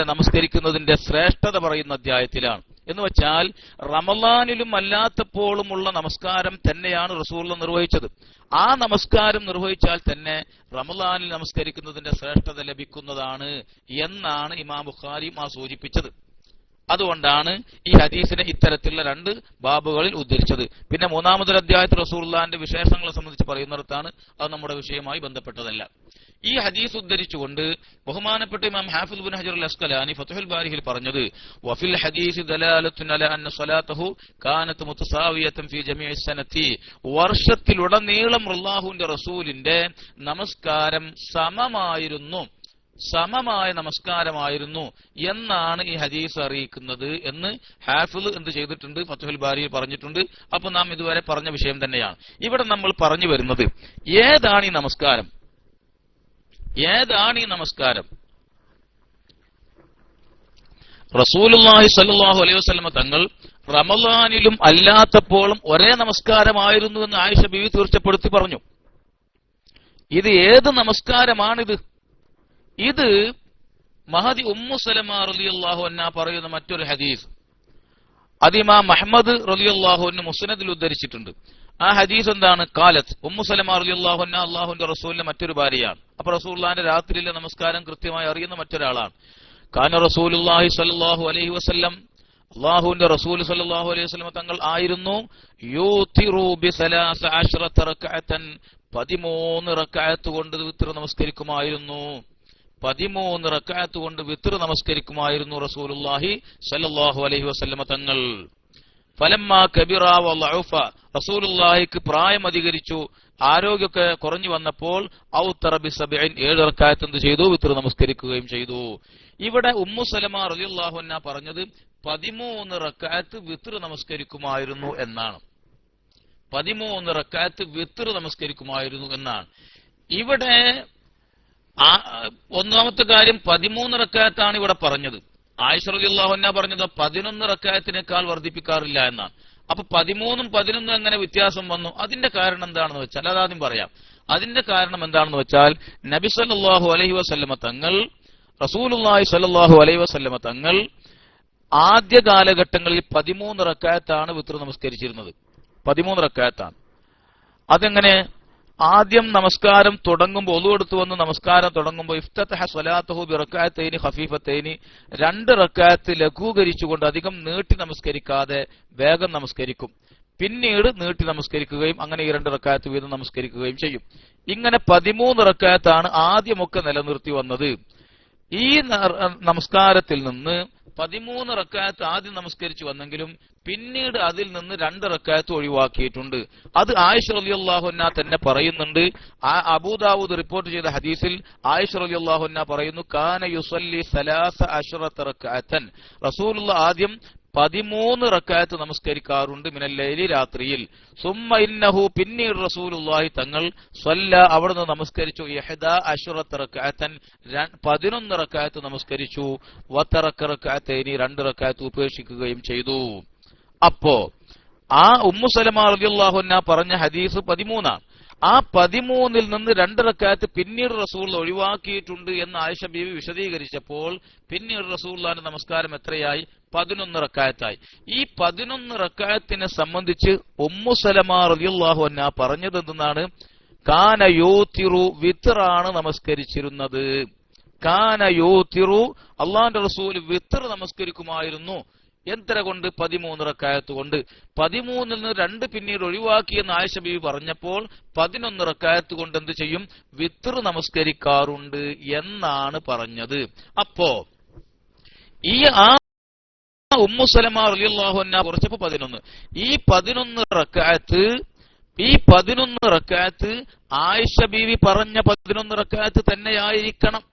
നമസ്കരിക്കുന്നതിന്റെ ശ്രേഷ്ഠത പറയുന്ന അധ്യായത്തിലാണ്. എന്ന് വെച്ചാൽ റമളാനിലും അല്ലാത്തപ്പോഴുമുള്ള നമസ്കാരം തന്നെയാണ് റസൂലുള്ളാഹി നിർവഹിച്ചത്. ആ നമസ്കാരം നിർവഹിച്ചാൽ തന്നെ റമളാനിൽ നമസ്കരിക്കുന്നതിന്റെ ശ്രേഷ്ഠത ലഭിക്കുന്നതാണ് എന്നാണ് ഇമാം ബുഖാരി സൂചിപ്പിച്ചത്. അതുകൊണ്ടാണ് ഈ ഹദീസിനെ ഇത്തരത്തിലുള്ള രണ്ട് ബാബുകളിൽ ഉദ്ധരിച്ചത്. പിന്നെ മൂന്നാമതൊരു അധ്യായത്തിൽ റസൂലുള്ളാഹിന്റെ വിശേഷങ്ങളെ സംബന്ധിച്ച് പറയുന്നിടത്താണ്, അത് നമ്മുടെ വിഷയവുമായി ബന്ധപ്പെട്ടതല്ല. ഈ ഹദീസ് ഉദ്ധരിച്ചുകൊണ്ട് ബഹുമാനപ്പെട്ട ഇമാം ഹാഫിദ് ഇബ്നു ഹജർ അൽ അസ്ഖലാനി ഫത്ഹുൽ ബാരിയിൽ പറഞ്ഞത്, വഫിൽ ഹദീസ് ദലാലത്തുൻ അലാ അന്ന സ്വലാത്തഹു കാനത് മുതസാവിയതൻ ഫീ ജമീഇ സനതി, വർഷത്തിലുടനീളം അല്ലാഹുവിന്റെ റസൂലിന്റെ നമസ്കാരം സമമായ നമസ്കാരമായിരുന്നു എന്നാണ് ഈ ഹദീസ് അറിയിക്കുന്നത് എന്ന് ഹാഫിദ് എന്ത് ചെയ്തിട്ടുണ്ട്, ഫത്ഹുൽ ബാരിയിൽ പറഞ്ഞിട്ടുണ്ട്. അപ്പൊ നാം ഇതുവരെ പറഞ്ഞ വിഷയം തന്നെയാണ് ഇവിടെ നമ്മൾ പറഞ്ഞു വരുന്നത്. ഏതാണ് ഈ നമസ്കാരം? റസൂലുള്ളാഹി സ്വല്ലല്ലാഹു അലൈഹി വസല്ലം തങ്ങൾ റമളാനിലും അല്ലാത്തപ്പോഴും ഒരേ നമസ്കാരമായിരുന്നു എന്ന് ആയിഷ ബീവി തീർച്ചപ്പെടുത്തി പറഞ്ഞു. ഇത് ഏത് നമസ്കാരമാണിത്? ഇത് മഹദി ഉമ്മു സലമ റളിയല്ലാഹു അൻഹ പറയുന്ന മറ്റൊരു ഹദീസ്. അത് ഇമാം അഹ്മദ് റളിയല്ലാഹു അൻഹു മുസ്നദിൽ ഉദ്ധരിച്ചിട്ടുണ്ട്. ആ ഹദീസ് എന്താണ്? കാലത്ത് ഉമ്മു സലമ റളിയല്ലാഹു അൻഹ അല്ലാഹുവിന്റെ റസൂലിന്റെ മറ്റൊരു ഭാര്യയാണ്. അപ്പൊ റസൂലുള്ളാഹിന്റെ രാത്രിയിലെ നമസ്കാരം കൃത്യമായി അറിയുന്ന മറ്റൊരാളാണ്. കാന റസൂലുള്ളാഹി സ്വല്ലല്ലാഹു അലൈഹി വസല്ലം, അല്ലാഹുവിന്റെ റസൂൽ സ്വല്ലല്ലാഹു അലൈഹി വസല്ലം തങ്ങൾ ആയിരുന്നു യൂതിറു ബി 13 റക്അത്തൻ, 13 റക്അത്ത് കൊണ്ട് വിത്ർ നമസ്കരിക്കുമായിരുന്നു. 13 റക്അത്ത് കൊണ്ട് വിത്ർ നമസ്കരിക്കുമായിരുന്നു റസൂലുള്ളാഹി സ്വല്ലല്ലാഹു അലൈഹി വസല്ലം തങ്ങൾ. ഫലമ്മാ കബിറ വളഉഫ, റസൂലുള്ളാഹിക്ക് പ്രായം അധികരിച്ചു, ആരോഗ്യമൊക്കെ കുറഞ്ഞു വന്നപ്പോൾ ഔതറ ബി 7 റക്അത്ത് എന്ത് ചെയ്തു? വിത്ർ നമസ്കരിക്കുകയും ചെയ്തു. ഇവിടെ ഉമ്മു സലമ റളിയല്ലാഹു അൻഹ പറഞ്ഞത് 13 റക്അത്ത് വിത്ർ നമസ്കരിക്കുമായിരുന്നു എന്നാണ്. 13 റക്അത്ത് വിത്ർ നമസ്കരിക്കുമായിരുന്നു എന്നാണ്. ഇവിടെ ഒന്നാമത്തെ കാര്യം 13 റക്അത്താണ് ഇവിടെ പറഞ്ഞത്. ആയിഷ റളിയല്ലാഹു അൻഹ പറഞ്ഞത് 11 റക്അത്തിനേക്കാൾ വർദ്ധിപ്പിക്കാറില്ല എന്നാണ്. അപ്പൊ 13ഉം 11ഉം എങ്ങനെ വ്യത്യാസം വന്നു? അതിന്റെ കാരണം എന്താണെന്ന് വെച്ചാൽ അതാദ്യം പറയാം. അതിന്റെ കാരണം എന്താണെന്ന് വെച്ചാൽ നബി സല്ലല്ലാഹു അലൈഹി വസല്ലമ തങ്ങൾ, റസൂലുള്ളാഹി സല്ലല്ലാഹു അലൈഹി വസല്ലമ തങ്ങൾ ആദ്യ കാലഘട്ടങ്ങളിൽ 13 റക്അത്താണ് വിത്ർ നമസ്കരിച്ചിരുന്നത്. 13 റക്അത്താണ്. അതെങ്ങനെ? ആദ്യം നമസ്കാരം തുടങ്ങുമ്പോൾ, ഒളു എടുത്തു വന്ന് നമസ്കാരം തുടങ്ങുമ്പോൾ ഇഫ്തതഹ സ്വലാത്തഹു ബി റക്അത്തൈനി ഖഫീഫത്തൈനി, 2 റക്അത്ത് ലഘൂകരിച്ചുകൊണ്ട് അധികം നീട്ടി നമസ്കരിക്കാതെ വേഗം നമസ്കരിക്കും. പിന്നീട് നീട്ടി നമസ്കരിക്കുകയും അങ്ങനെ ഈ 2 റക്അത്ത് വീതം നമസ്കരിക്കുകയും ചെയ്യും. ഇങ്ങനെ 13 റക്അത്താണ് ആദ്യമൊക്കെ നിലനിർത്തി വന്നത്. ഈ നമസ്കാരത്തിൽ നിന്ന് 13 റക്അത്ത് ആദ്യം നമസ്കരിച്ചു വന്നെങ്കിലും പിന്നീട് അതിൽ നിന്ന് 2 റക്അത്ത് ഒഴിവാക്കിയിട്ടുണ്ട്. അത് ആയിഷ റളിയല്ലാഹു അൻഹ തന്നെ പറയുന്നുണ്ട്. അബൂദാവൂദ് റിപ്പോർട്ട് ചെയ്ത ഹദീസിൽ ആയിഷ റളിയല്ലാഹു അൻഹ പറയുന്നു, കാന യുസല്ലി 13 റക്അത്തൻ, റസൂലുള്ളാഹി ആദ്യം 13 റക്അത്ത് നമസ്കരിക്കാറുണ്ട് മിനൽ ലൈലി, രാത്രിയിൽ. സുമ്മ ഇന്നഹു, പിന്നീട് റസൂലുള്ളാഹി തങ്ങൾ സ്വല്ല, അവിടുന്ന് നമസ്കരിച്ചു 11 റക്അത്തൻ, 11 റക്അത്ത് നമസ്കരിച്ചു. വതറക റക്അത്തൈനി, 2 റക്അത്ത് ഉപേക്ഷിക്കുകയും ചെയ്തു. അപ്പോ ആ ഉമ്മു സലമ റളിയല്ലാഹു അൻഹ പറഞ്ഞ ഹദീസ് 13ആണ്. ആ 13ൽ നിന്ന് 2 റക്അത്ത് പിന്നീട് റസൂൽ ഒഴിവാക്കിയിട്ടുണ്ട് എന്ന് ആയിഷ ബീവി വിശദീകരിച്ചപ്പോൾ പിന്നീട് റസൂലുള്ളാഹിന്റെ നമസ്കാരം എത്രയായി? 11 റക്അത്തായി. ഈ 11 റക്അത്തിനെ സംബന്ധിച്ച് ഉമ്മു സലമ റളിയല്ലാഹു അൻഹ പറഞ്ഞത് എന്താണ്? കാന യൂതിറു, വിത്റാണ് നമസ്കരിച്ചിരുന്നത്. കാന യൂതിറു, അല്ലാഹുവിന്റെ റസൂൽ വിത്ർ നമസ്കരിക്കുമായിരുന്നു. എത്ര കൊണ്ട്? 13 റക്അത്ത് കൊണ്ട്. 13ൽ നിന്ന് 2 പിന്നീട് ഒഴിവാക്കിയെന്ന് ആയിഷ ബീവി പറഞ്ഞപ്പോൾ 11 റക്അത്ത് കൊണ്ട് എന്ത് ചെയ്യും? വിത്ർ നമസ്കരിക്കാറുണ്ട് എന്നാണ് പറഞ്ഞത്. അപ്പോ ഈ ഉമ്മു സലമ റളിയല്ലാഹു അൻഹ കുറച്ചപ്പോ 11, ഈ 11 റക്അത്ത് ആയിഷ ബീവി പറഞ്ഞ 11 റക്അത്ത് തന്നെയായിരിക്കണം.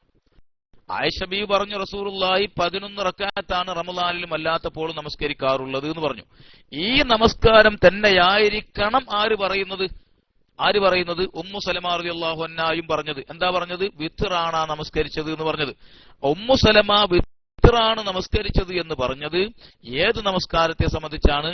ആയിഷ ബീവി പറഞ്ഞു റസൂലുള്ളാഹി 11 റക്അത്താണ് റമളാനിലും അല്ലാത്തപ്പോൾ നമസ്കരിക്കാറുള്ളത് എന്ന് പറഞ്ഞു. ഈ നമസ്കാരം തന്നെയായിരിക്കണം ആര് പറയുന്നത് ഉമ്മു സലമ റളിയല്ലാഹു അൻഹായും പറഞ്ഞത്. എന്താ പറഞ്ഞത്? വിത്റാണ് നമസ്കരിച്ചത് എന്ന് പറഞ്ഞത്. ഉമ്മു സലമ വിത്റാണ് നമസ്കരിച്ചത് എന്ന് പറഞ്ഞത് ഏത് നമസ്കാരത്തെ സംബന്ധിച്ചാണ്?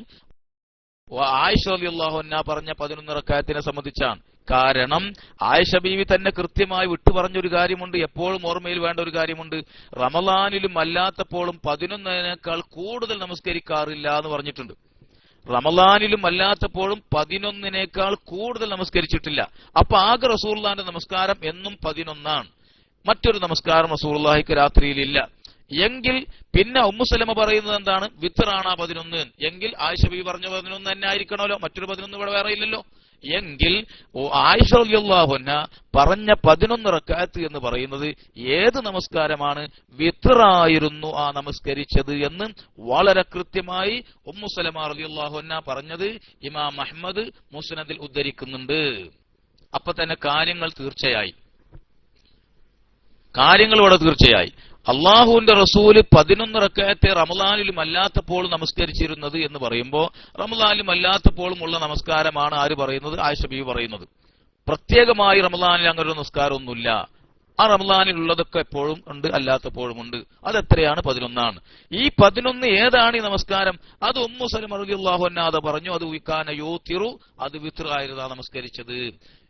ആയിഷ റളിയല്ലാഹു അൻഹ പറഞ്ഞ 11 റക്അത്തിനെ സംബന്ധിച്ചാണ്. കാരണം ആയിഷ ബീവി തന്നെ കൃത്യമായി വിട്ടുപറഞ്ഞൊരു കാര്യമുണ്ട്, എപ്പോഴും ഓർമ്മയിൽ വേണ്ട ഒരു കാര്യമുണ്ട്. റമളാനിലും അല്ലാത്തപ്പോഴും 11നേക്കാൾ കൂടുതൽ നമസ്കരിക്കാറില്ല എന്ന് പറഞ്ഞിട്ടുണ്ട്. റമളാനിലും അല്ലാത്തപ്പോഴും 11നേക്കാൾ കൂടുതൽ നമസ്കരിച്ചിട്ടില്ല. അപ്പൊ ആകെ റസൂലുള്ളാഹിന്റെ നമസ്കാരം എന്നും 11ആണ്. മറ്റൊരു നമസ്കാരം റസൂലുള്ളാഹിക്ക് രാത്രിയിലില്ല. എങ്കിൽ പിന്നെ ഉമ്മു സലമ പറയുന്നത് എന്താണ്? വിത്റാണ് 11 എങ്കിൽ ആയിഷ ബീവി പറഞ്ഞ 11 തന്നെ ആയിരിക്കണമല്ലോ, മറ്റൊരു 11 ഇവിടെ വേറെ ഇല്ലല്ലോ. എങ്കിൽ ആയിഷ റളിയല്ലാഹു അൻഹ പറഞ്ഞ 11 റക്അത്ത് എന്ന് പറയുന്നത് ഏത് നമസ്കാരമാണ്? വിത്റായിരുന്നു ആ നമസ്കരിച്ചത് എന്ന് വളരെ കൃത്യമായി ഉമ്മു സലമ റളിയല്ലാഹു അൻഹ പറഞ്ഞത് ഇമാം അഹ്മദ് മുസ്നദിൽ ഉദ്ധരിക്കുന്നുണ്ട്. അപ്പൊ തന്നെ കാര്യങ്ങൾ ഇവിടെ തീർച്ചയായി അള്ളാഹുവിന്റെ റസൂല് 11 റക്അത്തെ റമളാനിലും അല്ലാത്തപ്പോൾ നമസ്കരിച്ചിരുന്നത് എന്ന് പറയുമ്പോൾ റമളാനിലും അല്ലാത്തപ്പോഴും ഉള്ള നമസ്കാരമാണ് ആര് പറയുന്നത്? ആയിഷ ബീവി പറയുന്നത്. പ്രത്യേകമായി റമളാനിൽ അങ്ങനെ ഒരു നമസ്കാരമൊന്നുമില്ല. ആ റമളാനിലുള്ളതൊക്കെ എപ്പോഴും ഉണ്ട്, അല്ലാത്തപ്പോഴും ഉണ്ട്. അതെത്രയാണ്? 11ആണ്. ഈ 11 ഏതാണ് ഈ നമസ്കാരം? അത് ഉമ്മു സലമ റളിയല്ലാഹു അൻഹ അത് പറഞ്ഞു. അത് കാന യൂത്തിറു, അത് വിത്റായിരുന്നു നമസ്കരിച്ചത്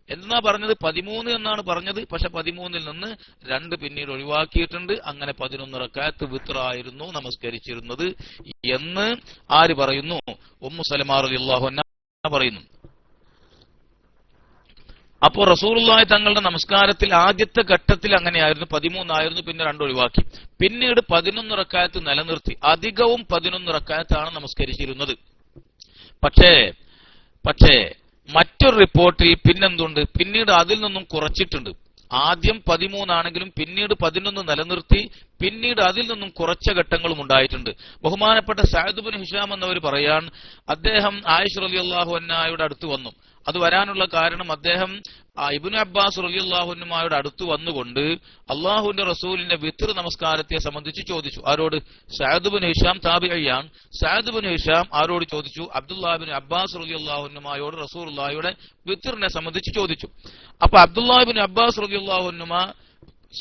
എന്നാ പറഞ്ഞത്. 13 എന്നാണ് പറഞ്ഞത്. പക്ഷെ 13ൽ നിന്ന് 2 പിന്നീട് ഒഴിവാക്കിയിട്ടുണ്ട്. അങ്ങനെ 11 റക്അത്ത് വിത്റായിരുന്നു നമസ്കരിച്ചിരുന്നത് എന്ന് ആര് പറയുന്നു? ഉമ്മു സലമ റളിയല്ലാഹു അൻഹ പറയുന്നു. അപ്പോൾ റസൂലുള്ളാഹി തങ്ങളുടെ നമസ്കാരത്തിൽ ആദ്യത്തെ ഘട്ടത്തിൽ അങ്ങനെയായിരുന്നു, 13 ആയിരുന്നു, പിന്നെ 2 ഒഴിവാക്കി. പിന്നീട് 11 റക്അത്ത് നിലനിർത്തി. അധികവും 11 റക്അത്താണ് നമസ്കരിച്ചിരുന്നത്. പക്ഷേ മറ്റൊരു റിപ്പോർട്ടിൽ പിന്നെന്തുണ്ട്? പിന്നീട് അതിൽ നിന്നും കുറച്ചിട്ടുണ്ട്. ആദ്യം 13 ആണെങ്കിലും പിന്നീട് 11 നിലനിർത്തി. പിന്നീട് അതിൽ നിന്നും കുറച്ച ഘട്ടങ്ങളും ഉണ്ടായിട്ടുണ്ട്. ബഹുമാനപ്പെട്ട സഅദ് ഇബ്നു ഹിശാം എന്നവർ പറയാൻ, അദ്ദേഹം ആയിഷ റളിയല്ലാഹു അൻഹയുടെ അടുത്ത് വന്നു. അത് വരാനുള്ള കാരണം അദ്ദേഹം ഇബ്നു അബ്ബാസ് റളിയല്ലാഹു അൻഹുമായുടെ അടുത്ത് വന്നുകൊണ്ട് അള്ളാഹുവിന്റെ റസൂലിന്റെ വിത്ർ നമസ്കാരത്തെ സംബന്ധിച്ച് ചോദിച്ചു. ആരോട്? സഅദ് ഇബ്നു ഹിശാം താബിഈയാണ്. സഅദ് ഇബ്നു ഹിശാം ആരോട് ചോദിച്ചു? അബ്ദുല്ലാഹ് ഇബ്നു അബ്ബാസ് റളിയല്ലാഹു അൻഹുമായോട് റസൂലുള്ളാഹിയുടെ വിത്റിനെ സംബന്ധിച്ച് ചോദിച്ചു. അപ്പൊ അബ്ദുല്ലാഹ് ഇബ്നു അബ്ബാസ് റളിയല്ലാഹു അൻഹുമ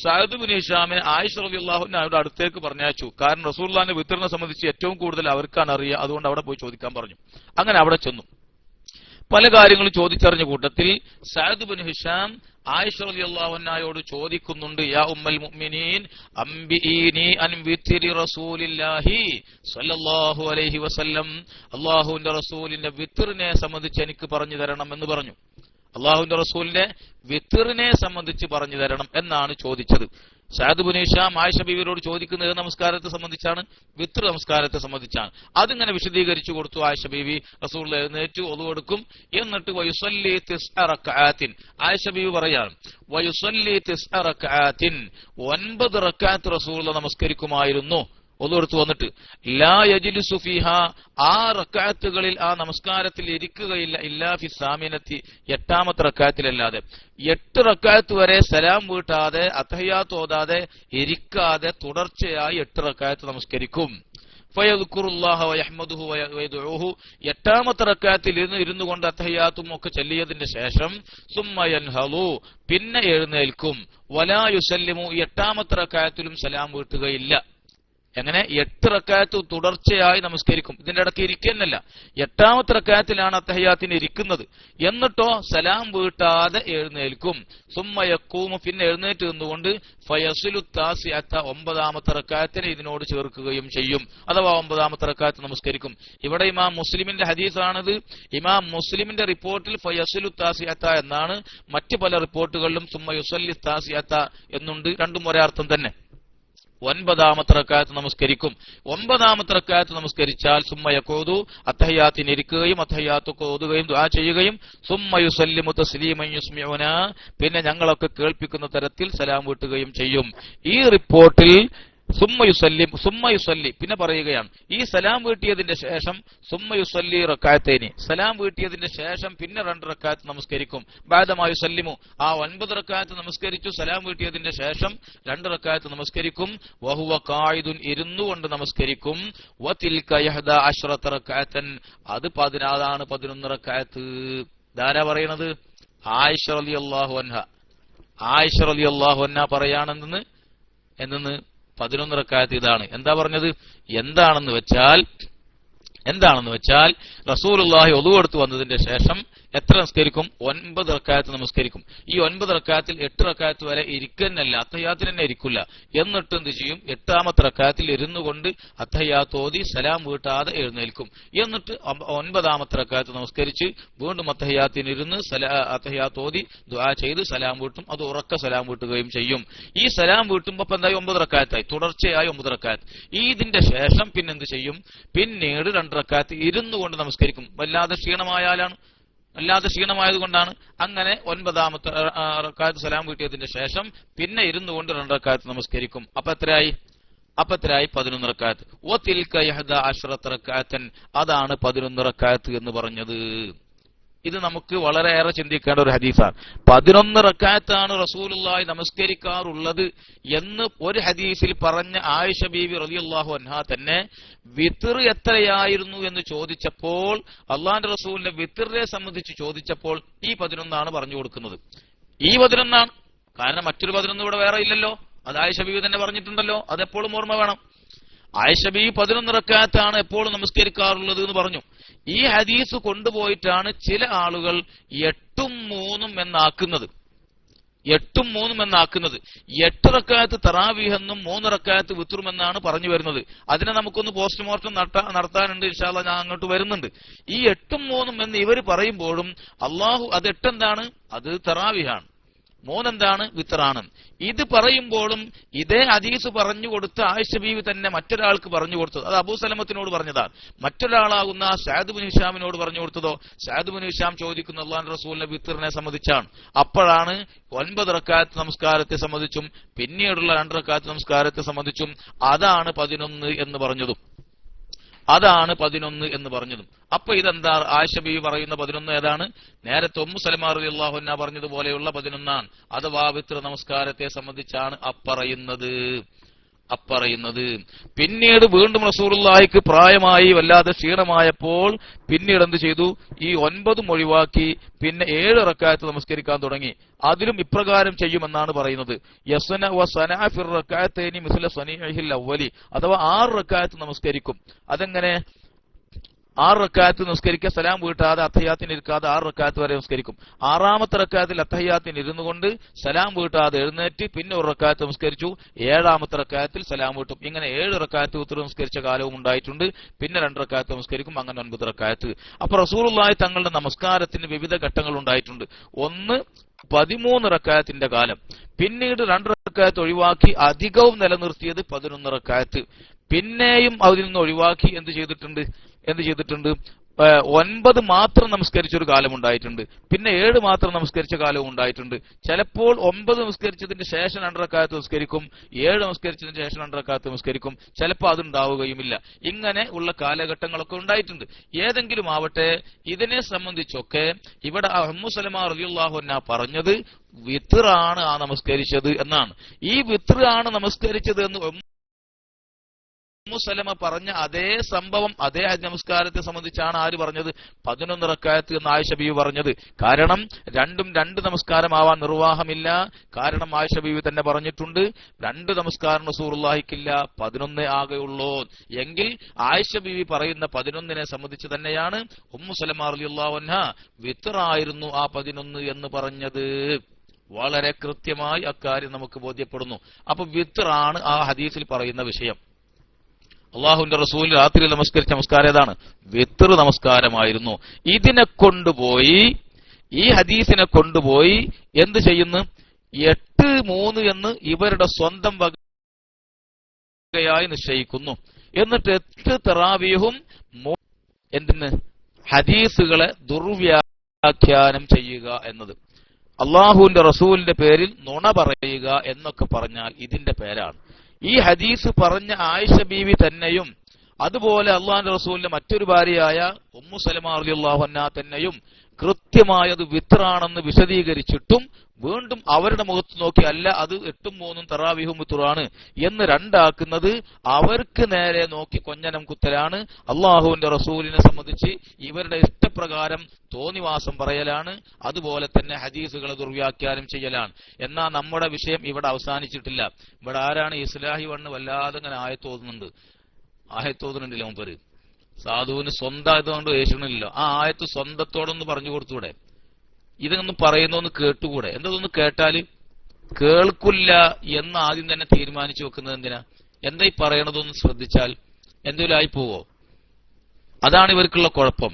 സഅദ് ഇബ്നു ഹിശാമിനെ ആയിഷ റളിയല്ലാഹു അൻഹയുടെ അടുത്തേക്ക് പറഞ്ഞയച്ചു. കാരണം റസൂലുള്ളാഹിന്റെ വിത്റിനെ സംബന്ധിച്ച് ഏറ്റവും കൂടുതൽ അവർക്കാണ് അറിയുക. അതുകൊണ്ട് അവിടെ പോയി ചോദിക്കാൻ പറഞ്ഞു. അങ്ങനെ അവിടെ ചെന്നു. പല കാര്യങ്ങളും ചോദിച്ചറിഞ്ഞ കൂട്ടത്തിൽ സഅദ് ഇബ്നു ഹിശാം ആയിഷ റളിയല്ലാഹു അൻഹയോട് ചോദിക്കുന്നുണ്ട്, യാ ഉമ്മൽ മുഅ്മിനീൻ അംബിഈനി അൻ വിത്രി റസൂലില്ലാഹി സ്വല്ലല്ലാഹു അലൈഹി വസല്ലം, അല്ലാഹുവിന്റെ റസൂലിന്റെ വിത്റിനെ സംബന്ധിച്ച് എനിക്ക് പറഞ്ഞു തരണം എന്ന് പറഞ്ഞു. അല്ലാഹുവിന്റെ റസൂലിന്റെ വിത്റിനെ സംബന്ധിച്ച് പറഞ്ഞു തരണം എന്നാണ് ചോദിച്ചത്. സഅദ് ഇബ്നു ഹിശാം ആയിഷ ബീവിയോട് ചോദിക്കുന്നത് നമസ്കാരത്തെ സംബന്ധിച്ചാണ്, വിത്ർ നമസ്കാരത്തെ സംബന്ധിച്ചാണ്. അതിങ്ങനെ വിശദീകരിച്ചു കൊടുത്തു. ആയിഷ ബീവി റസൂൽ എഴുന്നേറ്റു, ഒളു കൊടുക്കും, എന്നിട്ട് വയുസല്ലി 9 റക്അത്തിൻ, ആയിഷ ബീവി പറയാണ്, വയുസല്ലി 9 റക്അത്തിൻ, 9 റക്അത്ത് റസൂൽ നമസ്കരിക്കുമായിരുന്നു. ഒന്നെടുത്ത് വന്നിട്ട് ലാ യജ്ലിസു ഫീഹാ, ആ റക്അത്തുകളിൽ ആ നമസ്കാരത്തിൽ ഇരിക്കുകയില്ല, ഇല്ലാ ഫി സാമിനത്തി, 8ാമത്തെ റക്അത്തിലല്ലാതെ. 8 റക്അത്ത് വരെ സലാം വീട്ടാതെ അത്തഹിയാത്ത് ഓതാതെ ഇരിക്കാതെ തുടർച്ചയായി 8 റക്അത്ത് നമസ്കരിക്കും. ഫയദ്കുറുല്ലാഹ വയഹ്മദുഹു വയദ്ഉഹു, 8ാമത്തെ റക്അത്തിൽ ഇരുന്നു കൊണ്ട് അത്തഹിയാത്തും ഒക്കെ ചൊല്ലിയതിന്റെ ശേഷം സുമ്മ യൻഹലു, പിന്നെ എഴുന്നേൽക്കും. വലാ യുസല്ലിമു, 8ാമത്തെ റക്അത്തിലും സലാം വീട്ടുകയില്ല. എങ്ങനെ? 8 റക്അത്ത് തുടർച്ചയായി നമസ്കരിക്കും. ഇതിന്റെ ഇടയ്ക്ക് ഇരിക്കുന്നല്ല. 8ാമത്തെ റക്അത്തിലാണ് അത്തഹിയാത്തിന് ഇരിക്കുന്നത്. എന്നിട്ടോ സലാം വീട്ടാതെ എഴുന്നേൽക്കും. സുമ്മ യഖൂമു, പിന്നെ എഴുന്നേറ്റ് നിന്നുകൊണ്ട് ഫയസിലു താസിഅത്ത, 9ാമത്തെ റക്അത്തിനെ ഇതിനോട് ചേർക്കുകയും ചെയ്യും. അഥവാ 9ാമത്തെ റക്അത്ത് നമസ്കരിക്കും. ഇവിടെ ഇമാം മുസ്ലിമിന്റെ ഹദീസാണിത്. ഇമാം മുസ്ലിമിന്റെ റിപ്പോർട്ടിൽ ഫയസിലു താസിഅത്ത എന്നാണ്. മറ്റു പല റിപ്പോർട്ടുകളിലും സുമ്മ യുസല്ലി താസിഅത്ത എന്നുണ്ട്. രണ്ടും ഒരേ അർത്ഥം തന്നെ. 9ാമത്തെ റക്അത്ത് നമസ്കരിക്കും. 9ാമത്തെ റക്അത്ത് നമസ്കരിച്ചാൽ സുമ്മ യഖൂദു, അത്തഹിയാത്തിന് ഇരിക്കുകയും അത്തഹിയാത്ത് ഓതുകയും ദുആ ചെയ്യുകയും സുമ്മ യുസല്ലിമു തസ്ലീമൻ യുസ്മിഉനാ, പിന്നെ ഞങ്ങളൊക്കെ കേൾപ്പിക്കുന്ന തരത്തിൽ സലാം വീട്ടുകയും ചെയ്യും. ഈ റിപ്പോർട്ടിൽ സുമ്മ യുസല്ലി പിന്നെ പറയുകയാണ് ഈ സലാം വീട്ടിയതിന്റെ ശേഷം സുമ്മ യുസല്ലി റക്അത്തൈനി സലാം വീട്ടിയതിന്റെ ശേഷം പിന്നെ 2 റക്അത്ത് നമസ്കരിക്കും. ബഅദമാ യുസല്ലിമു ആ 9 റക്അത്ത് നമസ്കരിച്ചു സലാം വീട്ടിയതിന്റെ ശേഷം 2 റക്അത്ത് നമസ്കരിക്കും. വഹുവ ഖായിദുൻ ഇരുന്നുകൊണ്ട് നമസ്കരിക്കും. വതിൽക 11 റക്അത്തൻ അത് 11 റക്അത്ത്. ധാരാ പറയണത് ആയിഷ റളിയല്ലാഹു അൻഹ പറയാണെന്ന് 11 റക്അത്ത് ഇതാണ്. എന്താ പറഞ്ഞത്? എന്താണെന്ന് വെച്ചാൽ റസൂലുള്ളാഹി ഒളു എടുത്തു വന്നതിന്റെ ശേഷം എത്ര നമസ്കരിക്കും? 9 റക്അത്ത് നമസ്കരിക്കും. ഈ 9 റക്അത്തിൽ 8 റക്അത്ത് വരെ ഇരിക്കുന്നല്ല, അത്തഹിയാത്തിൽ തന്നെ ഇരിക്കില്ല. എന്നിട്ട് എന്ത് ചെയ്യും? 8ാമത്തെ റക്അത്തിൽ ഇരുന്നു കൊണ്ട് അത്തഹിയാത്ത് ഓതി സലാം വീട്ടാതെ എഴുന്നേൽക്കും. എന്നിട്ട് 9ാമത്തെ റക്അത്ത് നമസ്കരിച്ച് വീണ്ടും അത്തഹിയാത്തിന് ഇരുന്ന് അത്തഹിയാത്ത് ഓതി ദുആ ചെയ്ത് സലാം വീട്ടും. അത് ഉറക്ക സലാം വീട്ടുകയും ചെയ്യും. ഈ സലാം വീട്ടുമ്പോ എന്തായി? 9 റക്അത്തായി, തുടർച്ചയായി 9 റക്അത്ത്. ഇതിന്റെ ശേഷം പിന്നെന്ത് ചെയ്യും? പിന്നീട് 2 റക്അത്ത് ഇരുന്നു കൊണ്ട് നമസ്കരിക്കും. വല്ലാതെ ക്ഷീണമായതുകൊണ്ടാണ്. അങ്ങനെ 9ാമത്തെ റക്അത്ത് സലാം വീട്ടിയതിന്റെ ശേഷം പിന്നെ ഇരുന്നു കൊണ്ട് 2 റക്അത്ത് നമസ്കരിക്കും. അപ്പൊ എത്രയായി? 11 റക്അത്ത്. വതിൽക 11 റക്അത്തൻ അതാണ് 11 റക്അത്ത് എന്ന് പറഞ്ഞത്. ഇത് നമുക്ക് വളരെയേറെ ചിന്തിക്കേണ്ട ഒരു ഹദീസാണ്. 11 റക്അത്താണ് റസൂലുള്ളാഹി നമസ്കരിക്കാറുള്ളത് എന്ന് ഒരു ഹദീസിൽ പറഞ്ഞ ആയിഷ ബീവി റളിയല്ലാഹു അൻഹ തന്നെ വിത്ർ എത്രയായിരുന്നു എന്ന് ചോദിച്ചപ്പോൾ, അള്ളാഹുവിന്റെ റസൂലിന്റെ വിത്റിനെ സംബന്ധിച്ച് ചോദിച്ചപ്പോൾ ഈ 11 പറഞ്ഞു കൊടുക്കുന്നത്. ഈ 11 കാരണം മറ്റൊരു 11 ഇവിടെ വേറെ ഇല്ലല്ലോ. അത് ആയിഷ ബീവി തന്നെ പറഞ്ഞിട്ടുണ്ടല്ലോ. അതെപ്പോഴും ഓർമ്മ വേണം. ആയിഷ ബീവി 11 റക്അത്താണ് എപ്പോഴും നമസ്കരിക്കാറുള്ളത് എന്ന് പറഞ്ഞു. ഈ ഹദീസ് കൊണ്ടുപോയിട്ടാണ് ചില ആളുകൾ 8ഉം 3ഉം എന്നാക്കുന്നത്. 8 റക്അത്ത് തറാവീഹ് എന്നും 3 റക്അത്ത് വിത്റും എന്നാണ് പറഞ്ഞു വരുന്നത്. അതിനെ നമുക്കൊന്ന് പോസ്റ്റ്മോർട്ടം നടത്താനുണ്ട്. ഇൻഷാ അല്ലാഹ് ഞാൻ അങ്ങോട്ട് വരുന്നുണ്ട്. ഈ 8ഉം 3ഉം എന്ന് ഇവർ പറയുമ്പോഴും അള്ളാഹു അത് 8 എന്താണ്? അത് തറാവീഹാണ്. 3 എന്താണ്? വിത്റാണ്. ഇത് പറയുമ്പോഴും ഇതേ ഹദീസ് പറഞ്ഞു കൊടുത്ത ആയിഷ ബീവി തന്നെ മറ്റൊരാൾക്ക് പറഞ്ഞു കൊടുത്തത്. അത് അബൂ സലമത്തിനോട് പറഞ്ഞതാണ്. മറ്റൊരാളാകുന്ന സഅദ് ബിൻ ഹിശാമിനോട് പറഞ്ഞു കൊടുത്തതോ? സഅദ് ബിൻ ഹിശാം ചോദിക്കുന്ന അല്ലാഹുവിന്റെ റസൂലിന്റെ വിത്റിനെ സംബന്ധിച്ചാണ്. അപ്പോഴാണ് 9 റക്അത്ത് നമസ്കാരത്തെ സംബന്ധിച്ചും പിന്നീടുള്ള 2 റക്അത്ത് നമസ്കാരത്തെ സംബന്ധിച്ചും അതാണ് 11 എന്ന് പറഞ്ഞതും. അപ്പൊ ഇതെന്താ? ആയിഷ ബീവി പറയുന്ന 11 ഏതാണ്? നേരത്തെ ഉമ്മു സലമ റളിയല്ലാഹു അൻഹ പറഞ്ഞതുപോലെയുള്ള 11 അഥവാ വിത്ർ നമസ്കാരത്തെ സംബന്ധിച്ചാണ് അപ്പറയുന്നത്. പിന്നീട് വീണ്ടും റസൂലുള്ളാഹിക്ക് പ്രായമായി വല്ലാതെ ക്ഷീണമായപ്പോൾ പിന്നീട് എന്ത് ചെയ്തു? ഈ 9 ഒഴിവാക്കി പിന്നെ 7 റക്അത്ത് നമസ്കരിക്കാൻ തുടങ്ങി. അതിലും ഇപ്രകാരം ചെയ്യുമെന്നാണ് പറയുന്നത്. യസ്ന വസന ഫിർ റക്അത്തൈനി മിസ്ല സനീഹിൽ അവ്വലി അഥവാ 6 റക്അത്ത് നമസ്കരിക്കും. അതെങ്ങനെ? 6 റക്അത്ത് നിസ്കരിക്കുക, സലാം വീട്ടാതെ അത്തഹിയാത്തിന് ഇരിക്കാതെ 6 റക്അത്ത് വരെ നിസ്കരിക്കും. 6ാമത്തെ റക്അത്തിൽ അത്തഹിയാത്തിന് ഇരുന്നു കൊണ്ട് സലാം വീട്ടാതെ എഴുന്നേറ്റ് പിന്നെ 1 റക്അത്ത് നിസ്കരിച്ചു. 7ാമത്തെ റക്അത്തിൽ സലാം വീട്ടും. ഇങ്ങനെ 7 റക്അത്ത് വിത്ർ നിസ്കരിച്ച കാലവും ഉണ്ടായിട്ടുണ്ട്. പിന്നെ 2 റക്അത്ത് നിസ്കരിക്കും. അങ്ങനെ 9 റക്അത്ത്. അപ്പൊ റസൂലുള്ളാഹി തങ്ങളുടെ നമസ്കാരത്തിന് വിവിധ ഘട്ടങ്ങൾ ഉണ്ടായിട്ടുണ്ട്. ഒന്ന് 13 റക്അത്തിന്റെ കാലം, പിന്നീട് 2 റക്അത്ത് ഒഴിവാക്കി അധികവും നിലനിർത്തിയത് 11 റക്അത്ത്. പിന്നെയും അതിൽ നിന്ന് ഒഴിവാക്കി എന്ത് ചെയ്തിട്ടുണ്ട്? 9 മാത്രം നമസ്കരിച്ചൊരു കാലം ഉണ്ടായിട്ടുണ്ട്. പിന്നെ 7 മാത്രം നമസ്കരിച്ച കാലവും ഉണ്ടായിട്ടുണ്ട്. ചിലപ്പോൾ 9 നമസ്കരിച്ചതിന്റെ ശേഷം 2 റക്അത്ത് നിസ്കരിക്കും, 7 നമസ്കരിച്ചതിന് ശേഷം 2 റക്അത്ത് നിസ്കരിക്കും. ചിലപ്പോൾ അതുണ്ടാവുകയുമില്ല. ഇങ്ങനെ ഉള്ള കാലഘട്ടങ്ങളൊക്കെ ഉണ്ടായിട്ടുണ്ട്. ഏതെങ്കിലും ആവട്ടെ, ഇതിനെ സംബന്ധിച്ചൊക്കെ ഇവിടെ ഉമ്മു സലമ റളിയല്ലാഹു അൻഹ പറഞ്ഞത് വിത്റാണ് നമസ്കരിച്ചത് എന്നാണ്. ഈ വിത്റാണ് നമസ്കരിച്ചത് എന്ന് ഉമ്മു സലമ പറഞ്ഞ അതേ സംഭവം അതേ നമസ്കാരത്തെ സംബന്ധിച്ചാണ് ആര് പറഞ്ഞത്? 11 റക്അത്ത് എന്ന് ആയിഷ ബീവി പറഞ്ഞത്. കാരണം രണ്ടും 2 നമസ്കാരമാവാൻ നിർവാഹമില്ല. കാരണം ആയിഷ ബീവി തന്നെ പറഞ്ഞിട്ടുണ്ട് 2 നമസ്കാരം റസൂലുള്ളാഹിക്കില്ല, 11 ആകെയുള്ളൂ. എങ്കിൽ ആയിഷ ബീവി പറയുന്ന 11നെ സംബന്ധിച്ച് തന്നെയാണ് ഉമ്മു സലമ റളിയല്ലാഹു അൻഹ വിത്റായിരുന്നു ആ 11 എന്ന് പറഞ്ഞത്. വളരെ കൃത്യമായി അക്കാര്യം നമുക്ക് ബോധ്യപ്പെടുന്നു. അപ്പൊ വിത്റാണ് ആ ഹദീസിൽ പറയുന്ന വിഷയം. അള്ളാഹുവിന്റെ റസൂൽ രാത്രി നമസ്കരിച്ച നമസ്കാരം ഏതാണ്? വിത്ർ നമസ്കാരമായിരുന്നു. ഇതിനെ കൊണ്ടുപോയി, ഈ ഹദീസിനെ കൊണ്ടുപോയി എന്ത് ചെയ്യുന്നു? 8-3 എന്ന് ഇവരുടെ സ്വന്തം വകയായി നിശ്ചയിക്കുന്നു. എന്നിട്ട് 8 തറാവീഹും എന്തിന്? ഹദീസുകളെ ദുർവ്യാഖ്യാനം ചെയ്യുക എന്നത്, അള്ളാഹുവിന്റെ റസൂലിന്റെ പേരിൽ നുണ പറയുക എന്നൊക്കെ പറഞ്ഞാൽ ഇതിന്റെ പേരാണ്. ഈ ഹദീസ് പറഞ്ഞ ആയിഷ ബീവി തന്നെയും അതുപോലെ അള്ളാഹുവിന്റെ റസൂലിന്റെ മറ്റൊരു ഭാര്യയായ ഉമ്മു സലമ റളിയല്ലാഹു അൻഹാ തന്നെയും കൃത്യമായത് വിത്റാണെന്ന് വിശദീകരിച്ചിട്ടും വീണ്ടും അവരുടെ മുഖത്ത് നോക്കി അല്ല അത് 8-3 തറാവീഹും വിത്റാണ് എന്ന് രണ്ടാക്കുന്നത് അവർക്ക് നേരെ നോക്കി കൊഞ്ഞനം കുത്തലാണ്. അള്ളാഹുവിന്റെ റസൂലിനെ സംബന്ധിച്ച് ഇവരുടെ ഇഷ്ടപ്രകാരം തോന്നിവാസം പറയലാണ്. അതുപോലെ തന്നെ ഹദീസുകളെ ദുർവ്യാഖ്യാനം ചെയ്യലാണ്. എന്നാൽ നമ്മുടെ വിഷയം ഇവിടെ അവസാനിച്ചിട്ടില്ല. ഇവിടെ ആരാണ് ഇസ്ലാഹി വണ്ണ് വല്ലാതെ ഇങ്ങനെ ആയത്തോന്നുണ്ടല്ലോ മുമ്പര് സാധുവിന് സ്വന്തമായതുകൊണ്ട് യേശുണില്ലല്ലോ. ആ ആയത്ത് സ്വന്തത്തോടൊന്ന് പറഞ്ഞു കൊടുത്തൂടെ? ഇതൊന്നും പറയുന്നൊന്ന് കേട്ടുകൂടെ? എന്തൊന്ന് കേട്ടാല് കേൾക്കില്ല എന്ന് ആദ്യം തന്നെ തീരുമാനിച്ചു വെക്കുന്നത് എന്തിനാ? എന്താ ഈ പറയണതൊന്ന് ശ്രദ്ധിച്ചാൽ എന്തെങ്കിലും ആയി പോവോ? അതാണ് ഇവർക്കുള്ള കുഴപ്പം.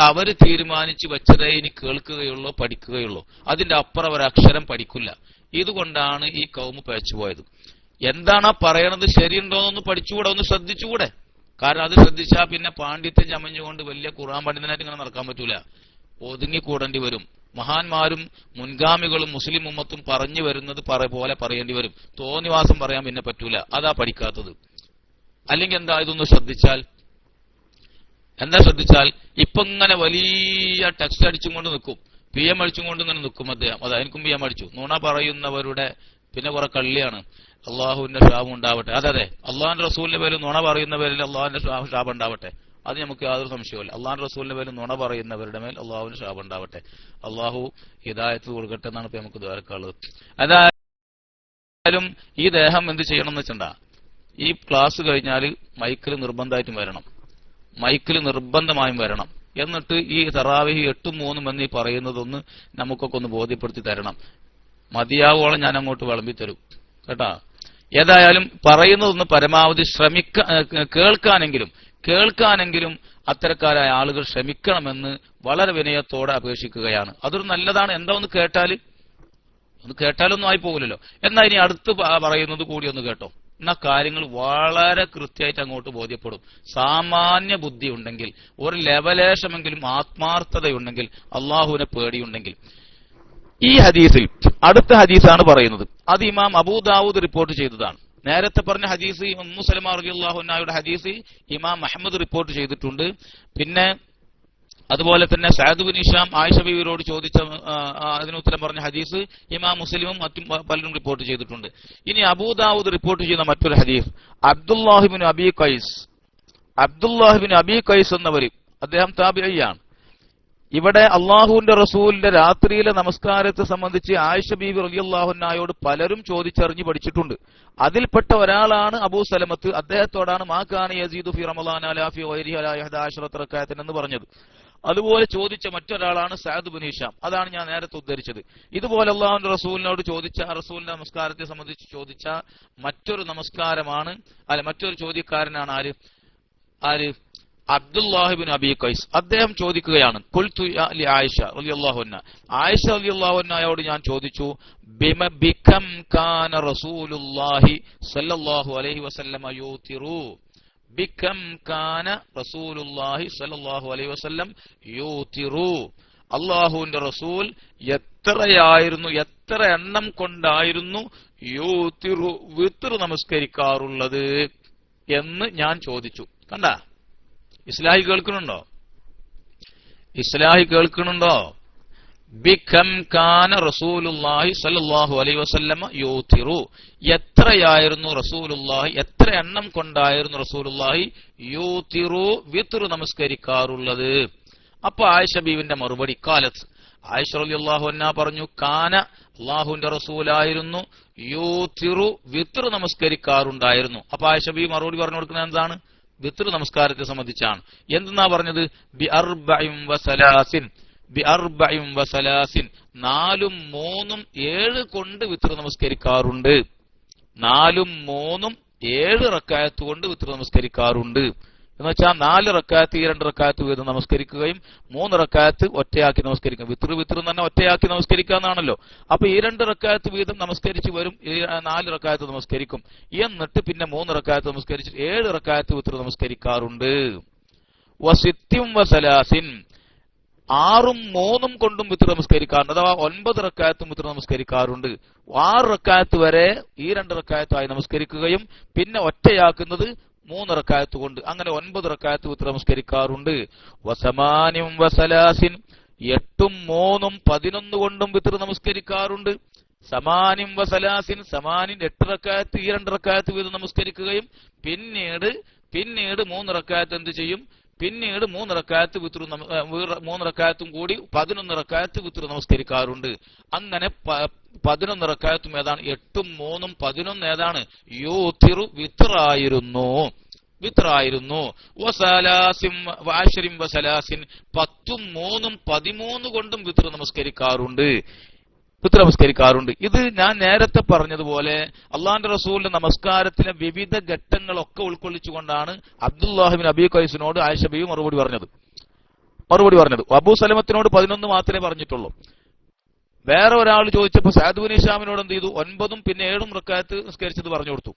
അവര് തീരുമാനിച്ചു വെച്ചതേ ഇനി കേൾക്കുകയുള്ളൂ, പഠിക്കുകയുള്ളൂ. അതിന്റെ അപ്പുറം ഒരക്ഷരം പഠിക്കില്ല. ഇതുകൊണ്ടാണ് ഈ കൗമ് പഴച്ചുപോയത്. എന്താണ് പറയണത് ശരിയുണ്ടോന്നൊന്ന് പഠിച്ചുകൂടെ, ഒന്ന് ശ്രദ്ധിച്ചുകൂടെ? കാരണം അത് ശ്രദ്ധിച്ചാൽ പിന്നെ പാണ്ഡിത്യം ചമഞ്ഞുകൊണ്ട് വലിയ ഖുർആൻ പണ്ഡിതനായിട്ട് ഇങ്ങനെ നടക്കാൻ പറ്റൂല. ഒതുങ്ങിക്കൂടേണ്ടി വരും. മഹാന്മാരും മുൻഗാമികളും മുസ്ലിം ഉമ്മത്തും പറഞ്ഞു വരുന്നത് പോലെ പറയേണ്ടി വരും. തോന്നിവാസം പറയാൻ പിന്നെ പറ്റൂല. അതാ പഠിക്കാത്തത്. അല്ലെങ്കിൽ എന്താ ഇതൊന്ന് ശ്രദ്ധിച്ചാൽ ഇപ്പൊ ഇങ്ങനെ വലിയ ടെക്സ്റ്റ് അടിച്ചും കൊണ്ട് നിൽക്കും, PM അടിച്ചും കൊണ്ട് ഇങ്ങനെ നിൽക്കും അദ്ദേഹം. അതാ എനിക്കും PM അടിച്ചു. നുണ പറയുന്നവരുടെ പിന്നെ കുറെ കള്ളിയാണ്. അള്ളാഹുവിന്റെ ശാപം ഉണ്ടാവട്ടെ. അതെ, അള്ളാഹുന്റെ റസൂലിന്റെ പേരിൽ നുണ പറയുന്ന പേരിൽ അള്ളാഹുവിന്റെ ശാപം ഉണ്ടാവട്ടെ. അത് നമുക്ക് യാതൊരു സംശയവുമില്ല. അള്ളാഹുന്റെ റസൂലിന്റെ പേരിൽ നുണ പറയുന്നവരുടെ മേൽ അള്ളാഹുവിന്റെ ശാപം ഉണ്ടാവട്ടെ. അള്ളാഹു ഹിദായത്ത് കൊടുക്കട്ടെ എന്നാണ് ഇപ്പൊ നമുക്ക് ദ്വാരക്കാളുള്ളത്. അതായാലും ഈ ദേഹം എന്ത് ചെയ്യണം എന്ന് വെച്ചിട്ടുണ്ടാ, ഈ ക്ലാസ് കഴിഞ്ഞാൽ മൈക്കിൽ നിർബന്ധമായിട്ടും വരണം. നിർബന്ധമായും വരണം. എന്നിട്ട് ഈ തറാവീഹ് 8-3 എന്നീ പറയുന്നതൊന്ന് നമുക്കൊക്കെ ഒന്ന് ബോധ്യപ്പെടുത്തി തരണം. മതിയാവോളം ഞാൻ അങ്ങോട്ട് വിളമ്പിത്തരും കേട്ടാ. ഏതായാലും പറയുന്നതൊന്ന് പരമാവധി കേൾക്കാനെങ്കിലും അത്തരക്കാരായ ആളുകൾ ശ്രമിക്കണമെന്ന് വളരെ വിനയത്തോടെ അപേക്ഷിക്കുകയാണ്. അതൊരു നല്ലതാണ്. എന്താ ഒന്ന് കേട്ടാലൊന്നും ആയി പോകില്ലല്ലോ. എന്നാൽ ഇനി അടുത്ത് പറയുന്നത് കൂടി ഒന്ന് കേട്ടോ. എന്നാ കാര്യങ്ങൾ വളരെ കൃത്യമായിട്ട് അങ്ങോട്ട് ബോധ്യപ്പെടും. സാമാന്യ ബുദ്ധി ഉണ്ടെങ്കിൽ, ഒരു ലെവലേശമെങ്കിലും ആത്മാർത്ഥതയുണ്ടെങ്കിൽ, അള്ളാഹുവിനെ പേടിയുണ്ടെങ്കിൽ. ഈ ഹദീസിൽ അടുത്ത ഹദീസാണ് പറയുന്നത്. അത് ഇമാം അബൂദാവൂദ് റിപ്പോർട്ട് ചെയ്തതാണ്. നേരത്തെ പറഞ്ഞ ഹദീസ് ഉമ്മു സലമ റളിയല്ലാഹു അൻഹയുടെ ഹദീസ് ഇമാം അഹ്മദ് റിപ്പോർട്ട് ചെയ്തിട്ടുണ്ട്. പിന്നെ അതുപോലെ തന്നെ സഅദ് ബിൻ ഹിശാം ആയിഷ ബീവിയോട് ചോദിച്ച അതിന് ഉത്തരം പറഞ്ഞ ഹദീസ് ഇമാം മുസ്ലിമും മറ്റും പലരും റിപ്പോർട്ട് ചെയ്തിട്ടുണ്ട്. ഇനി അബൂദാവൂദ് റിപ്പോർട്ട് ചെയ്യുന്ന മറ്റൊരു ഹദീസ് അബ്ദുല്ലാഹിബിൻ അബി ഖൈസ് എന്നവർ, അദ്ദേഹം താബിഈയാണ്. ഇവിടെ അള്ളാഹുവിന്റെ റസൂലിന്റെ രാത്രിയിലെ നമസ്കാരത്തെ സംബന്ധിച്ച് ആയിഷ ബീവി റളിയല്ലാഹു അൻഹയോട് പലരും ചോദിച്ചറിഞ്ഞ് പഠിച്ചിട്ടുണ്ട്. അതിൽപ്പെട്ട ഒരാളാണ് അബൂ സലമത്ത്. അദ്ദേഹത്തോടാണ് മാ കാന യസീദു ഫി റമളാന അലാ ഫി ഗൈരിഹി അലാ 11 റകഅത്തിൻ എന്ന് പറഞ്ഞത്. അതുപോലെ ചോദിച്ച മറ്റൊരാളാണ് സഅദ് ബിൻ ഹിശാം. അതാണ് ഞാൻ നേരത്തെ ഉദ്ധരിച്ചത്. ഇതുപോലെ അള്ളാഹുവിന്റെ റസൂലിനോട് ചോദിച്ച, റസൂലിന്റെ നമസ്കാരത്തെ സംബന്ധിച്ച് ചോദിച്ച മറ്റൊരു ചോദ്യക്കാരനാണ് ആര് അബ്ദുല്ലാഹിബിൻ അബി ഖൈസ്. അദ്ദേഹം ചോദിക്കുകയാണ്, ഖുൽതു ലി ആയിഷ റളിയല്ലാഹു അൻഹ, ആയിഷ റളിയല്ലാഹു അൻഹയോട് ഞാൻ ചോദിച്ചു, ബികം കാന റസൂലുള്ളാഹി സ്വല്ലല്ലാഹു അലൈഹി വസല്ലം യൂതിറു, ബികം കാന റസൂലുള്ളാഹി സ്വല്ലല്ലാഹു അലൈഹി വസല്ലം യൂതിറു, അള്ളാഹുവിന്റെ റസൂൽ എത്ര എണ്ണം കൊണ്ടായിരുന്നു യൂതിറു വിത്ർ നമസ്കരിക്കാറുള്ളത് എന്ന് ഞാൻ ചോദിച്ചു. കണ്ട, ഇസ്ലാഹി കേൾക്കുന്നുണ്ടോ? ബികം കാന റസൂലുള്ളാഹി സ്വല്ലല്ലാഹു അലൈഹി വസല്ലം യൂതിറു, എത്രയായിരുന്നു റസൂലുള്ളാഹി, എത്ര എണ്ണം കൊണ്ടായിരുന്നു റസൂലുള്ളാഹി യൂതിറു വിത്ർ നമസ്കരിക്കാറുള്ളത്. അപ്പൊ ആയിഷ ബീവിന്റെ മറുപടി, കാലത്ത് ആയിഷ റളിയല്ലാഹു അൻഹ പറഞ്ഞു, കാന അള്ളാഹുവിന്റെ റസൂലായിരുന്നു യൂതിറു വിത്ർ നമസ്കരിക്കാറുണ്ടായിരുന്നു. അപ്പൊ ആയിഷ ബീവി മറുപടി പറഞ്ഞു കൊടുക്കുന്നത് എന്താണ്? വിത്ർ നമസ്കാരത്തെ സംബന്ധിച്ചാണ്. എന്തെന്നാ പറഞ്ഞത്? ബി അർബഇൻ വസലാസിൻ, 4 3 7 കൊണ്ട് വിത്ർ നമസ്കരിക്കാറുണ്ട്. 4 3 7 റക്അത്ത് കൊണ്ട് വിത്ർ നമസ്കരിക്കാറുണ്ട്. എന്ന് വെച്ചാൽ 4 റക്അത്ത് 2 റക്അത്ത് വീതം നമസ്കരിക്കുകയും 3 റക്അത്ത് ഒറ്റയാക്കി നമസ്കരിക്കും. വിത്ർ തന്നെ ഒറ്റയാക്കി നമസ്കരിക്കുക എന്നാണല്ലോ. അപ്പൊ ഈ 2 റക്അത്ത് വീതം നമസ്കരിച്ച് വരും, 4 റക്അത്ത് നമസ്കരിക്കും. എന്നിട്ട് പിന്നെ 3 റക്അത്ത് നമസ്കരിച്ച് 7 റക്അത്ത് വിത്ർ നമസ്കരിക്കാറുണ്ട്. വസിത്തിം വസലാസിൻ, 6ഉം 3ഉം കൊണ്ടും വിത്ർ നമസ്കരിക്കാറുണ്ട്. അഥവാ 9 റക്അത്തും വിത്ർ നമസ്കരിക്കാറുണ്ട്. 6 റക്അത്ത് വരെ ഈ 2 റക്അത്തായി നമസ്കരിക്കുകയും പിന്നെ ഒറ്റയാക്കുന്നത് 3 റക്അത്ത് കൊണ്ട്, അങ്ങനെ 9 റക്അത്ത് വിത്ർ നമസ്കരിക്കാറുണ്ട്. വസമാനിം വസലാസിൻ 8ഉം 3ഉം 11 കൊണ്ടും വിത്ർ നമസ്കരിക്കാറുണ്ട്. സമാനിം വസലാസിൻ സമാനിൻ 8 റക്അത്ത് ഈ 2 റക്അത്ത് വീതം നമസ്കരിക്കുകയും പിന്നീട് 3 റക്അത്ത് എന്ത് ചെയ്യും? പിന്നീട് 3 റക്അത്ത് വിത്ർ 3 റക്അത്തും കൂടി 11 റക്അത്ത് വിത്ർ നമസ്കരിക്കാറുണ്ട്. അങ്ങനെ 11 റക്അത്തും ഏതാണ്? 8ഉം 3ഉം 11 ഏതാണ്? യൂത്തിറു വിത്റായിരുന്നു. വസലാസിൻ വഅശ്രിൻ വസലാസിൻ 10ഉം 3ഉം 13 കൊണ്ടും വിത്ർ നമസ്കരിക്കാറുണ്ട്. ഇത് ഞാൻ നേരത്തെ പറഞ്ഞതുപോലെ അള്ളാഹുവിന്റെ റസൂലിന്റെ നമസ്കാരത്തിലെ വിവിധ ഘട്ടങ്ങളൊക്കെ ഉൾക്കൊള്ളിച്ചുകൊണ്ടാണ് അബ്ദുല്ലാഹിബിൻ അബീ ഖൈസിനോട് ആയിഷ ബീവി മറുപടി പറഞ്ഞത്. അബൂ സലമത്തിനോട് 11 മാത്രമേ പറഞ്ഞിട്ടുള്ളൂ. വേറെ ഒരാൾ ചോദിച്ചപ്പോൾ സഅദ് ബിൻ ഹിശാമിനോട് എന്ത് ചെയ്തു? 9ഉം പിന്നെ 7ഉം റക്അത്ത് നിസ്കരിച്ചത് പറഞ്ഞു കൊടുത്തു.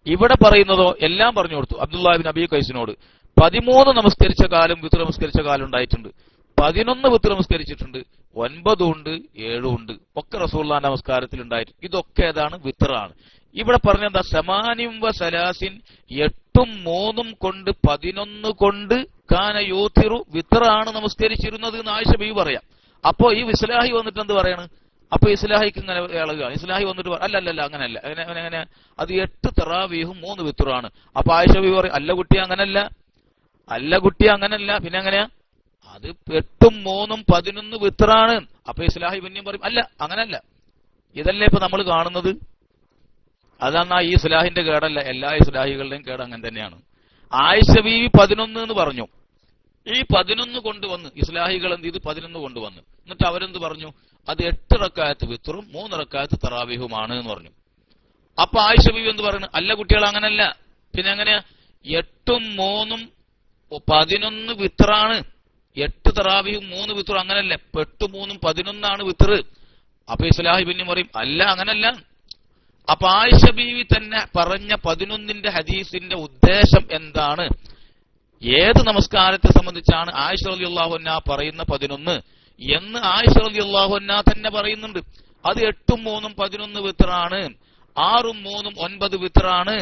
ഇവിടെ പറയുന്നതോ എല്ലാം പറഞ്ഞു കൊടുത്തു. അബ്ദുല്ലാഹിബിൻ അബീ ഖൈസിനോട് 13 നമസ്കരിച്ച കാലം വിത്ർ നമസ്കരിച്ച കാലം ഉണ്ടായിട്ടുണ്ട്, 11 വിത്ർ നമസ്കരിച്ചിട്ടുണ്ട്, 9 ഉണ്ട്, 7 ഉണ്ട്, ഒക്കെ റസൂലുള്ളാഹിന്റെ നമസ്കാരത്തിൽ ഉണ്ടായിട്ടുണ്ട്. ഇതൊക്കെ ഏതാണ്? വിത്റാണ്. ഇവിടെ പറഞ്ഞെന്താ? സമാനിം വസലാസിൻ 8ഉം 3ഉം കൊണ്ട് 11 കൊണ്ട് കാന യൂത്തിറു വിത്റാണ് നമസ്കരിച്ചിരുന്നത് എന്ന് ആയിഷ ബീവി പറയാം. അപ്പോ ഈ ഇസ്ലാഹി വന്നിട്ട് എന്ത് പറയാണ്? അപ്പൊ ഇസ്ലാഹിക്ക് ഇങ്ങനെ ഇളകുകയാണ്. ഇസ്ലാഹി വന്നിട്ട് അല്ലല്ല അങ്ങനല്ല, എങ്ങനെ അത് 8 തറാവീഹും 3 വിത്റാണ്. അപ്പൊ ആയിഷ ബീവി പറയും അല്ല കുട്ടി അങ്ങനല്ല, പിന്നെ എങ്ങനെയാ? അത് 8ഉം 3ഉം 11 വിത്റാണ്. അപ്പൊ ഇസ്ലാഹി പിന്നെയും പറയും അല്ല അങ്ങനല്ല. ഇതല്ലേ ഇപ്പൊ നമ്മൾ കാണുന്നത്? അതാണ് ഈ ഇസ്ലാഹിന്റെ കേടല്ല, എല്ലാ ഇസ്ലാഹികളുടെയും കേട് അങ്ങനെ തന്നെയാണ്. ആയിഷ ബീവി 11 എന്ന് പറഞ്ഞു. ഈ 11 കൊണ്ടുവന്ന് ഇസ്ലാഹികൾ എന്ത് ചെയ്തു? 11 കൊണ്ടുവന്ന് എന്നിട്ട് അവരെന്ത് പറഞ്ഞു? അത് 8 റക്അത്ത് വിത്റും 3 റക്അത്ത് തറാവീഹുമാണ് എന്ന് പറഞ്ഞു. അപ്പൊ ആയിഷ ബീവി എന്ത് പറയുന്നു? അല്ല കുട്ടികൾ അങ്ങനല്ല, പിന്നെ എങ്ങനെയാ? 8ഉം 3ഉം 11 വിത്റാണ്, 8 തറാവീഹും 3 വിത്റും അങ്ങനല്ല, 8ഉം 3ഉം 11 വിത്ർ. അപ്പൊ ഇസ്ലാഹി പിന്നെ പറയും അല്ല അങ്ങനല്ല. അപ്പൊ ആയിഷ ബീവി തന്നെ പറഞ്ഞ 11ന്റെ ഹദീസിന്റെ ഉദ്ദേശം എന്താണ്? ഏത് നമസ്കാരത്തെ സംബന്ധിച്ചാണ് ആയിഷ റളിയല്ലാഹു അൻഹ പറയുന്ന 11 എന്ന് ആയിഷ റളിയല്ലാഹു അൻഹ തന്നെ പറയുന്നുണ്ട്. അത് 8ഉം 3ഉം 11 വിത്റാണ്, 6ഉം 3ഉം 9 വിത്റാണ്,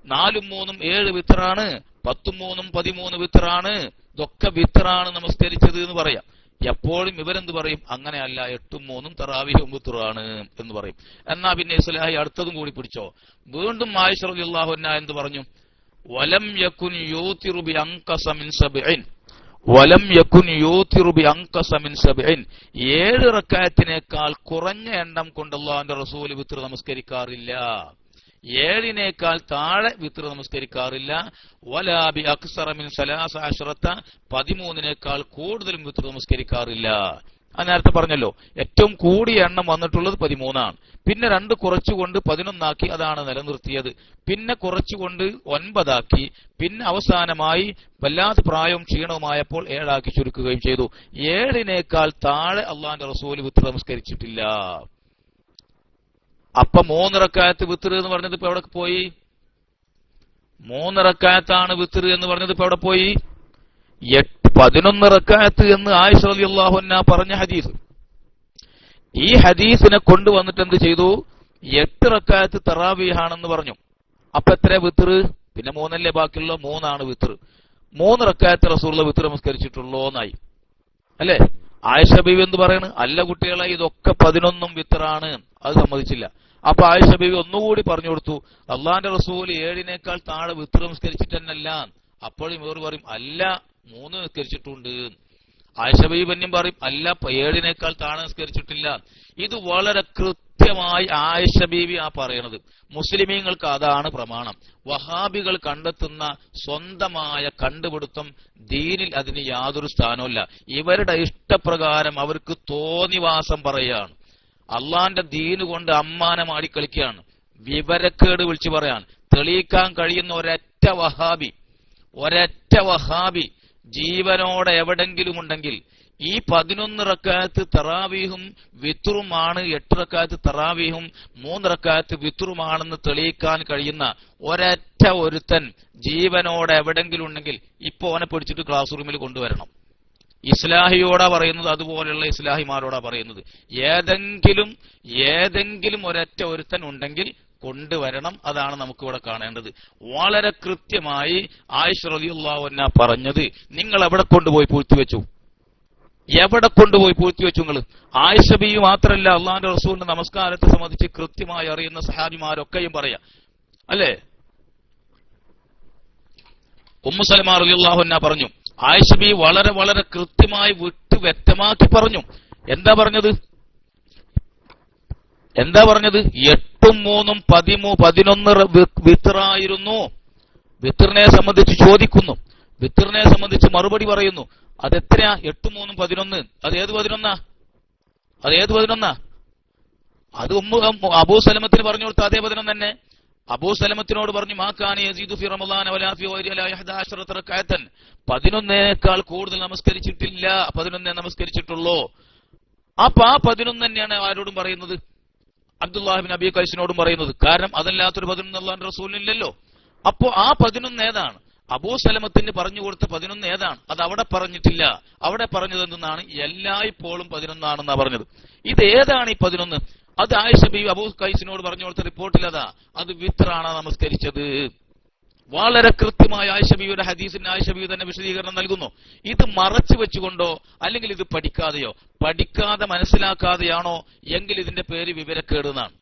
4ഉം 3ഉം 7 വിത്റാണ്, 10ഉം 3ഉം 13 വിത്റാണ്. ഇതൊക്കെ വിത്റാണ് നമസ്കരിച്ചത് എന്ന് പറയാം. എപ്പോഴും ഇവരെന്ത് പറയും? അങ്ങനെയല്ല, 8ഉം 3ഉം തറാവീഹും വിത്റാണ് എന്ന് പറയും. എന്നാ പിന്നെ ഇസ്ലാഹി അടുത്തതും കൂടി പിടിച്ചോ. വീണ്ടും ആയിഷ റളിയല്ലാഹു അൻഹ എന്ത് പറഞ്ഞു? വലം യകുൻ യൂതിറു ബി അൻഖസ മിൻ 7 7 റക്അത്തിനേക്കാൾ കുറഞ്ഞ എണ്ണം കൊണ്ട് അല്ലാഹുവിന്റെ റസൂൽ വിത്ർ നമസ്കരിക്കാറില്ല. 7നേക്കാൾ താഴെ വിത്ർ നമസ്കരിക്കാറില്ല. വലാ ബി അക്സറ മിൻ 13 13നേക്കാൾ കൂടുതലും വിത്ർ നമസ്കരിക്കാറില്ല. അത് നേരത്തെ പറഞ്ഞല്ലോ, ഏറ്റവും കൂടിയ എണ്ണം വന്നിട്ടുള്ളത് 13 പിന്നെ 2 കുറച്ചുകൊണ്ട് 11 അതാണ് നിലനിർത്തിയത്. പിന്നെ കുറച്ചുകൊണ്ട് 9 പിന്നെ അവസാനമായി വല്ലാത്ത പ്രായവും ക്ഷീണവുമായപ്പോൾ 7 ചുരുക്കുകയും ചെയ്തു. 7നേക്കാൾ താഴെ അള്ളാന്റെ റസൂൽ വിത്ർ നമസ്കരിച്ചിട്ടില്ല. അപ്പൊ 3 റക്അത്ത് വിത്ർ എന്ന് പറഞ്ഞത് ഇപ്പൊ എവിടെ പോയി? 3 റക്അത്താണ് വിത്ർ എന്ന് പറഞ്ഞത് ഇപ്പൊ എവിടെ പോയി? 11 റക്അത്ത് എന്ന് ആയിഷ റളിയല്ലാഹു അൻഹ പറഞ്ഞ ഹദീസ്. ഈ ഹദീസിനെ കൊണ്ടുവന്നിട്ട് എന്ത് ചെയ്തു? 8 റക്അത്ത് തറാവീഹാണെന്ന് പറഞ്ഞു. അപ്പൊ എത്ര വിത്ർ? പിന്നെ 3 ബാക്കിയുള്ള 3 വിത്ർ. 3 റക്അത്ത് റസൂലുള്ള വിത്ർ നമസ്കരിച്ചിട്ടുള്ളൂ എന്നായി അല്ലെ? ആയിഷ ബീവി എന്ത് പറയണ്? അല്ല കുട്ടികളെ, ഇതൊക്കെ 11 വിത്റാണ്. അത് സമ്മതിച്ചില്ല. അപ്പൊ ആയിഷ ബീവി ഒന്നുകൂടി പറഞ്ഞു കൊടുത്തു, അള്ളാന്റെ റസൂൽ 7നേക്കാൾ താഴെ വിത്ർ നമസ്കരിച്ചിട്ടല്ല. അപ്പോഴും ഇവർ പറയും അല്ല 3 നിസ്കരിച്ചിട്ടുണ്ട്. ആയിഷ ബീവി പിന്നെയും പറയും അല്ല 7നേക്കാൾ താഴെ നിസ്കരിച്ചിട്ടില്ല. ഇത് വളരെ കൃത്യമായി ആയിഷ ബീവി പറയണത്. മുസ്ലിമീങ്ങൾക്ക് അതാണ് പ്രമാണം. വഹാബികൾ കണ്ടെത്തുന്ന സ്വന്തമായ കണ്ടുപിടുത്തം ദീനിൽ അതിന് യാതൊരു സ്ഥാനവുമില്ല. ഇവരുടെ ഇഷ്ടപ്രകാരം അവർക്ക് തോന്നിവാസം പറയുകയാണ്. അള്ളാന്റെ ദീന് കൊണ്ട് അമ്മാനം ആടിക്കളിക്കുകയാണ്. വിവരക്കേട് വിളിച്ചു പറയാൻ തെളിയിക്കാൻ കഴിയുന്ന ഒരൊറ്റ വഹാബി ജീവനോടെ എവിടെങ്കിലും ഉണ്ടെങ്കിൽ ഈ 11 റക്അത്ത് തറാവീഹും വിത്റുമാണ്, 8 റക്അത്ത് തറാവീഹും 3 റക്അത്ത് വിത്റുമാണെന്ന് തെളിയിക്കാൻ കഴിയുന്ന ഒരൊറ്റ ഒരുത്തൻ ജീവനോടെ എവിടെങ്കിലും ഉണ്ടെങ്കിൽ ഇപ്പൊ അവനെ പിടിച്ചിട്ട് ക്ലാസ് റൂമിൽ കൊണ്ടുവരണം. ഇസ്ലാഹിയോടാ പറയുന്നത്, അതുപോലെയുള്ള ഇസ്ലാഹിമാരോടാ പറയുന്നത്. ഏതെങ്കിലും ഒരൊറ്റ ഒരുത്തൻ ഉണ്ടെങ്കിൽ കൊണ്ടുവരണം. അതാണ് നമുക്കിവിടെ കാണേണ്ടത്. വളരെ കൃത്യമായി ആയിഷ റളിയല്ലാഹു അൻഹ പറഞ്ഞത് നിങ്ങൾ എവിടെ കൊണ്ടുപോയി പൂഴ്ത്തിവെച്ചു? എവിടെ കൊണ്ടുപോയി പൂഴ്ത്തിവെച്ചു? നിങ്ങൾ ആയിഷ ബീവി മാത്രമല്ല, അള്ളാഹുവിന്റെ റസൂലിന്റെ നമസ്കാരത്തെ സംബന്ധിച്ച് കൃത്യമായി അറിയുന്ന സഹാബിമാരൊക്കെയും പറയാം, അല്ലേ? ഉമ്മു സലമ റളിയല്ലാഹു അൻഹ പറഞ്ഞു, ആയിഷ ബീവി വളരെ വളരെ കൃത്യമായി വിട്ട് വ്യക്തമാക്കി പറഞ്ഞു. എന്താ പറഞ്ഞത്? 8ഉം 3ഉം 11 വിത്റായിരുന്നു. വിത്റിനെ സംബന്ധിച്ച് ചോദിക്കുന്നു, വിത്റിനെ സംബന്ധിച്ച് മറുപടി പറയുന്നു. അതെത്രയാ? 8ഉം 3ഉം 11. അതേത് 11? അത് അബൂ സലമത്തിന് പറഞ്ഞു കൊടുത്ത അതേ 11 തന്നെ. അബൂ സലമത്തിനോട് പറഞ്ഞു, മാ കാന യസീദു ഫി റമളാന വലാ ഫി ഗൈരി 11 റകഅതൻ. 11നേക്കാൾ കൂടുതൽ നമസ്കരിച്ചിട്ടില്ല, 11 നമസ്കരിച്ചിട്ടുള്ളൂ. അപ്പൊ ആ 11 തന്നെയാണ് ആരോടും പറയുന്നത്? അബ്ദുല്ലാഹി ബിൻ അബീ ഖൈസിനോടും പറയുന്നത്. കാരണം അതല്ലാത്തൊരു 11 അല്ലാഹുവിന്റെ റസൂലിനില്ലല്ലോ. അപ്പോ ആ 11 ഏതാണ്? അബൂ സലമത്തിന് പറഞ്ഞു കൊടുത്ത 11 ഏതാണ്? അത് അവിടെ പറഞ്ഞിട്ടില്ല. അവിടെ പറഞ്ഞത് എന്തെന്നാണ്? എല്ലായ്പ്പോഴും 11 ആണെന്നാ പറഞ്ഞത്. ഇത് ഏതാണ് ഈ 11? അത് ആയിഷ ബീവി അബൂ ഖൈസിനോട് പറഞ്ഞു കൊടുത്ത റിപ്പോർട്ടിൽ അത് വിത്റാണ് നമസ്കരിച്ചത്. വളരെ കൃത്യമായ ആയിഷ ബീവിയുടെ ഹദീസിന് ആയിഷ ബീവി തന്നെ വിശദീകരണം നൽകുന്നു. ഇത് മറച്ചു വെച്ചുകൊണ്ടോ അല്ലെങ്കിൽ ഇത് പഠിക്കാതെ മനസ്സിലാക്കാതെയാണോ എങ്കിൽ ഇതിന്റെ പേര് വിവരക്കേട് എന്നാണ്.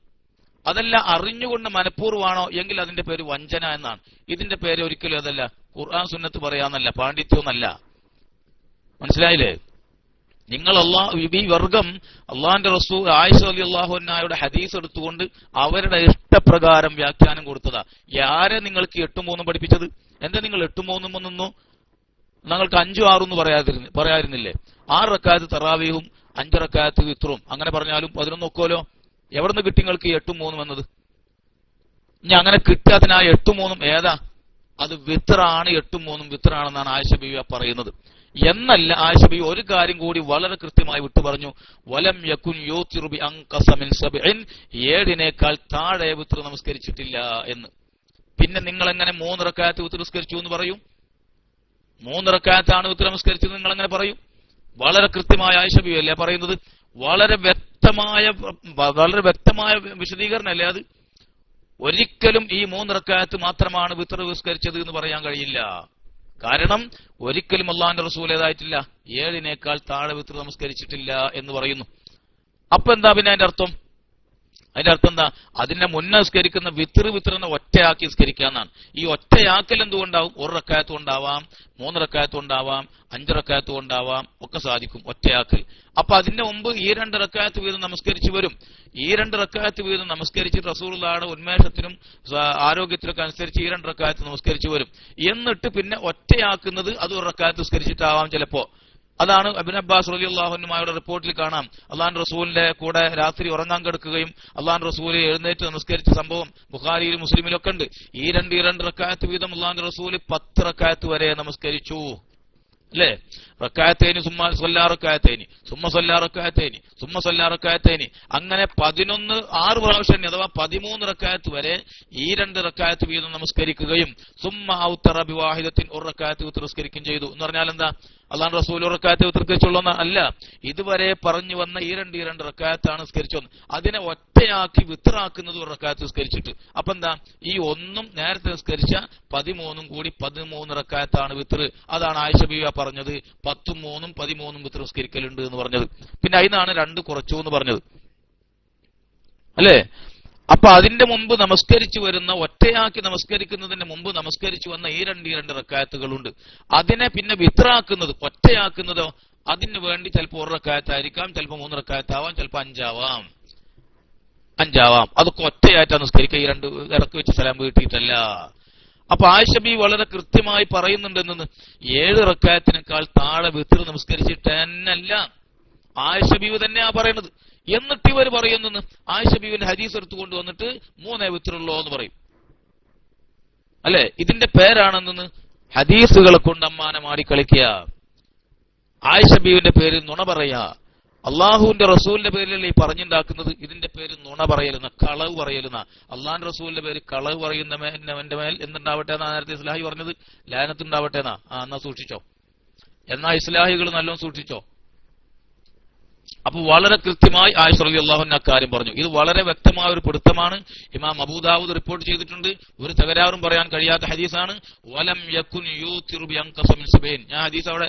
അതല്ല അറിഞ്ഞുകൊണ്ട് മനഃപൂർവ്വമാണോ എങ്കിൽ അതിന്റെ പേര് വഞ്ചന എന്നാണ്. ഇതിന്റെ പേര് ഒരിക്കലും അതല്ല. ഖുർആൻ സുന്നത്ത് പറയാന്നല്ല, പാണ്ഡിത്യമൊന്നല്ല. മനസ്സിലായില്ലേ? നിങ്ങൾ ഈ വർഗം അള്ളാഹിന്റെ റസൂൽ ആയിഷ റളിയല്ലാഹു അൻഹയുടെ ഹദീസ് എടുത്തുകൊണ്ട് അവരുടെ ഇഷ്ടപ്രകാരം വ്യാഖ്യാനം കൊടുത്തതാ. ആരെ നിങ്ങൾക്ക് 8ഉം 3ഉം പഠിപ്പിച്ചത്? എന്താ നിങ്ങൾ 8ഉം 3ഉം നിന്നു? നിങ്ങൾക്ക് 5ഉം 6ഉം എന്ന് പറയായിരുന്നില്ലേ? 6 റക്അത്ത് തറാവീഹും 5 റക്അത്ത് വിത്റും അങ്ങനെ പറഞ്ഞാലും 11 നോക്കുമല്ലോ. എവിടെ നിന്ന് കിട്ടി നിങ്ങൾക്ക് 8ഉം 3ഉം എന്നത്? ഇനി അങ്ങനെ കിട്ടാത്തതിന് ആ 8ഉം 3ഉം ഏതാ? അത് വിത്റാണ്. 8ഉം 3ഉം വിത്റാണെന്നാണ് ആയിഷ ബീവി പറയുന്നത്. എന്നല്ല, ആയിഷ ബീവി ഒരു കാര്യം കൂടി വളരെ കൃത്യമായി വിട്ടു പറഞ്ഞു, വലം യകുൻ യൂതിറു ബി അൻഖസ മിൻ 7. 7നേക്കാൾ താഴെ വിത്ർ നമസ്കരിച്ചിട്ടില്ല എന്ന്. പിന്നെ നിങ്ങൾ എങ്ങനെ 3 റക്അത്ത് വിത്ർ നമസ്കരിച്ചു എന്ന് പറയും? 3 റക്അത്താണ് വിത്ർ നമസ്കരിച്ചത് നിങ്ങൾ എങ്ങനെ പറയും? വളരെ കൃത്യമായ ആയിഷ ബീവി അല്ലേ പറയുന്നത്? വളരെ വ്യക്തമായ വിശദീകരണമല്ലേ അത്? ഒരിക്കലും ഈ 3 റക്അത്ത് മാത്രമാണ് വിത്ർ നമസ്കരിച്ചത് എന്ന് പറയാൻ കഴിയില്ല. കാരണം ഒരിക്കലും അള്ളാഹുവിന്റെ റസൂൽ ഏതായിട്ടില്ല 7നേക്കാൾ താഴെ വിത്ർ നമസ്കരിച്ചിട്ടില്ല എന്ന് പറയുന്നു. അപ്പൊ എന്താ പിന്നെ അതിന്റെ അർത്ഥം? അതിന്റെ അർത്ഥം എന്താ? അതിന്റെ മുന്നേ നിസ്കരിക്കുന്ന വിത്റിനെ ഒറ്റയാക്കി നിസ്കരിക്കാന്നാണ്. ഈ ഒറ്റയാക്കൽ എന്തുകൊണ്ടാവും? 1 റക്അത്ത് ഉണ്ടാവാം, 3 റക്അത്ത് ഉണ്ടാവാം, 5 റക്അത്ത് ഉണ്ടാവാം, ഒക്കെ സാധിക്കും ഒറ്റയാക്കൽ. അപ്പൊ അതിന്റെ മുമ്പ് ഈ 2 റക്അത്ത് വീതം നമസ്കരിച്ചു വരും. ഈ 2 റക്അത്ത് വീതം നമസ്കരിച്ച് റസൂലുള്ളാഹിയുടെ ഉന്മേഷത്തിനും ആരോഗ്യത്തിനൊക്കെ അനുസരിച്ച് ഈ 2 റക്അത്ത് നമസ്കരിച്ചു വരും. എന്നിട്ട് പിന്നെ ഒറ്റയാക്കുന്നത് അത് 1 റക്അത്ത് നിസ്കരിച്ചിട്ടാവാം ചിലപ്പോ. അതാണ് ഇബ്നു അബ്ബാസ് റളിയല്ലാഹു അൻഹുയുടെ റിപ്പോർട്ടിൽ കാണാം. അള്ളാഹുവിന്റെ റസൂലിന്റെ കൂടെ രാത്രി ഉറങ്ങാൻ കിടക്കുകയും അള്ളാഹുവിന്റെ റസൂൽ എഴുന്നേറ്റ് നമസ്കരിച്ച സംഭവം ബുഖാരിയിലും മുസ്ലിമിലൊക്കെ ഉണ്ട്. ഈ 2 റക്അത്ത് വീതം അള്ളാഹുവിന്റെ റസൂൽ 10 റക്അത്ത് വരെ നമസ്കരിച്ചു. അല്ലേ? റക്അത്തൈനി സുമ്മ സല്ലല്ലാ റക്അത്തൈനി സുമ്മ സല്ലല്ലാ റക്അത്തൈനി സുമ്മ സല്ലല്ലാ റക്അത്തൈനി അങ്ങനെ 6 പ്രാവശ്യം അഥവാ 13 റക്അത്ത് വരെ ഈ 2 റക്അത്ത് വീതം നമസ്കരിക്കുകയും സുമ്മ ഔതറ ബിവാഹിദത്തിൻ 1 റക്അത്ത് വിത്ർ നമസ്കരിക്കുകയും ചെയ്തു. എന്ന് പറഞ്ഞാൽ എന്താ? അള്ളാഹു റസൂൽ 1 റക്അത്ത് വിത്ർ നമസ്കരിച്ചുള്ളൂ അല്ല, ഇതുവരെ പറഞ്ഞു വന്ന ഈ 2 റക്അത്താണ് നിസ്കരിച്ചത്. അതിനെ ഒറ്റയാക്കി വിത്റാക്കുന്നത് 1 റക്അത്ത് നിസ്കരിച്ചിട്ട്. അപ്പൊ എന്താ? ഈ 1ഉം നേരത്തെ നിസ്കരിച്ച 13ഉം കൂടി 13 റക്അത്താണ് വിത്ർ. അതാണ് ആയിഷ ബീവി പറഞ്ഞത് 10ഉം 3ഉം 13ഉം വിത്ർ നിസ്കരിക്കലുണ്ട് എന്ന് പറഞ്ഞത്. പിന്നെ അതിനാണ് 2 കുറച്ചു എന്ന് പറഞ്ഞത്, അല്ലേ? അപ്പൊ അതിന്റെ മുമ്പ് നമസ്കരിച്ചു വരുന്ന ഒറ്റയാക്കി നമസ്കരിക്കുന്നതിന്റെ മുമ്പ് നമസ്കരിച്ചു വന്ന ഈ 2 റക്അത്തുകളുണ്ട്. അതിനെ പിന്നെ വിത്റാക്കുന്നത് ഒറ്റയാക്കുന്നതോ അതിന് വേണ്ടി ചിലപ്പോൾ 1 റക്അത്തായിരിക്കാം, ചിലപ്പോൾ 3 റക്അത്താവാം, ചിലപ്പോൾ 5 ആവാം. അതൊക്കെ ഒറ്റയായിട്ടാണ് നിസ്കരിക്കുക. ഈ 2 ഇറക്കി വെച്ച് സലാം വീട്ടിയിട്ടല്ല. അപ്പൊ ആയിഷ ബീവി വളരെ കൃത്യമായി പറയുന്നുണ്ടെന്ന് 7 റക്അത്തിനേക്കാൾ താഴെ വിത്ർ നമസ്കരിച്ചിട്ടല്ല ആയിഷ ബീവി തന്നെയാ പറയുന്നത്. എന്നിട്ട് ഇവർ പറയുന്നു ആയിഷ ബീവിന്റെ ഹദീസ് എടുത്തു കൊണ്ടുവന്നിട്ട് 3 വിത്റുള്ളൂ എന്ന് പറയും, അല്ലെ? ഇതിന്റെ പേരാണെന്ന് ഹദീസുകളെ കൊണ്ട് അമ്മാനമാടി കളിക്കുക. ആയിഷ ബീവിന്റെ പേര് നുണ പറയാ. അള്ളാഹുവിന്റെ റസൂലിന്റെ പേരിലല്ലേ ഈ പറഞ്ഞുണ്ടാക്കുന്നത്? ഇതിന്റെ പേര് നുണ പറയലുന്ന, കളവ് പറയലുന്ന. അള്ളാഹുന്റെ റസൂലിന്റെ പേര് കളവ് പറയുന്നവന്റെ മേൽ എന്തുണ്ടാവട്ടെ എന്നാ നേരത്തെ ഇസ്ലാഹി പറഞ്ഞത്? ലാനത്തുണ്ടാവട്ടെ എന്നാ. എന്നാ സൂക്ഷിച്ചോ. എന്നാ ഇസ്ലാഹികൾ നല്ലോണം സൂക്ഷിച്ചോ. അപ്പൊ വളരെ കൃത്യമായി ആയിഷ റളിയല്ലാഹു അൻഹ അക്കാര്യം പറഞ്ഞു. ഇത് വളരെ വ്യക്തമായ ഒരു പിടുത്തമാണ്. ഇമാം അബൂദാവൂദ് റിപ്പോർട്ട് ചെയ്തിട്ടുണ്ട്. ഒരു തകരാറും പറയാൻ കഴിയാത്ത ഹദീസാണ്. വലം യകുൻ യൂതിറു ബിഅൻഖസ മിൻ സബഈൻ. ഞാൻ ഹദീസ് അവിടെ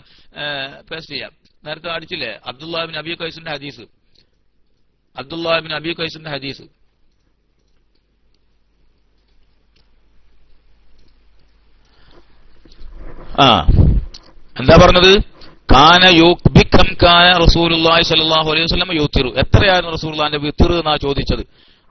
പേസ്റ്റ് ചെയ്യാം. നേരത്തെ അടിച്ചില്ലേ അബ്ദുല്ലാഹ് ഇബ്നു അബീ ഖൈസിന്റെ ഹദീസ്. അബ്ദുല്ലാഹ് ഇബ്നു അബീ ഖൈസിന്റെ ഹദീസ് എന്താ പറഞ്ഞത്? കാന യുക്ബികം കാന റസൂലുള്ളാഹി സ്വല്ലല്ലാഹു അലൈഹി വസല്ലം യൂതിറു. എത്രയായിരുന്നു റസൂലുള്ളാഹിന്റെ വിത്ർ എന്നാ ചോദിച്ചത്.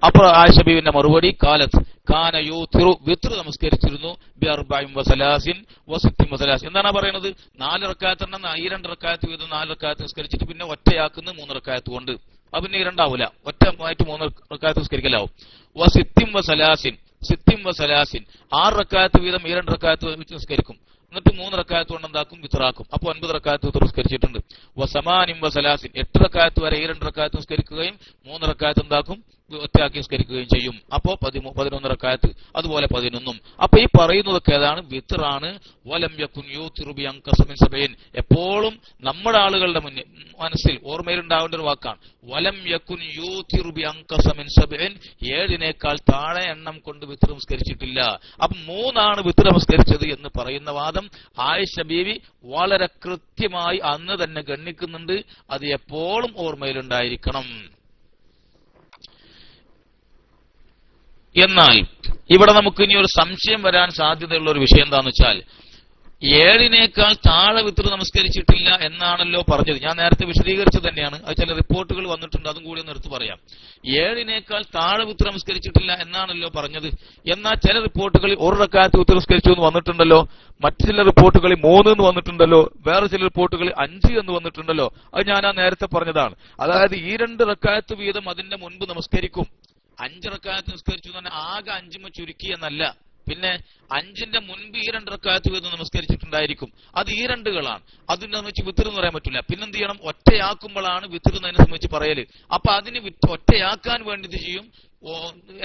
അപ്പോൾ ആയിഷ ബീവിന്റെ മറുപടി കാലത്ത് കാന യൂതിറു, വിത്ർ നമസ്കരിച്ചിരുന്നു ബിഅർബഇൻ വസലാസിൻ വസിത്തിൻ വസലാസിൻ. എന്താണ് പറയുന്നത്? 4 റക്അത്ത് ഉണ്ടെന്ന് ഈ 2 റക്അത്ത് വീതം 4 റക്അത്ത് നിസ്കരിച്ചിട്ട് പിന്നെ ഒറ്റയാക്കുന്ന 3 റക്അത്ത് കൊണ്ട്. അത് പിന്നെ ഇരണ്ടാവൂല, ഒറ്റമായിട്ട് 3 റക്അത്ത് നിസ്കരിക്കലാവും. വസിത്തിൻ വസലാസിൻ, സിത്തിൻ വസലാസിൻ 6 റക്അത്ത് വീതം ഈ 2 റക്അത്ത് വെച്ച് നിസ്കരിക്കും. എന്നിട്ട് 3 റക്അത്ത് കൊണ്ട് എന്താക്കും? വിത്റാക്കും. അപ്പൊ 9 റക്അത്ത് വിത്ർ നിസ്കരിച്ചിട്ടുണ്ട്. വസമാനിൻ വസലാസിൻ 8 റക്അത്ത് വരെ ഈ 2 റക്അത്ത് നിസ്കരിക്കുകയും 3 റക്അത്ത് എന്താക്കും? ഒറ്റയാക്കി നിസ്കരിക്കുകയും ചെയ്യും. അപ്പോ 11 റക്അത്ത്, അതുപോലെ 11. അപ്പൊ ഈ പറയുന്നതൊക്കെ ഏതാണ്? വിത്റാണ്. വലം യകുൻ യൂതിറു ബിഅൻഖസ മിൻ സബഈൻ. എപ്പോഴും നമ്മുടെ ആളുകളുടെ മനസ്സിൽ ഓർമ്മയിലുണ്ടാവേണ്ട ഒരു വാക്കാണ്. വലം യകുൻ യൂതിറു ബിഅൻഖസ മിൻ സബഈൻ. 7 താഴെ എണ്ണം കൊണ്ട് വിത്ർ നിസ്കരിച്ചിട്ടില്ല. അപ്പൊ 3 വിത്ർ നിസ്കരിച്ചത് എന്ന് പറയുന്ന വാദം ആയിഷ ബീവി വളരെ കൃത്യമായി അന്ന് തന്നെ ഗണ്ണിക്കുന്നുണ്ട്. അത് എപ്പോഴും ഓർമ്മയിലുണ്ടായിരിക്കണം. എന്നാൽ ഇവിടെ നമുക്ക് ഇനി ഒരു സംശയം വരാൻ സാധ്യതയുള്ള ഒരു വിഷയം എന്താണെന്ന് വെച്ചാൽ, 7 താഴെ വിത്ർ നമസ്കരിച്ചിട്ടില്ല എന്നാണല്ലോ പറഞ്ഞത്. ഞാൻ നേരത്തെ വിശദീകരിച്ചത് തന്നെയാണ്. അത് ചില റിപ്പോർട്ടുകൾ വന്നിട്ടുണ്ട്, അതും കൂടി ഒന്ന് എടുത്തു പറയാം. 7 താഴെ വിത്ർ നമസ്കരിച്ചിട്ടില്ല എന്നാണല്ലോ പറഞ്ഞത്. എന്നാൽ ചില റിപ്പോർട്ടുകളിൽ 1 റക്അത്ത് വിത്ർ നിസ്കരിച്ചു എന്ന് വന്നിട്ടുണ്ടല്ലോ. മറ്റു ചില റിപ്പോർട്ടുകളിൽ 3 എന്ന് വന്നിട്ടുണ്ടല്ലോ. വേറെ ചില റിപ്പോർട്ടുകളിൽ 5 എന്ന് വന്നിട്ടുണ്ടല്ലോ. അത് ഞാൻ നേരത്തെ പറഞ്ഞതാണ്. അതായത് ഈ 2 റക്അത്ത് വീതം അതിന്റെ മുൻപ് നമസ്കരിക്കും. 5 റക്അത്ത് നിസ്കരിച്ചു എന്ന് പറഞ്ഞാൽ ആകെ 5 ചുരുക്കി എന്നല്ല. പിന്നെ 5ന്റെ മുൻപ് ഈ 2 റക്അത്ത് വീതം നമസ്കരിച്ചിട്ടുണ്ടായിരിക്കും. അത് ഈ 2കളാണ്. അതിനെ സംബന്ധിച്ച് വിത്ർ എന്ന് പറയാൻ പറ്റില്ല. പിന്നെന്ത് ചെയ്യണം? ഒറ്റയാക്കുമ്പോഴാണ് വിത്ർ എന്നതിനെ സംബന്ധിച്ച് പറയല്. അപ്പൊ അതിന് ഒറ്റയാക്കാൻ വേണ്ടി ചെയ്യും,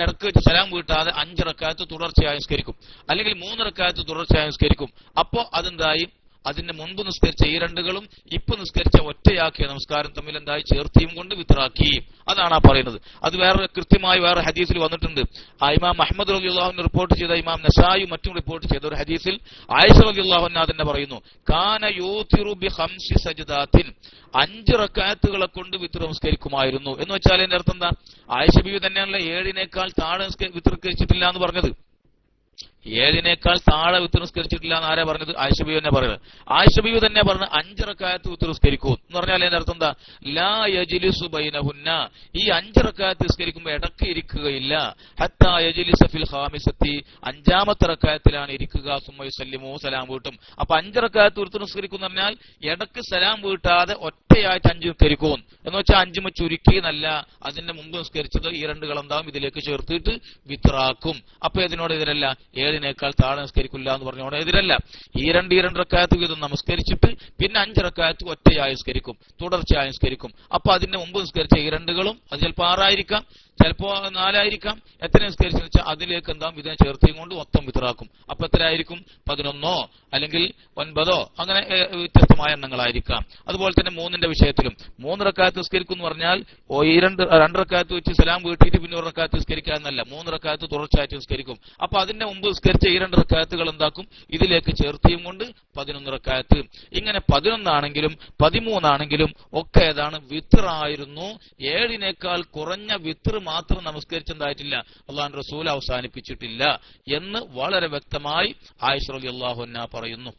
ഇടക്ക് വെച്ച് സലാം വീട്ടാതെ 5 റക്അത്ത് തുടർച്ചയായി നിസ്കരിക്കും, അല്ലെങ്കിൽ 3 റക്അത്ത് തുടർച്ചയായി നിസ്കരിക്കും. അപ്പോ അതെന്തായി? അതിന്റെ മുൻപ് നിസ്കരിച്ച ഈ 2കളും ഇപ്പൊ നിസ്കരിച്ച ഒറ്റയാക്കിയ നമസ്കാരം തമ്മിൽ എന്തായി? ചേർത്തിയും കൊണ്ട് വിത്റാക്കി. അതാണ് പറയുന്നത്. അത് വേറെ കൃത്യമായി വേറെ ഹദീസിൽ വന്നിട്ടുണ്ട്. ഇമാം അഹ്മദ് റളിയല്ലാഹു അൻഹു റിപ്പോർട്ട് ചെയ്ത, ഇമാം നസായി മറ്റും റിപ്പോർട്ട് ചെയ്ത ഒരു ഹദീസിൽ ആയിഷ റളിയല്ലാഹു അൻഹ തന്നെ പറയുന്നു, കാന യൂതിറു ബി 5 സജ്ദാത്തിൻ. 5 റക്അത്തുകളെ കൊണ്ട് വിത്ർ നമസ്കരിക്കുമായിരുന്നു. എന്ന് വെച്ചാൽ എന്റെ അർത്ഥം എന്താ? ആയിഷ ബീവി തന്നെയാണല്ലോ 7 താഴെ വിത്ർ നിസ്കരിച്ചിട്ടില്ല എന്ന് പറഞ്ഞത്. 7 താഴെ വിത്ർ നിസ്കരിച്ചിട്ടില്ല എന്ന് ആരാ പറഞ്ഞത്? ആയിഷ ബീവി തന്നെ പറയുന്നത്. ആയിഷ ബീവി തന്നെ പറഞ്ഞത് 5 റക്അത്ത് വിത്ർ നിസ്കരിക്കൂ എന്ന് പറഞ്ഞാൽ എന്റെ അർത്ഥം എന്താ? ലാ യജ്ലിസു ബൈനഹുന്ന. ഈ 5 റക്അത്ത് നിസ്കരിക്കുമ്പോൾ ഇടക്ക് ഇരിക്കുകയില്ല. ഹത്താ യജ്ലിസ ഫിൽ ഖാമിസത്തി. 5ാമത്തെ റക്അത്തിലാണ് ഇരിക്കുക. സുമ്മ യുസല്ലിമു, സലാം വീട്ടും. അപ്പൊ 5 റക്അത്ത് വിത്ർ നിസ്കരിക്കും എന്ന് പറഞ്ഞാൽ ഇടക്ക് സലാം വീട്ടാതെ ഒറ്റയായിട്ട് 5 നിസ്കരിക്കും. എന്ന് വെച്ചാൽ 5 ചുരുക്കി എന്നല്ല. അതിന്റെ മുമ്പ് നിസ്കരിച്ചത് ഈ 2കൾ എന്താവും? ഇതിലേക്ക് ചേർത്തിട്ട് വിത്റാക്കും. അപ്പൊ ഇതിനോട് എതിരല്ല. 7 താഴെ നിസ്കരിക്കില്ല എന്ന് പറഞ്ഞോടെ എതിരല്ല. ഈ 2 റക്അത്ത് വീതം നമസ്കരിച്ചിട്ട് പിന്നെ 5 റക്അത്ത് ഒറ്റയായി നിസ്കരിക്കും, തുടർച്ചയായി നിസ്കരിക്കും. അപ്പൊ അതിന്റെ മുമ്പ് നിസ്കരിച്ച ഈ 2കളും അത് ചിലപ്പോൾ 6 ആയിരിക്കാം, ചിലപ്പോ 4 ആയിരിക്കാം. എത്ര നിസ്കരിച്ചെന്ന് വെച്ചാൽ അതിലേക്ക് എന്താവും? ഇതിനെ ചേർത്തിയും കൊണ്ട് മൊത്തം വിത്റാക്കും. അപ്പൊ എത്ര ആയിരിക്കും? 11 അല്ലെങ്കിൽ 9 അങ്ങനെ വ്യത്യസ്തമായ എണ്ണങ്ങളായിരിക്കാം. അതുപോലെ തന്നെ 3ന്റെ വിഷയത്തിലും 3 റക്അത്ത് നിസ്കരിക്കും എന്ന് പറഞ്ഞാൽ ഈ 2 റക്അത്ത് വെച്ച് സലാം വീട്ടിയിട്ട് പിന്നെ 1 റക്അത്ത് നിസ്കരിക്കാന്നല്ല, 3 റക്അത്ത് തുടർച്ചയായിട്ട് നിസ്കരിക്കും. അപ്പൊ അതിന്റെ മുമ്പ് നിസ്കരിച്ച ഈ 2 റക്അത്തുകൾ എന്താക്കും? ഇതിലേക്ക് ചേർത്തിയും കൊണ്ട് 11 റക്അത്ത്. ഇങ്ങനെ 11 ആണെങ്കിലും 13 ആണെങ്കിലും ഒക്കെ ഏതാണ്? വിത്റായിരുന്നു. 7 കുറഞ്ഞ വിത്ർ മാത്രം നമസ്കരിച്ചതായിട്ടില്ല, അല്ലാഹുവിന്റെ റസൂൽ അവസാനിപ്പിച്ചിട്ടില്ല എന്ന് വളരെ വ്യക്തമായി ആയിഷ റളിയല്ലാഹു അൻഹ പറയുന്നു.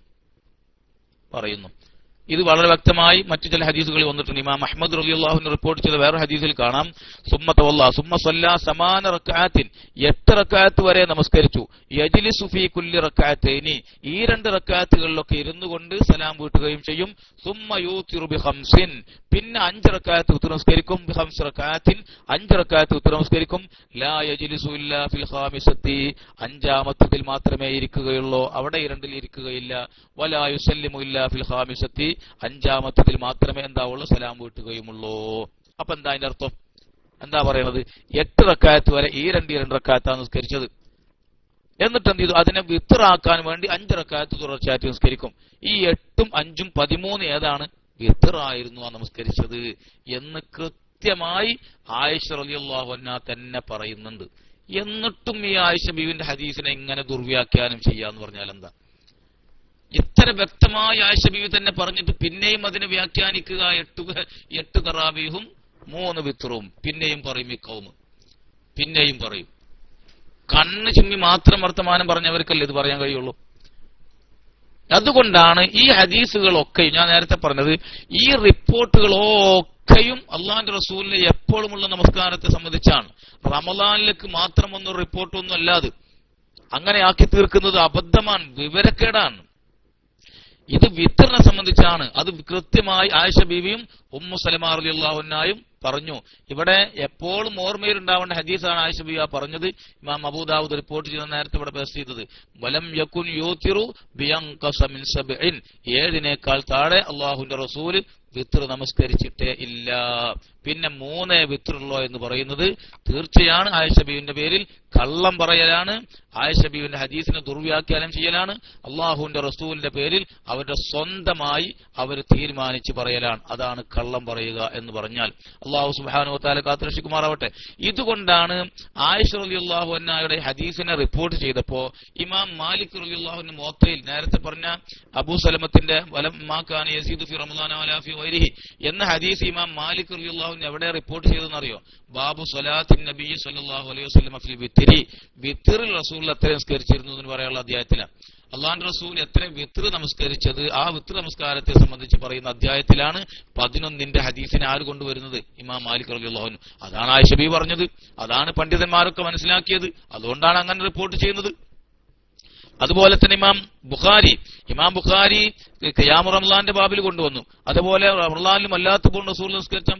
ഇത് വളരെ വ്യക്തമായി മറ്റു ചില ഹദീസുകളിൽ വന്നിട്ടുണ്ട്. ഇമാം അഹ്മദ് റളിയല്ലാഹു അൻഹു റിപ്പോർട്ട് ചെയ്ത വേറെ ഹദീസിൽ കാണാം, സുമ്മ തവല്ല സുമ്മ സല്ല സമാന റക്അത്തിൻ. 8 റക്അത്ത് വരെ നമസ്കരിച്ചു. യജ്ലിസു ഫീ കുല്ലി റക്അത്തൈനി. ഈ 2 റക്അത്തുകളിലൊക്കെ ഇരുന്നു കൊണ്ട് സലാം വീട്ടുകയും ചെയ്യും. സുമ്മ യൂതിറു ബി 5. പിന്നെ 5 റക്അത്ത് വിത്ർ നമസ്കരിക്കും. ബി 5 റക്അത്തിൻ. 5 റക്അത്ത് വിത്ർ നമസ്കരിക്കും. ലാ യജ്ലിസു ഇല്ലാ ഫിൽ ഖാമിസത്തി. 5ാമത്തതിൽ മാത്രമേ ഇരിക്കുകയുള്ളൂ, അവിടെ 2ൽ ഇരിക്കുകയില്ല. വലാ യുസല്ലിമു ഇല്ലാ ഫിൽ ഖാമിസത്തി. 5ാമത്തതിൽ മാത്രമേ എന്താവുള്ളൂ? സലാം വീട്ടുകയുമുള്ളൂ. അപ്പൊ എന്താ അതിന്റെ അർത്ഥം? എന്താ പറയുന്നത്? 8 റക്അത്ത് വരെ ഈ 2 റക്അത്താണ് നിസ്കരിച്ചത്. എന്നിട്ട് എന്ത് ചെയ്തു? അതിനെ വിത്തറാക്കാൻ വേണ്ടി 5 റക്അത്ത് തുടർച്ചയായിട്ട് നിസ്കരിക്കും. ഈ 8ഉം 5ഉം 13 ഏതാണ്? വിത്തറായിരുന്നു ആ നമസ്കരിച്ചത് എന്ന് കൃത്യമായി ആയിഷ റളിയല്ലാഹു അൻഹ തന്നെ പറയുന്നുണ്ട്. എന്നിട്ടും ഈ ആയിഷ ബീവിന്റെ ഹദീസിനെ ഇങ്ങനെ ദുർവ്യാഖ്യാനം ചെയ്യാന്ന് പറഞ്ഞാൽ എന്താ? ഇത്ര വ്യക്തമായി ആയിഷ ബീവി തന്നെ പറഞ്ഞിട്ട് പിന്നെയും അതിനെ വ്യാഖ്യാനിക്കുക 8 തറാവീഹും 3 വിത്തറും പിന്നെയും പറയും ഈ കൗമ്, പിന്നെയും പറയും. കണ്ണ് ചിമ്മി മാത്രം വർത്തമാനം പറഞ്ഞവർക്കല്ലേ ഇത് പറയാൻ കഴിയുള്ളൂ. അതുകൊണ്ടാണ് ഈ ഹദീസുകളൊക്കെയും ഞാൻ നേരത്തെ പറഞ്ഞത്, ഈ റിപ്പോർട്ടുകളൊക്കെയും അള്ളാന്റെ റസൂലിന് എപ്പോഴുമുള്ള നമസ്കാരത്തെ സംബന്ധിച്ചാണ്. റമദാനിലേക്ക് മാത്രമൊന്നും റിപ്പോർട്ടൊന്നും അല്ലാതെ അങ്ങനെ ആക്കി തീർക്കുന്നത് അബദ്ധമാണ്, വിവരക്കേടാണ്. ഇത് വിത്തറിനെ സംബന്ധിച്ചാണ്. അത് കൃത്യമായി ആയിഷ ബീവിയും ഉമ്മു സലമ റളിയല്ലാഹു അൻഹയും പറഞ്ഞു. ഇവിടെ എപ്പോഴും ഓർമ്മയിലുണ്ടാവേണ്ട ഹദീസാണ് ആയിഷ ബീവി പറഞ്ഞത്. ഇമാം അബൂ ദാവൂദ് റിപ്പോർട്ട് ചെയ്ത നേരത്തെ ഇവിടെ പേശ് ചെയ്തത്, വലം യകുൻ യൂതിറു ബിയൻഖസ മിൻ 7, 7നേക്കാൾ താഴെ അള്ളാഹുവിന്റെ റസൂൽ വിത്തർ നമസ്കരിച്ചിട്ടേ ഇല്ല. പിന്നെ 3 വിത്തറുള്ളോ എന്ന് പറയുന്നത് തീർച്ചയാണ് ആയിഷ ബീവിന്റെ പേരിൽ കള്ളം പറയലാണ്, ആയിഷ ബീവിന്റെ ഹദീസിനെ ദുർവ്യാഖ്യാനം ചെയ്യലാണ്, അള്ളാഹുവിന്റെ റസൂലിന്റെ പേരിൽ അവരുടെ സ്വന്തമായി അവർ തീരുമാനിച്ച് പറയലാണ്. അതാണ് കള്ളം പറയുക എന്ന് പറഞ്ഞാൽ. അള്ളാഹു സുബ്ഹാനഹു വ തആല കാത്തുരക്ഷിക്കുമാറാവട്ടെ. ഇതുകൊണ്ടാണ് ആയിഷ റളിയല്ലാഹു അൻഹയുടെ ഹദീസിനെ റിപ്പോർട്ട് ചെയ്തപ്പോ ഇമാം മാലിക് റളിയല്ലാഹു അൻഹു മുവത്തയിൽ നേരത്തെ പറഞ്ഞ അബൂ സലമത്തിന്റെ വലമ്മാ കാന യസീദു ഫി റമളാന വലാ ഫി ഗൈരിഹി എന്ന ഹദീസ് ഇമാം മാലിക് റളിയല്ലാഹു അൻഹു എവിടെ റിപ്പോർട്ട് ചെയ്തെന്നറിയോ? ബാബു സ്വലാത്തിൻ നബി സല്ലല്ലാഹു അലൈഹി വസല്ലം ഫിൽ വിത്രി, വിത്റിൽ റസൂൽ എത്ര നമസ്കരിച്ചിരുന്നു എന്ന് പറയാനുള്ള അധ്യായത്തിലാണ്. അള്ളാഹുവിന്റെ റസൂൽ എത്ര വിത്ർ നമസ്കരിച്ചത്, ആ വിത്ർ നമസ്കാരത്തെ സംബന്ധിച്ച് പറയുന്ന അധ്യായത്തിലാണ് 11ന്റെ ഹദീസിനെ ആര് കൊണ്ടുവരുന്നത്? ഇമാം മാലിക് റളിയല്ലാഹു അൻഹു. അതാണ് ആയിഷ ബീവി പറഞ്ഞത്, അതാണ് പണ്ഡിതന്മാരൊക്കെ മനസ്സിലാക്കിയത്, അതുകൊണ്ടാണ് അങ്ങനെ റിപ്പോർട്ട് ചെയ്യുന്നത്. അതുപോലെ തന്നെ ഇമാം ബുഖാരി ഖിയാമു റമളാന്റെ ബാബിൽ കൊണ്ടുവന്നു. അതുപോലെ റമളാനിലും അല്ലാത്തപ്പോൾ റസൂൽ നമസ്കരിച്ച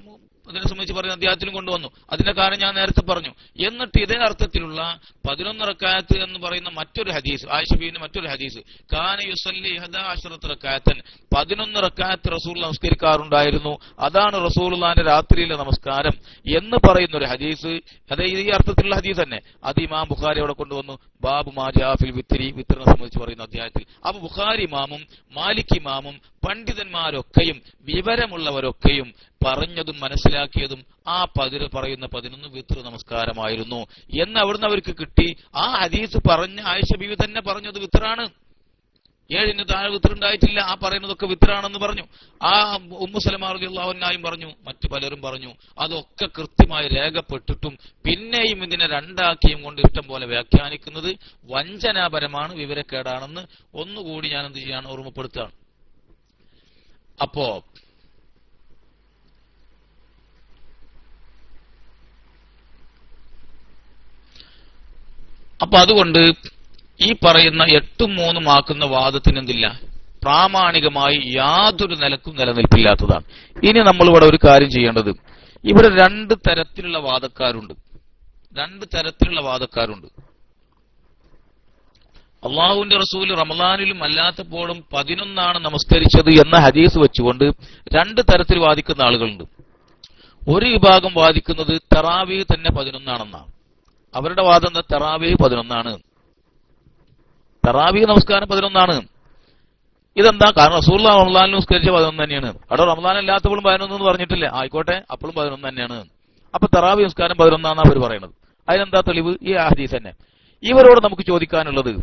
അതിനെ സംബന്ധിച്ച് പറയുന്ന അധ്യായത്തിലും കൊണ്ടുവന്നു. അതിന്റെ കാരണം ഞാൻ നേരത്തെ പറഞ്ഞു. എന്നിട്ട് ഇതേ അർത്ഥത്തിലുള്ള 11 റക്അത്ത് എന്ന് പറയുന്ന മറ്റൊരു ഹദീസ്, ആയിഷ ബീവിന്റെ മറ്റൊരു ഹദീസ്, കാന യുസല്ലി 11 റക്അത്തൻ, 11 റക്അത്ത് റസൂൽ നമസ്കരിക്കാറുണ്ടായിരുന്നു, അതാണ് റസൂലുള്ളാഹിന്റെ രാത്രിയിലെ നമസ്കാരം എന്ന് പറയുന്ന ഒരു ഹദീസ്. അതേ ഈ അർത്ഥത്തിലുള്ള ഹദീസ് തന്നെ. അത് ഇമാം ബുഖാരി അവിടെ കൊണ്ടുവന്നു. ബാബു മാ ജാ ഫിൽ വിത്രി, വിത്റിനെ സംബന്ധിച്ച് പറയുന്ന അധ്യായത്തിൽ. അപ്പൊ ബുഖാരി ഇമാമും മാലിക് ഇമാമും പണ്ഡിതന്മാരൊക്കെയും വിവരമുള്ളവരൊക്കെയും പറഞ്ഞതും മനസ്സിലാക്കിയതും ആ പറയുന്ന 11 വിത്ർ നമസ്കാരമായിരുന്നു എന്ന് അവിടുന്ന് അവർക്ക് കിട്ടി. ആ ഹദീസ് പറഞ്ഞ ആയിഷ ബീവി തന്നെ പറഞ്ഞത് വിത്റാണ്, 7ന് താഴെ വിത്ർ ഉണ്ടായിട്ടില്ല, ആ പറയുന്നതൊക്കെ വിത്റാണെന്ന് പറഞ്ഞു. ആ ഉമ്മു സലമ റളിയല്ലാഹു അൻഹയും പറഞ്ഞു, മറ്റു പലരും പറഞ്ഞു. അതൊക്കെ കൃത്യമായി രേഖപ്പെട്ടിട്ടും പിന്നെയും ഇതിനെ രണ്ടാക്കിയും കൊണ്ട് ഇഷ്ടം പോലെ വ്യാഖ്യാനിക്കുന്നത് വഞ്ചനാപരമാണ്, വിവരക്കേടാണെന്ന് ഒന്നുകൂടി ഞാൻ എന്ത് ചെയ്യാണ്, ഓർമ്മപ്പെടുത്തുകയാണ്. അപ്പൊ അതുകൊണ്ട് ഈ പറയുന്ന 8ഉം 3ഉം ആക്കുന്ന വാദത്തിന് എന്തില്ല, പ്രാമാണികമായി യാതൊരു നിലക്കും നിലനിൽപ്പില്ലാത്തതാണ്. ഇനി നമ്മളിവിടെ ഒരു കാര്യം ചെയ്യേണ്ടത്, ഇവിടെ 2 തരത്തിലുള്ള വാദക്കാരുണ്ട്. അള്ളാഹുവിന്റെ റസൂൽ റമളാനിലും അല്ലാത്തപ്പോഴും 11 നമസ്കരിച്ചത് എന്ന ഹദീസ് വെച്ചുകൊണ്ട് 2 തരത്തിൽ വാദിക്കുന്ന ആളുകളുണ്ട്. ഒരു വിഭാഗം വാദിക്കുന്നത് തറാവീഹ് തന്നെ 11 അവരുടെ വാദം എന്താ? തറാവീഹ് 11, തറാവീഹ് നമസ്കാരം 11. ഇതെന്താ കാരണം? റസൂലുള്ളാഹി റമളാനിൽ നമസ്കരിച്ച 11 തന്നെയാണ്. അവിടെ റമളാൻ അല്ലാത്തപ്പോഴും 11 എന്ന് പറഞ്ഞിട്ടില്ലേ? ആയിക്കോട്ടെ, അപ്പോഴും 11 തന്നെയാണ്. അപ്പൊ തറാവീഹ് നമസ്കാരം 11 അവർ പറയുന്നത്. അതിനെന്താ തെളിവ്? ഈ ഹദീസ് തന്നെ. ഇവരോട് നമുക്ക് ചോദിക്കാനുള്ളത്,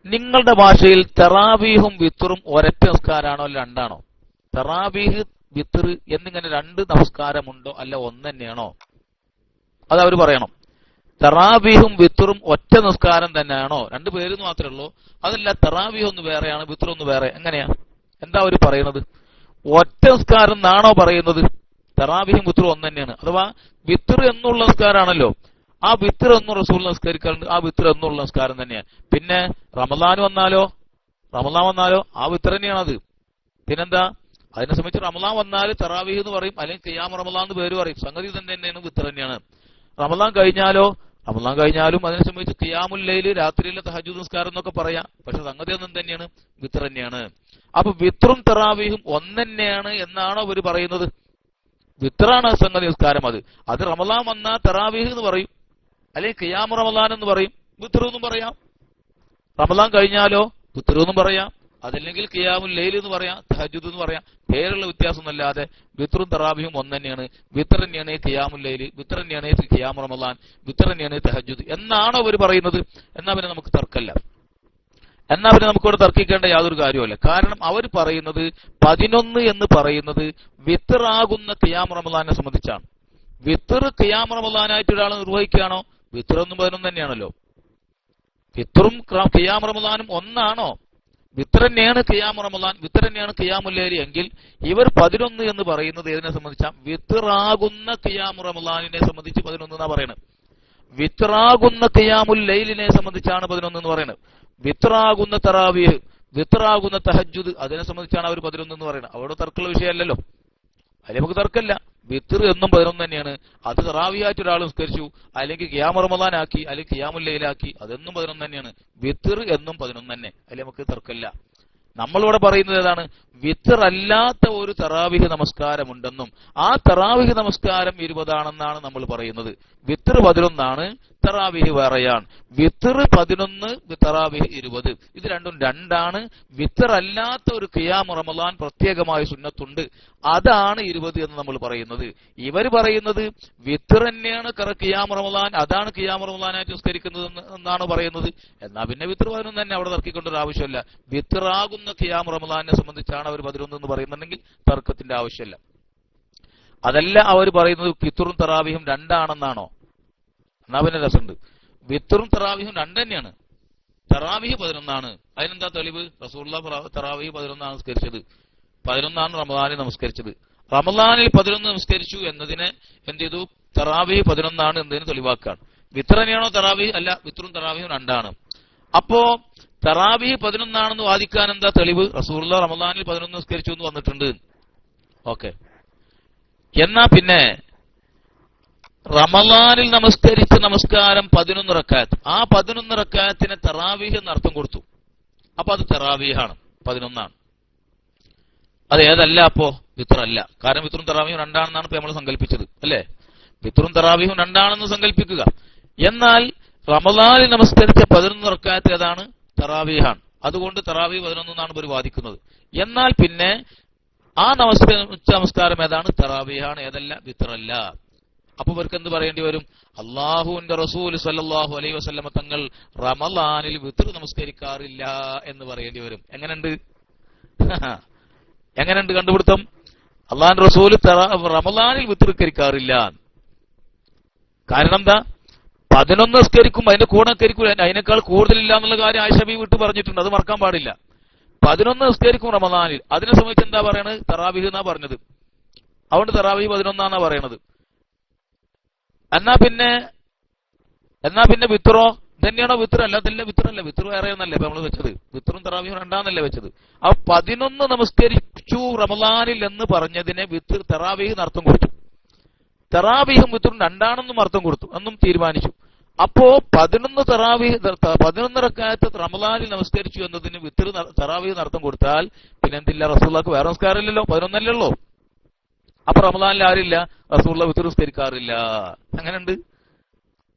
നിങ്ങളുടെ ഭാഷയിൽ തറാവീഹും വിത്റും ഒരൊറ്റ നമസ്കാരമാണോ അല്ല 2 തറാവീഹ് വിത്ർ എന്നിങ്ങനെ 2 നമസ്കാരമുണ്ടോ അല്ല 1 തന്നെയാണോ? അതവർ പറയണം. തറാവീഹും വിത്റും ഒറ്റ നിസ്കാരം തന്നെയാണോ? 2 പേരെന്ന് മാത്രമേ ഉള്ളൂ. അതല്ല തറാവീഹ് ഒന്ന് വേറെയാണ്, വിത്ർ ഒന്ന് വേറെ, എങ്ങനെയാ? എന്താ അവർ പറയുന്നത്? ഒറ്റ നിസ്കാരം എന്നാണോ പറയുന്നത്? തറാവീഹും വിത്റും 1 തന്നെയാണ്. അഥവാ വിത്ർ എന്നുള്ള നിസ്കാരമാണല്ലോ, ആ വിത്ർ എന്നും റസൂൽ നമസ്കരിക്കാറുണ്ട്, ആ വിത്ർ എന്നുള്ള നിസ്കാരം തന്നെയാണ്. പിന്നെ റമളാൻ വന്നാലോ ആ വിത്ർ തന്നെയാണത്. പിന്നെന്താ? അതിനെ സംബന്ധിച്ച് റമളാൻ വന്നാൽ തറാവീഹ് എന്ന് പറയും, അല്ലെങ്കിൽ ഖിയാം റമളാൻ എന്ന് പേര് പറയും. സംഗതി തന്നെയാണ്, വിത്ർ തന്നെയാണ്. റമളാൻ കഴിഞ്ഞാലും അതിനെ സംബന്ധിച്ച് ഖിയാമുൽ ലൈൽ, രാത്രിയിലെ തഹജ്ജുദ് നിസ്കാരം എന്നൊക്കെ പറയാം. പക്ഷെ സംഗതി ഒന്നും തന്നെയാണ്, വിത്ർ തന്നെയാണ്. അപ്പൊ വിത്റും തറാവീഹും 1 തന്നെയാണ് എന്നാണോ അവർ പറയുന്നത്? വിത്റാണ് സംഗതി നിസ്കാരം. അത് റമളാൻ വന്നാൽ തറാവീഹ് എന്ന് പറയും, അല്ലെങ്കിൽ ഖിയാമു റമദാൻ എന്ന് പറയും, വിത്ർ എന്നും പറയാം. റമദാൻ കഴിഞ്ഞാലോ വിത്ർ എന്നും പറയാം, അതല്ലെങ്കിൽ ഖിയാമുൽ ലൈൽ എന്ന് പറയാം, തഹജ്ജുദ് എന്ന് പറയാം. പേരുള്ള വ്യത്യാസം എന്നല്ലാതെ വിത്റും തറാവിഹും ഒന്ന് തന്നെയാണ്. വിത്ർ തന്നെയാണ് ഖിയാമുൽ ലൈൽ, വിത്ർ തന്നെയാണ് ഖിയാമു റമദാൻ, വിത്ർ തന്നെയാണ് തഹജ്ജുദ് എന്നാണോ അവർ പറയുന്നത്? എന്നാ പിന്നെ നമുക്ക് തർക്കമല്ല. എന്നാ പിന്നെ നമുക്കിവിടെ തർക്കിക്കേണ്ട യാതൊരു കാര്യമല്ല. കാരണം അവർ പറയുന്നത് 11 എന്ന് പറയുന്നത് വിത്റാകുന്ന ഖിയാമു റമദാനെ സംബന്ധിച്ചാണ്. വിത്ർ ഖിയാമു റമദാനായിട്ട് ഒരാൾ നിർവഹിക്കുകയാണോ? വിത്ർ എന്നും 11 തന്നെയാണല്ലോ. വിത്റും ഖിയാമു റമദാനും ഒന്നാണോ? വിത്ർ തന്നെയാണ് ഖിയാമു റമദാൻ, വിത്ർ തന്നെയാണ് ഖിയാമുൽ ലൈൽ എങ്കിൽ ഇവർ 11 എന്ന് പറയുന്നത് ഏതിനെ സംബന്ധിച്ചാണ്? വിത്റാകുന്ന ഖിയാമു റമദാനിനെ സംബന്ധിച്ച് 11 എന്നാ പറയുന്നത്. വിത്റാകുന്ന ഖിയാമുൽ ലൈലിനെ സംബന്ധിച്ചാണ് 11 എന്ന് പറയുന്നത്. വിത്റാകുന്ന തറാവീഹ്, വിത്റാകുന്ന തഹജ്ജുദ് അതിനെ സംബന്ധിച്ചാണ് അവർ 11 എന്ന് പറയുന്നത്. അവിടെ തർക്കമുള്ള വിഷയമല്ലല്ലോ, അതിൽ നമുക്ക് തർക്കമില്ല. വിത്ർ എന്നും 11 തന്നെയാണ്. അത് തറാവിയായിട്ട് ഒരാൾ നിസ്കരിച്ചു, അല്ലെങ്കിൽ ഖിയാമു റമദാൻ ആക്കി, അല്ലെങ്കിൽ ഖിയാമുൽ ലൈലാക്കി, അതെന്നും 11 തന്നെയാണ്. വിത്ർ എന്നും 11 തന്നെ, അതിൽ നമുക്ക് തർക്കമില്ല. നമ്മളിവിടെ പറയുന്നത് ഏതാണ്? വിത്ർ അല്ലാത്ത ഒരു തറാവിഹ് നമസ്കാരമുണ്ടെന്നും ആ തറാവിഹ് നമസ്കാരം 20 ആണെന്നാണ് നമ്മൾ പറയുന്നത്. വിത്ർ 11 തറാവിഹ് വേറെയാണ്. വിത്ർ 11, തറാവിഹ് 20. ഇത് രണ്ടും രണ്ടാണ്. വിത്ർ അല്ലാത്ത ഒരു ഖിയാമു റമദാൻ പ്രത്യേകമായ സുന്നത്തുണ്ട്, അതാണ് 20 എന്ന് നമ്മൾ പറയുന്നത്. ഇവർ പറയുന്നത് വിത്ർ തന്നെയാണ് ഖിയാമു റമദാൻ, അതാണ് ഖിയാമു റമദാനായിട്ട് നിസ്കരിക്കുന്നത് എന്നാണ് പറയുന്നത്. എന്നാ പിന്നെ വിത്ർ 11 തന്നെ, അവിടെ തർക്കിക്കേണ്ട ഒരു ആവശ്യമില്ല. വിത്റാകുന്ന ഖിയാമു റമദാനെ സംബന്ധിച്ചാണ് അവർ 11 എന്ന് പറയുന്നുണ്ടെങ്കിൽ തർക്കത്തിന്റെ ആവശ്യമില്ല. അതല്ല അവർ പറയുന്നത് വിത്റും തറാവിഹും രണ്ടാണെന്നാണോ? എന്നാ പിന്നെ രസമുണ്ട്. വിത്റും തറാവിഹും 2 തന്നെയാണ്. തറാവിഹ് 11. അതിനെന്താ തെളിവ്? റസൂലുള്ളാഹി തറാവിഹ് 11 നമസ്കരിച്ചത്, 11 റമദാനിൽ നമസ്കരിച്ചത്. റമദാനിൽ 11 നമസ്കരിച്ചു എന്നതിനെ എന്ത് ചെയ്തു? തറാവിഹ് 11 എന്നതിന് തെളിവാക്കാണ്. വിത്ർ തന്നെയാണോ തറാവിഹ്? അല്ല, വിത്റും തറാവിഹും 2. അപ്പോ തറാവിഹ് 11 വാദിക്കാൻ എന്താ തെളിവ്? റസൂലുള്ളാഹി റമദാനിൽ 11 നമസ്കരിച്ചു എന്ന് വന്നിട്ടുണ്ട്. ഓക്കെ, എന്നാ പിന്നെ റമദാനിൽ നമസ്കരിച്ച നമസ്കാരം 11 റക്അത്ത്, ആ 11 റക്അത്തിന് തറാവീഹ് എന്ന് അർത്ഥം കൊടുത്തു. അപ്പൊ അത് തറാവീഹാണ്, 11. അത് ഏതല്ല? അപ്പോ വിത്ർ അല്ല. കാരണം വിത്റും തറാവീഹും 2 ഇപ്പൊ നമ്മൾ സങ്കല്പിച്ചത് അല്ലേ? വിത്റും തറാവീഹും 2 സങ്കല്പിക്കുക. എന്നാൽ റമദാനിൽ നമസ്കരിച്ച 11 റക്അത്ത് ഏതാണ്? തറാവീഹാണ്. അതുകൊണ്ട് തറാവീഹ് 11 എന്നാണ് ഇവർ വാദിക്കുന്നത്. എന്നാൽ പിന്നെ ആ നമസ്കാരം ഏതാണ്? തറാവീഹാണ്, ഏതല്ല? വിത്രല്ല. അപ്പൊ ഇവർക്ക് എന്ത് പറയേണ്ടി വരും? അള്ളാഹുവിന്റെ റസൂൽ സല്ലല്ലാഹു അലൈഹി വസല്ലമ തങ്ങൾ റമദാനിൽ വിത്ർ നമസ്കരിക്കാറില്ല എന്ന് പറയേണ്ടി വരും. എങ്ങനെയുണ്ട്? എങ്ങനെയുണ്ട് കണ്ടുപിടുത്തം? അള്ളാഹുവിന്റെ റസൂൽ റമദാനിൽ വിത്ർ നിസ്കരിക്കാറില്ല. കാരണം എന്താ? 11 നിസ്കരിക്കും, അതിന്റെ കൂടെ നിസ്കരിക്കും, അതിനേക്കാൾ കൂടുതലില്ല എന്നുള്ള കാര്യം ആയിഷ ബീവി വിട്ട് പറഞ്ഞിട്ടുണ്ട്. അത് മറക്കാൻ പാടില്ല. 11 നിസ്കരിക്കും റമദാനിൽ. അതിനെ സംബന്ധിച്ച് എന്താ പറയണത്? തറാവീഹ് എന്നാ പറഞ്ഞത്. അതുകൊണ്ട് തറാവീഹ് 11 പറയണത്. എന്നാ പിന്നെ വിത്രോ തന്നെയാണോ? വിത്ര അല്ല, അതല്ല വിത്രല്ല. വിത്ര വേറെ ഒന്നല്ലേ ഇപ്പൊ നമ്മൾ വെച്ചത്? വിത്രും തറാവീഹും 2 വെച്ചത്. ആ 11 നമസ്കരിച്ചു റമദാനിൽ എന്ന് പറഞ്ഞതിനെ വിത്ര തറാവീഹ് അർത്ഥം കൊടുത്തു. തറാവീഹും വിത്രും 2 അർത്ഥം കൊടുത്തു എന്നും തീരുമാനിച്ചു. അപ്പോ 11 റക്അത്ത് റമദാനിൽ നമസ്കരിച്ചു എന്നതിന് വിത്ർ തറാവീഹ് അർത്ഥം കൊടുത്താൽ പിന്നെ എന്തില്ല? റസൂലുള്ളാഹിക്ക് വേറെ നമസ്കാരമില്ലല്ലോ, 11 അല്ലല്ലോ. അപ്പൊ റമദാനിൽ ആരില്ല? റസൂലുള്ളാഹി വിത്ർ നിസ്കരിക്കാറില്ല. അങ്ങനെയുണ്ട്.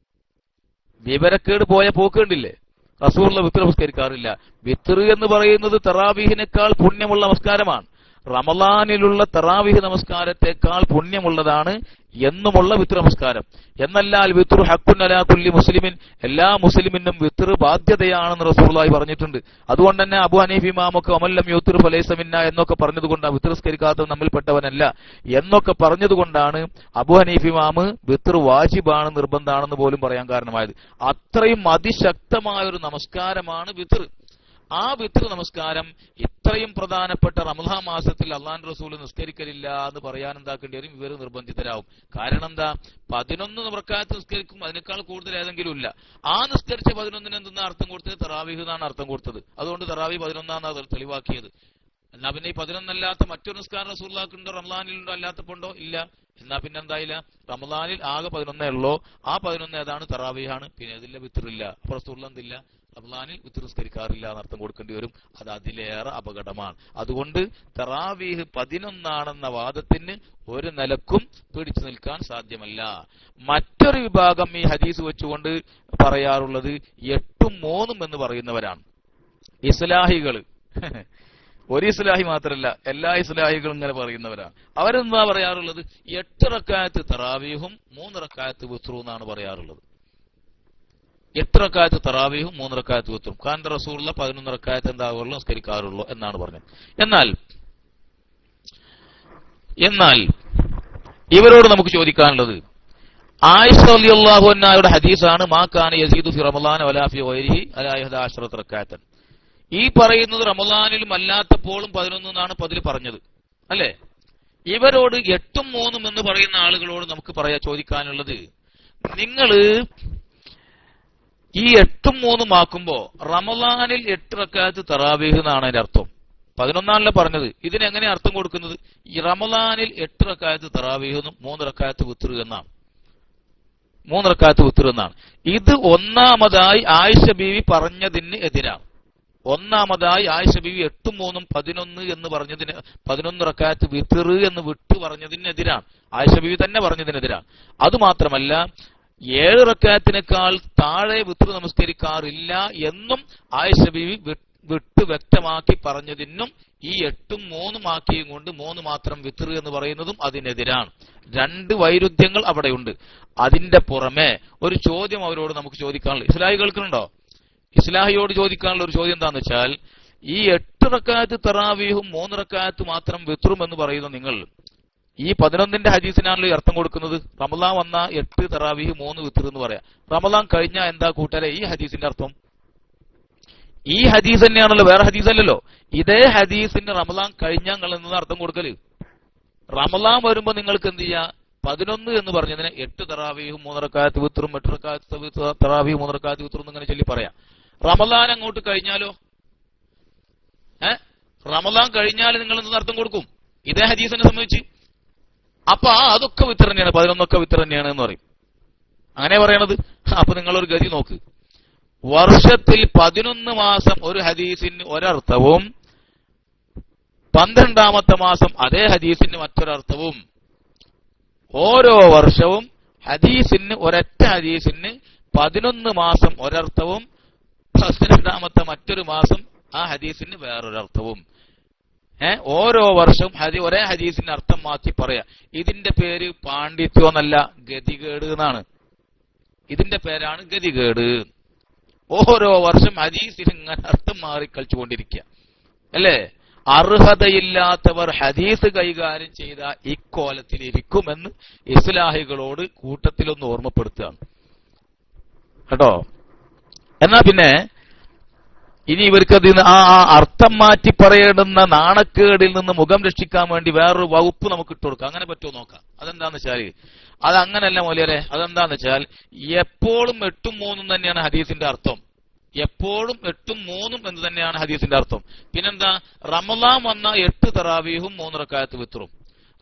വിവരക്കേട് പോയ പോക്ക് കണ്ടില്ലേ? റസൂലുള്ളാഹി വിത്ർ നമസ്കരിക്കാറില്ല. വിത്ർ എന്ന് പറയുന്നത് തറാവീഹിനേക്കാൾ പുണ്യമുള്ള നമസ്കാരമാണ്. റമദാനിലുള്ള തറാവീഹ് നമസ്കാരത്തെക്കാൾ പുണ്യമുള്ളതാണ് എന്നുമുള്ള വിത്ർ നമസ്കാരം. എന്നല്ലാൽ വിത്ർ ഹഖ്ഖുൻ അലാ കുല്ലി മുസ്ലിമിൻ, എല്ലാ മുസ്ലിമിനും വിത്ർ ബാധ്യതയാണെന്ന് റസൂലുള്ളാഹി പറഞ്ഞിട്ടുണ്ട്. അതുകൊണ്ട് തന്നെ അബൂ ഹനീഫ ഇമാമൊക്കെ അമല്ലം യുത്ർ ഫലൈസ മിന്ന എന്നൊക്കെ പറഞ്ഞതുകൊണ്ടാണ് വിത്ർ നിസ്കരിക്കാത്തവൻ നമ്മിൽപ്പെട്ടവനല്ല എന്നൊക്കെ പറഞ്ഞതുകൊണ്ടാണ് അബൂ ഹനീഫ ഇമാം വിത്ർ വാജിബാണ്, നിർബന്ധമാണെന്ന് പോലും പറയാൻ കാരണമായത്. അത്രയും അതിശക്തമായ ഒരു നമസ്കാരമാണ് വിത്ർ. ആ വിത്ർ നമസ്കാരം ഇത്രയും പ്രധാനപ്പെട്ട റമദാൻ മാസത്തിൽ അള്ളാഹുവിന്റെ റസൂൽ നിസ്കരിക്കലില്ല എന്ന് പറയാൻ എന്താക്കേണ്ടി വരും? ഇവർ നിർബന്ധിതരാവും. കാരണം എന്താ? 11 റക്അത്ത് നിസ്കരിക്കും, അതിനേക്കാൾ കൂടുതൽ ഏതെങ്കിലും ഇല്ല. ആ നിസ്കരിച്ച 11 എന്തെന്നാ അർത്ഥം കൊടുത്തത്? തറാവീഹ് എന്നാണ് അർത്ഥം കൊടുത്തത്. അതുകൊണ്ട് തറാവീഹ് 11 തെളിവാക്കിയത്. എന്നാ പിന്നെ ഈ 11 അല്ലാത്ത മറ്റൊരു നിസ്കാരം റസൂലുള്ളാഹിക്കുണ്ടോ? റമദാനിലുണ്ടോ? അല്ലാത്തപ്പോണ്ടോ? ഇല്ല. എന്നാ പിന്നെ എന്തായില്ല, റമദാനിൽ ആകെ 11 ഉള്ളൂ. ആ 11 ഏതാണ്? തറാവീഹാണ്. പിന്നെ ഇതിലെ വിത്റില്ല. അപ്പൊ റസൂലുള്ളാഹി എന്തില്ല, റമദാനിൽ വിത്ർ നിസ്കരിക്കാറില്ല എന്നർത്ഥം കൊടുക്കേണ്ടി വരും. അത് അതിലേറെ അപകടമാണ്. അതുകൊണ്ട് തറാവീഹ് 11 വാദത്തിന് ഒരു നിലക്കും പിടിച്ചു നിൽക്കാൻ സാധ്യമല്ല. മറ്റൊരു വിഭാഗം ഈ ഹദീസ് വെച്ചുകൊണ്ട് പറയാറുള്ളത് 8ഉം 3ഉം എന്ന് പറയുന്നവരാണ്. ഇസ്ലാഹികള്. ഒരു ഇസ്ലാഹി മാത്രമല്ല, എല്ലാ ഇസ്ലാഹികളും ഇങ്ങനെ പറയുന്നവരാണ്. അവരെന്താ പറയാറുള്ളത്? 8 റക്അത്ത് തറാവീഹും 3 റക്അത്ത് വിത്റും എന്നാണ് പറയാറുള്ളത്. 8 റക്അത്ത് തറാവീഹും 3 റക്അത്ത് വിത്റും. കാരണം റസൂലുള്ള 11 റക്അത്ത് എന്താവുള്ളൂ, നിസ്കരിക്കാറുള്ളൂ എന്നാണ് പറഞ്ഞത്. എന്നാൽ ഇവരോട് നമുക്ക് ചോദിക്കാനുള്ളത്, ആയിഷ റളിയല്ലാഹു അൻഹയുടെ ഹദീസാണ്, മാ കാന യസീദു ഫി റമളാന വലാ ഫി ഗൈരിഹി അലാ 11 റക്അത്തൻ. ഈ പറയുന്നത് റമളാനിലും അല്ലാത്തപ്പോഴും 11 എന്നാണ് അതിൽ പറഞ്ഞത്, അല്ലെ? ഇവരോട് 8ഉം 3ഉം എന്ന് പറയുന്ന ആളുകളോട് നമുക്ക് ചോദിക്കാനുള്ളത്, നിങ്ങള് ഈ 8ഉം 3ഉം ആക്കുമ്പോ റമളാനിൽ 8 റക്അത്ത് തറാവീഹ് എന്നാണ് അതിന്റെ അർത്ഥം. 11 പറഞ്ഞത്. ഇതിനെങ്ങനെ അർത്ഥം കൊടുക്കുന്നത്? ഈ റമളാനിൽ 8 റക്അത്ത് തറാവീഹ് എന്നും 3 റക്അത്ത് വിത്ർ എന്നാണ്. 3 റക്അത്ത് വിത്ർ എന്നാണ്. ഇത് ഒന്നാമതായി ആയിഷ ബീവി പറഞ്ഞതിന് എതിരാണ്. ഒന്നാമതായി ആയിഷ ബീവി 8ഉം 3ഉം 11 എന്ന് പറഞ്ഞതിന്, 11 റക്അത്ത് വിത്ർ എന്ന് വിട്ടു പറഞ്ഞതിനെതിരാണ്. ആയിഷ ബീവി തന്നെ പറഞ്ഞതിനെതിരാണ്. അതുമാത്രമല്ല, 7 റക്അത്തിനേക്കാൾ താഴെ വിത്ർ നമസ്കരിക്കാറില്ല എന്നും ആയിഷ ബീവി വിട്ട് വ്യക്തമാക്കി പറഞ്ഞതിനും ഈ 8ഉം 3ഉം ആക്കിയും കൊണ്ട് 3 മാത്രം വിത്ർ എന്ന് പറയുന്നതും അതിനെതിരാണ്. 2 വൈരുദ്ധ്യങ്ങൾ അവിടെയുണ്ട്. അതിന്റെ പുറമെ ഒരു ചോദ്യം അവരോട് നമുക്ക് ചോദിക്കാനുള്ളത്, ഇസ്ലാഹി കേൾക്കുന്നുണ്ടോ? ഇസ്ലാഹിയോട് ചോദിക്കാനുള്ള ഒരു ചോദ്യം എന്താണെന്ന് വെച്ചാൽ, ഈ 8 റക്അത്ത് തറാവീഹും 3 റക്അത്ത് മാത്രം വിത്റും എന്ന് പറയുന്ന നിങ്ങൾ ഈ 11ന്റെ ഹദീസിനാണല്ലോ അർത്ഥം കൊടുക്കുന്നത്. റമളാൻ വന്ന 8 തറാവീഹ് 3 വിത്ർ എന്ന് പറയാം. റമളാൻ കഴിഞ്ഞാൽ എന്താ കൂട്ടരെ ഈ ഹദീസിന്റെ അർത്ഥം? ഈ ഹദീസ് തന്നെയാണല്ലോ, വേറെ ഹദീസ് അല്ലല്ലോ. ഇതേ ഹദീസിന് റമളാൻ കഴിഞ്ഞാൽ നിങ്ങൾ അർത്ഥം കൊടുക്കല്. റമളാൻ വരുമ്പോ നിങ്ങൾക്ക് എന്ത് ചെയ്യാ? 11 എന്ന് പറഞ്ഞതിന് 8 തറാവീഹും 3 റക്അത്ത് വിത്റും 8 റക്അത്ത് തറാവീഹ് 3 റക്അത്ത് വിത്റും ഇങ്ങനെ ചൊല്ലി പറയാം. റമളാൻ അങ്ങോട്ട് കഴിഞ്ഞാലോ? റമളാൻ കഴിഞ്ഞാൽ നിങ്ങൾ എന്ത് അർത്ഥം കൊടുക്കും ഇതേ ഹദീസിനെ സംബന്ധിച്ച്? അപ്പൊ അതൊക്കെ വിത്ർ തന്നെയാണ്, 11 വിത്ർ തന്നെയാണ് എന്ന് പറയും. അങ്ങനെ പറയണത്. അപ്പൊ നിങ്ങളൊരു ഗതി നോക്ക്. വർഷത്തിൽ 11 മാസം ഒരു ഹദീസിന് ഒരർത്ഥവും 12ാമത്തെ മാസം അതേ ഹദീസിന് മറ്റൊരർത്ഥവും. ഓരോ വർഷവും ഹദീസിന് ഒരൊറ്റ ഹദീസിന് 11 മാസം ഒരർത്ഥവും 12ാമത്തെ മറ്റൊരു മാസം ആ ഹദീസിന് വേറൊരർത്ഥവും. ഓരോ വർഷവും ഒരേ ഹദീസിന് അർത്ഥം മാറ്റി പറയാ. ഇതിന്റെ പേര് പാണ്ഡിത്യോന്നല്ല, ഗതികേട് എന്നാണ്. ഇതിന്റെ പേരാണ് ഗതികേട്. ഓരോ വർഷം ഹദീസിന് ഇങ്ങനെ അർത്ഥം മാറി കളിച്ചുകൊണ്ടിരിക്കുക, അല്ലേ? അർഹതയില്ലാത്തവർ ഹദീസ് കൈകാര്യം ചെയ്ത ഇക്കോലത്തിലിരിക്കുമെന്ന് ഇസ്ലാഹികളോട് കൂട്ടത്തിലൊന്ന് ഓർമ്മപ്പെടുത്തുകയാണ് കേട്ടോ. എന്നാ പിന്നെ ഇനി ഇവർക്കത് ആ അർത്ഥം മാറ്റി പറയേണ്ടുന്ന നാണക്കേടിൽ നിന്ന് മുഖം രക്ഷിക്കാൻ വേണ്ടി വേറൊരു വകുപ്പ് നമുക്ക് ഇട്ടുകൊടുക്കാം. അങ്ങനെ പറ്റുമോ നോക്കാം. അതെന്താന്ന് വെച്ചാൽ, അത് അങ്ങനല്ല മൗലിയരെ. അതെന്താന്ന് വെച്ചാൽ, എപ്പോഴും 8ഉം 3ഉം തന്നെയാണ് ഹദീസിന്റെ അർത്ഥം. എപ്പോഴും 8ഉം 3ഉം എന്ന് തന്നെയാണ് ഹദീസിന്റെ അർത്ഥം. പിന്നെന്താ? റമളാൻ വന്ന 8 തറാവീഹും 3 റക്അത്ത് വിത്റും.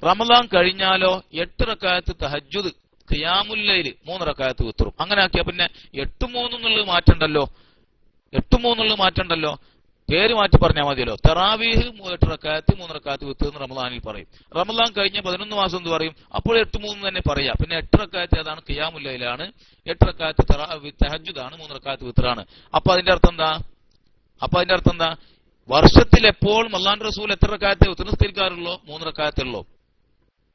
റമളാൻ കഴിഞ്ഞാലോ 8 റക്അത്ത് തഹജ്ജുദ് ഖിയാമുൽ ലൈൽ 3 റക്അത്ത് വിത്റും. അങ്ങനെ ആക്കിയാ പിന്നെ 8ഉം 3ഉം എന്നുള്ളത് മാറ്റണ്ടല്ലോ. 8ഉം 3ഉം എന്നുള്ളത് മാറ്റണ്ടല്ലോ. പേര് മാറ്റി പറഞ്ഞാൽ മതിയല്ലോ. തറാവീഹ് 8 റക്അത്ത് 3 റക്അത്ത് വിത്ർ എന്ന് റമളാനിൽ പറയും. റമളാൻ കഴിഞ്ഞ 11 മാസം എന്ന് പറയും. അപ്പോൾ 8 3 തന്നെ പറയാം. പിന്നെ 8 റക്അത്ത് ഏതാണ്? ഖിയാമുൽ ലൈലാണ്. 8 റക്അത്ത് തഹജ്ജുദാണ്. 3 റക്അത്ത് വിത്റാണ്. അപ്പൊ അതിന്റെ അർത്ഥം എന്താ? വർഷത്തിൽ എപ്പോഴും അല്ലാഹുവിന്റെ റസൂൽ എത്ര റക്അത്ത് വിത്ർ നിസ്കരിക്കാറുള്ളൂ? 3 റക്അത്തുള്ളൂ.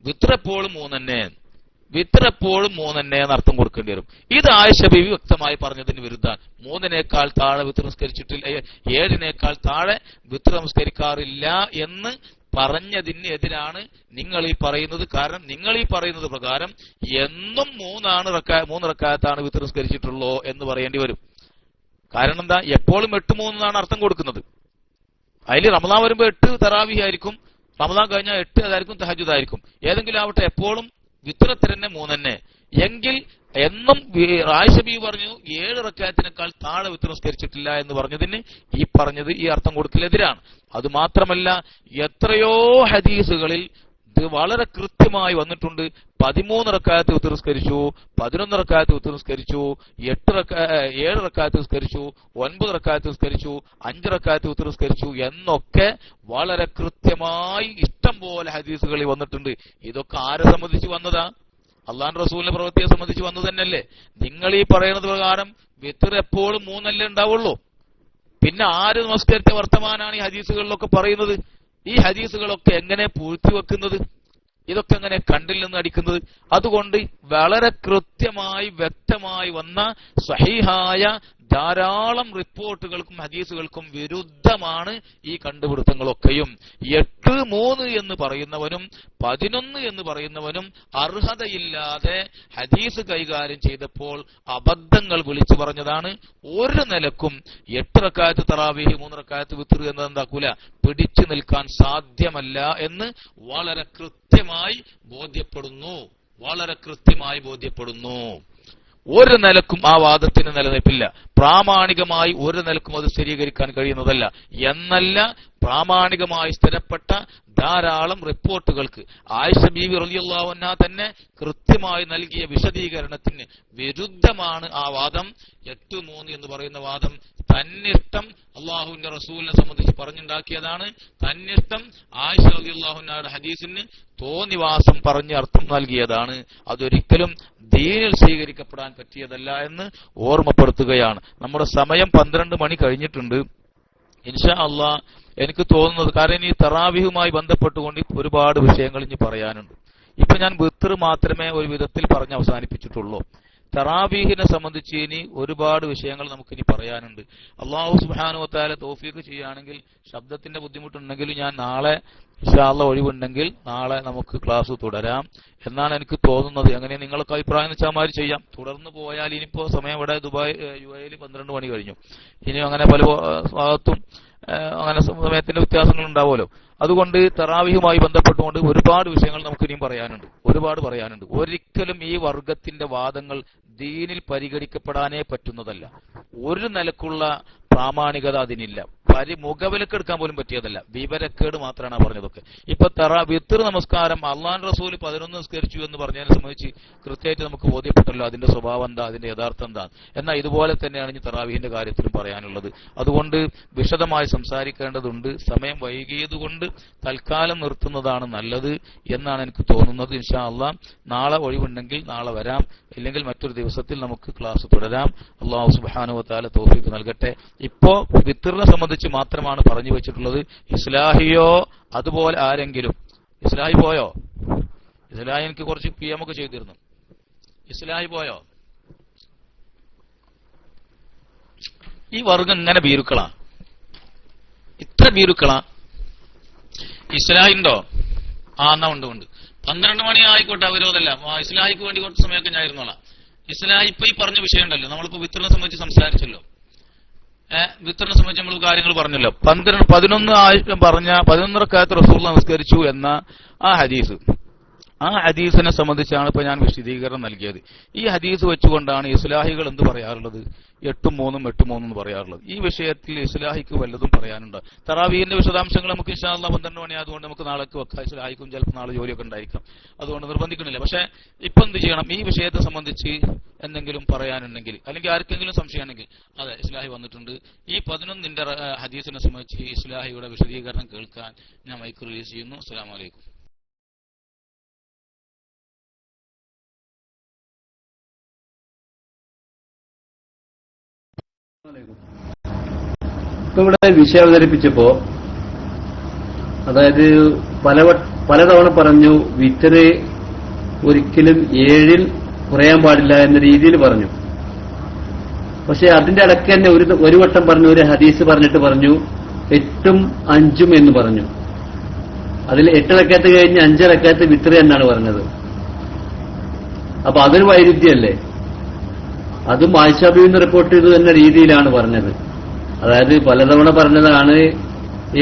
വിത്ർ എപ്പോഴും 3 തന്നെ. വിത്ർ എപ്പോഴും 3 തന്നെ എന്ന് അർത്ഥം കൊടുക്കേണ്ടി വരും. ഇത് ആയിഷ ബീവി വ്യക്തമായി പറഞ്ഞതിന് വിരുദ്ധാണ്. 3നേക്കാൾ താഴെ വിത്ർ നിസ്കരിച്ചിട്ടില്ല, 7നേക്കാൾ താഴെ വിത്ർ നമസ്കരിക്കാറില്ല എന്ന് പറഞ്ഞതിന് എതിരാണ് നിങ്ങൾ ഈ പറയുന്നത്. കാരണം നിങ്ങൾ ഈ പറയുന്നത് പ്രകാരം എന്നും 3 റക്അത്താണ് വിത്ർ നിസ്കരിച്ചിട്ടുള്ളൂ എന്ന് പറയേണ്ടി വരും. കാരണം എന്താ? എപ്പോഴും 8 3 എന്നാണ് അർത്ഥം കൊടുക്കുന്നത്. അതിൽ റമളാൻ വരുമ്പോ 8 തറാവീഹ് ആയിരിക്കും, റമളാൻ കഴിഞ്ഞാൽ 8 അതായിരിക്കും തഹജ്ജുദ് ആയിരിക്കും. ഏതെങ്കിലും ആവട്ടെ, എപ്പോഴും വിത്രത്തിന് തന്നെ 3 തന്നെ. എങ്കിൽ എന്നും ആയിഷ ബീവി പറഞ്ഞു 7 റക്അത്തിനേക്കാൾ താഴെ വിത്ർ നിസ്കരിച്ചിട്ടില്ല എന്ന് പറഞ്ഞതിന് ഈ പറഞ്ഞത് ഈ അർത്ഥം കൊടുക്കലെതിരാണ്. അത് മാത്രമല്ല, എത്രയോ ഹദീസുകളിൽ ഇത് വളരെ കൃത്യമായി വന്നിട്ടുണ്ട്. 13 റക്അത്ത് വിത്ർ നിസ്കരിച്ചു, 11 റക്അത്ത് വിത്ർ നിസ്കരിച്ചു, 7 റക്അത്ത് നിസ്കരിച്ചു, 9 റക്അത്ത് നിസ്കരിച്ചു, 5 റക്അത്ത് വിത്ർ നിസ്കരിച്ചു എന്നൊക്കെ വളരെ കൃത്യമായി ഇഷ്ടം പോലെ ഹദീസുകളിൽ വന്നിട്ടുണ്ട്. ഇതൊക്കെ ആരെ സംബന്ധിച്ച് വന്നതാ? അള്ളാഹുവിന്റെ റസൂലിന്റെ പ്രവൃത്തിയെ സംബന്ധിച്ച് വന്നു തന്നെയല്ലേ? നിങ്ങൾ ഈ പറയുന്നത് പ്രകാരം വിത്ർ എപ്പോഴും 3 ഉണ്ടാവുള്ളൂ. പിന്നെ ആര് നമസ്കരിച്ച വർത്തമാനാണ് ഈ ഹദീസുകളിലൊക്കെ പറയുന്നത്? ഈ ഹദീസുകളൊക്കെ എങ്ങനെ പൂഴ്ത്തിവെക്കുന്നത്? ഇതൊക്കെ എങ്ങനെ കണ്ടിൽ നിന്ന് അടിക്കുന്നത്? അതുകൊണ്ട് വളരെ കൃത്യമായി വ്യക്തമായി വന്ന സ്വഹീഹായ ധാരാളം റിപ്പോർട്ടുകൾക്കും ഹദീസുകൾക്കും വിരുദ്ധമാണ് ഈ കണ്ടുപിടുത്തങ്ങളൊക്കെയും. 8-3 എന്ന് പറയുന്നവനും 11 എന്ന് പറയുന്നവനും അർഹതയില്ലാതെ ഹദീസ് കൈകാര്യം ചെയ്തപ്പോൾ അബദ്ധങ്ങൾ വിളിച്ചു പറഞ്ഞതാണ്. ഒരു നിലക്കും 8 റക്അത്ത് തറാവീഹ് 3 റക്അത്ത് വിത്ർ എന്നതെന്താക്കൂല, പിടിച്ചു നിൽക്കാൻ സാധ്യമല്ല എന്ന് വളരെ കൃത്യമായി ബോധ്യപ്പെടുന്നു. ഒരു നിലക്കും ആ വാദത്തിന് നിലനിൽപ്പില്ല. പ്രാമാണികമായി ഒരു നിലക്കും അത് സ്ഥിരീകരിക്കാൻ കഴിയുന്നതല്ല. എന്നല്ല, പ്രാമാണികമായി സ്ഥിരപ്പെട്ട ധാരാളം റിപ്പോർട്ടുകൾക്ക് ആയിഷ ബീവി റളിയല്ലാഹു അൻഹ തന്നെ കൃത്യമായി നൽകിയ വിശദീകരണത്തിന് വിരുദ്ധമാണ് ആ വാദം. 8-3 എന്ന് പറയുന്ന വാദം തന്നിഷ്ടം അള്ളാഹുവിന്റെ റസൂലിനെ സംബന്ധിച്ച് പറഞ്ഞുണ്ടാക്കിയതാണ്. തന്നിഷ്ടം ആയിഷ റളിയല്ലാഹു അൻഹയുടെ ഹദീസിന് തോന്നിവാസം പറഞ്ഞ് അർത്ഥം നൽകിയതാണ്. അതൊരിക്കലും ദീനിൽ സ്വീകരിക്കപ്പെടാൻ പറ്റിയതല്ല എന്ന് ഓർമ്മപ്പെടുത്തുകയാണ്. നമ്മുടെ സമയം 12 മണി കഴിഞ്ഞിട്ടുണ്ട്. ഇൻഷാ അള്ളാഹ് എനിക്ക് തോന്നുന്നത്, കാരണം ഈ തറാവീഹുമായി ബന്ധപ്പെട്ടുകൊണ്ട് ഒരുപാട് വിഷയങ്ങൾ ഇനി പറയാനുണ്ട്. ഇപ്പൊ ഞാൻ വിത്ർ മാത്രമേ ഒരു വിധത്തിൽ പറഞ്ഞ് അവസാനിപ്പിച്ചിട്ടുള്ളൂ. തറാവീഹിനെ സംബന്ധിച്ച് ഇനി ഒരുപാട് വിഷയങ്ങൾ നമുക്കിനി പറയാനുണ്ട്. അള്ളാഹു സുബ്ഹാനഹു വ തആല തൗഫീഖ് ചെയ്യുകയാണെങ്കിൽ, ശബ്ദത്തിന്റെ ബുദ്ധിമുട്ടുണ്ടെങ്കിൽ ഞാൻ നാളെ ഇൻഷാ അല്ലാഹ് ഒഴിവുണ്ടെങ്കിൽ നാളെ നമുക്ക് ക്ലാസ് തുടരാം എന്നാണ് എനിക്ക് തോന്നുന്നത്. അങ്ങനെ നിങ്ങൾക്ക് അഭിപ്രായം വെച്ചാൽ ചെയ്യാം. തുടർന്ന് പോയാൽ ഇനിയിപ്പോ സമയം ഇവിടെ ദുബായ് UAE 12 മണി കഴിഞ്ഞു. ഇനി അങ്ങനെ പല ഭാഗത്തും അങ്ങനെ സമയത്തിന്റെ വ്യത്യാസങ്ങൾ ഉണ്ടാവുമല്ലോ. അതുകൊണ്ട് തറാവീഹുമായി ബന്ധപ്പെട്ടുകൊണ്ട് ഒരുപാട് വിഷയങ്ങൾ നമുക്ക് ഇനിയും പറയാനുണ്ട്. ഒരിക്കലും ഈ വർഗത്തിന്റെ വാദങ്ങൾ ദീനിൽ പരിഗണിക്കപ്പെടാനേ പറ്റുന്നതല്ല. ഒരു നിലക്കുള്ള പ്രാമാണികത അതിനില്ല. മുഖവിലക്കെടുക്കാൻ പോലും പറ്റിയതല്ല. വിവരക്കേട് മാത്രമാണ് പറഞ്ഞതൊക്കെ. ഇപ്പൊ വിത്ർ നമസ്കാരം അള്ളാഹുവിന്റെ റസൂൽ 11 നിസ്കരിച്ചു എന്ന് പറഞ്ഞതിനെ സംബന്ധിച്ച് കൃത്യമായിട്ട് നമുക്ക് ബോധ്യപ്പെട്ടല്ലോ അതിന്റെ സ്വഭാവം എന്താ, അതിന്റെ യഥാർത്ഥം എന്താ. എന്നാൽ ഇതുപോലെ തന്നെയാണ് ഇനി തറാവീഹിന്റെ കാര്യത്തിലും പറയാനുള്ളത്. അതുകൊണ്ട് വിശദമായി സംസാരിക്കേണ്ടതുണ്ട്. സമയം വൈകിയതുകൊണ്ട് തൽക്കാലം നിർത്തുന്നതാണ് നല്ലത് എന്നാണ് എനിക്ക് തോന്നുന്നത്. ഇൻഷാ അള്ളാഹ് നാളെ ഒഴിവുണ്ടെങ്കിൽ നാളെ വരാം, ഇല്ലെങ്കിൽ മറ്റൊരു ദിവസത്തിൽ നമുക്ക് ക്ലാസ് തുടരാം. അള്ളാഹു സുബ്ഹാനഹു വ തആല തൗഫീഖ് നൽകട്ടെ. ഇപ്പോ വിത്റിനെ സംബന്ധിച്ച് മാത്രമാണ് പറഞ്ഞു വെച്ചിട്ടുള്ളത്. ഇസ്ലാഹിയോ അതുപോലെ ആരെങ്കിലും ഇസ്ലാഹി പോയോ? ഇസ്ലാഹി എനിക്ക് കുറച്ച് PM ഒക്കെ ചെയ്തിരുന്നു. ഇസ്ലാഹി പോയോ? ഈ വർഗം ഇങ്ങനെ ഭീരുക്കളാ, ഇത്ര ഭീരുക്കളാ. ഇസ്ലാഹി ഉണ്ടോ? എന്നാ ഉണ്ട്. 12 മണി ആയിക്കോട്ടെ, വിരോധമല്ല. ഇസ്ലാഹിക്ക് വേണ്ടി കുറച്ച് സമയമൊക്കെ ഞാൻ ഇരുന്നോളാം. ഇസ്ലാഹി ഇപ്പൊ ഈ പറഞ്ഞ വിഷയം ഉണ്ടല്ലോ, നമ്മളിപ്പോ വിത്റിനെ സംബന്ധിച്ച് സംസാരിച്ചല്ലോ. വിത്റിനെ സംബന്ധിച്ച് നമ്മൾ കാര്യങ്ങൾ പറഞ്ഞല്ലോ. 11 റക്അത്ത് റസൂലുള്ളാഹി നമസ്കരിച്ചു എന്ന ആ ഹദീസിനെ സംബന്ധിച്ചാണ് ഇപ്പൊ ഞാൻ വിശദീകരണം നൽകിയത്. ഈ ഹദീസ് വെച്ചുകൊണ്ടാണ് ഇസ്ലാഹികൾ എന്ത് പറയാറുള്ളത്? 8-3 എന്ന് പറയാറുള്ളത്. ഈ വിഷയത്തിൽ ഇസ്ലാഹിക്ക് വല്ലതും പറയാനുണ്ടോ? തറാവീഹിന്റെ വിശദാംശങ്ങൾ നമുക്ക് ഇൻഷാ അല്ലാഹ് 12 മണി ആയതുകൊണ്ട് നമുക്ക് നാളേക്ക് വെക്കാം. ഇസ്ലാഹിക്കും ചിലപ്പോൾ നാളെ ജോലിയൊക്കെ ഉണ്ടായിരിക്കാം, അതുകൊണ്ട് നിർബന്ധിക്കണില്ല. പക്ഷെ ഇപ്പൊ എന്ത് ചെയ്യണം? ഈ വിഷയത്തെ സംബന്ധിച്ച് എന്തെങ്കിലും പറയാനുണ്ടെങ്കിൽ, അല്ലെങ്കിൽ ആർക്കെങ്കിലും സംശയം ഉണ്ടെങ്കിൽ, അതെ ഇസ്ലാഹി വന്നിട്ടുണ്ട്, ഈ 11ന്റെ ഹദീസിനെ സംബന്ധിച്ച് ഇസ്ലാഹിയുടെ വിശദീകരണം കേൾക്കാൻ ഞാൻ മൈക്ക് റിലീസ് ചെയ്യുന്നു. അസ്സലാമു അലൈക്കും. ഇപ്പൊ ഇവിടെ വിഷയം അവതരിപ്പിച്ചപ്പോ, അതായത് പലതവണ പറഞ്ഞു വിത്തറ് ഒരിക്കലും 7-ൽ കുറയാൻ പാടില്ല എന്ന രീതിയിൽ പറഞ്ഞു. പക്ഷെ അതിന്റെ ഇടയ്ക്ക് തന്നെ ഒരു വട്ടം പറഞ്ഞു, ഒരു ഹദീസ് പറഞ്ഞിട്ട് പറഞ്ഞു 8-5 എന്ന് പറഞ്ഞു. അതിൽ 8 റക്അത്ത് കഴിഞ്ഞ് 5 റക്അത്ത് വിത്തറ് എന്നാണ് പറഞ്ഞത്. അപ്പൊ അതൊരു വൈരുദ്ധ്യമല്ലേ? അതും ആയിഷ ബീവി റിപ്പോർട്ട് ചെയ്തു എന്ന രീതിയിലാണ് പറഞ്ഞത്. അതായത് പലതവണ പറഞ്ഞതാണ്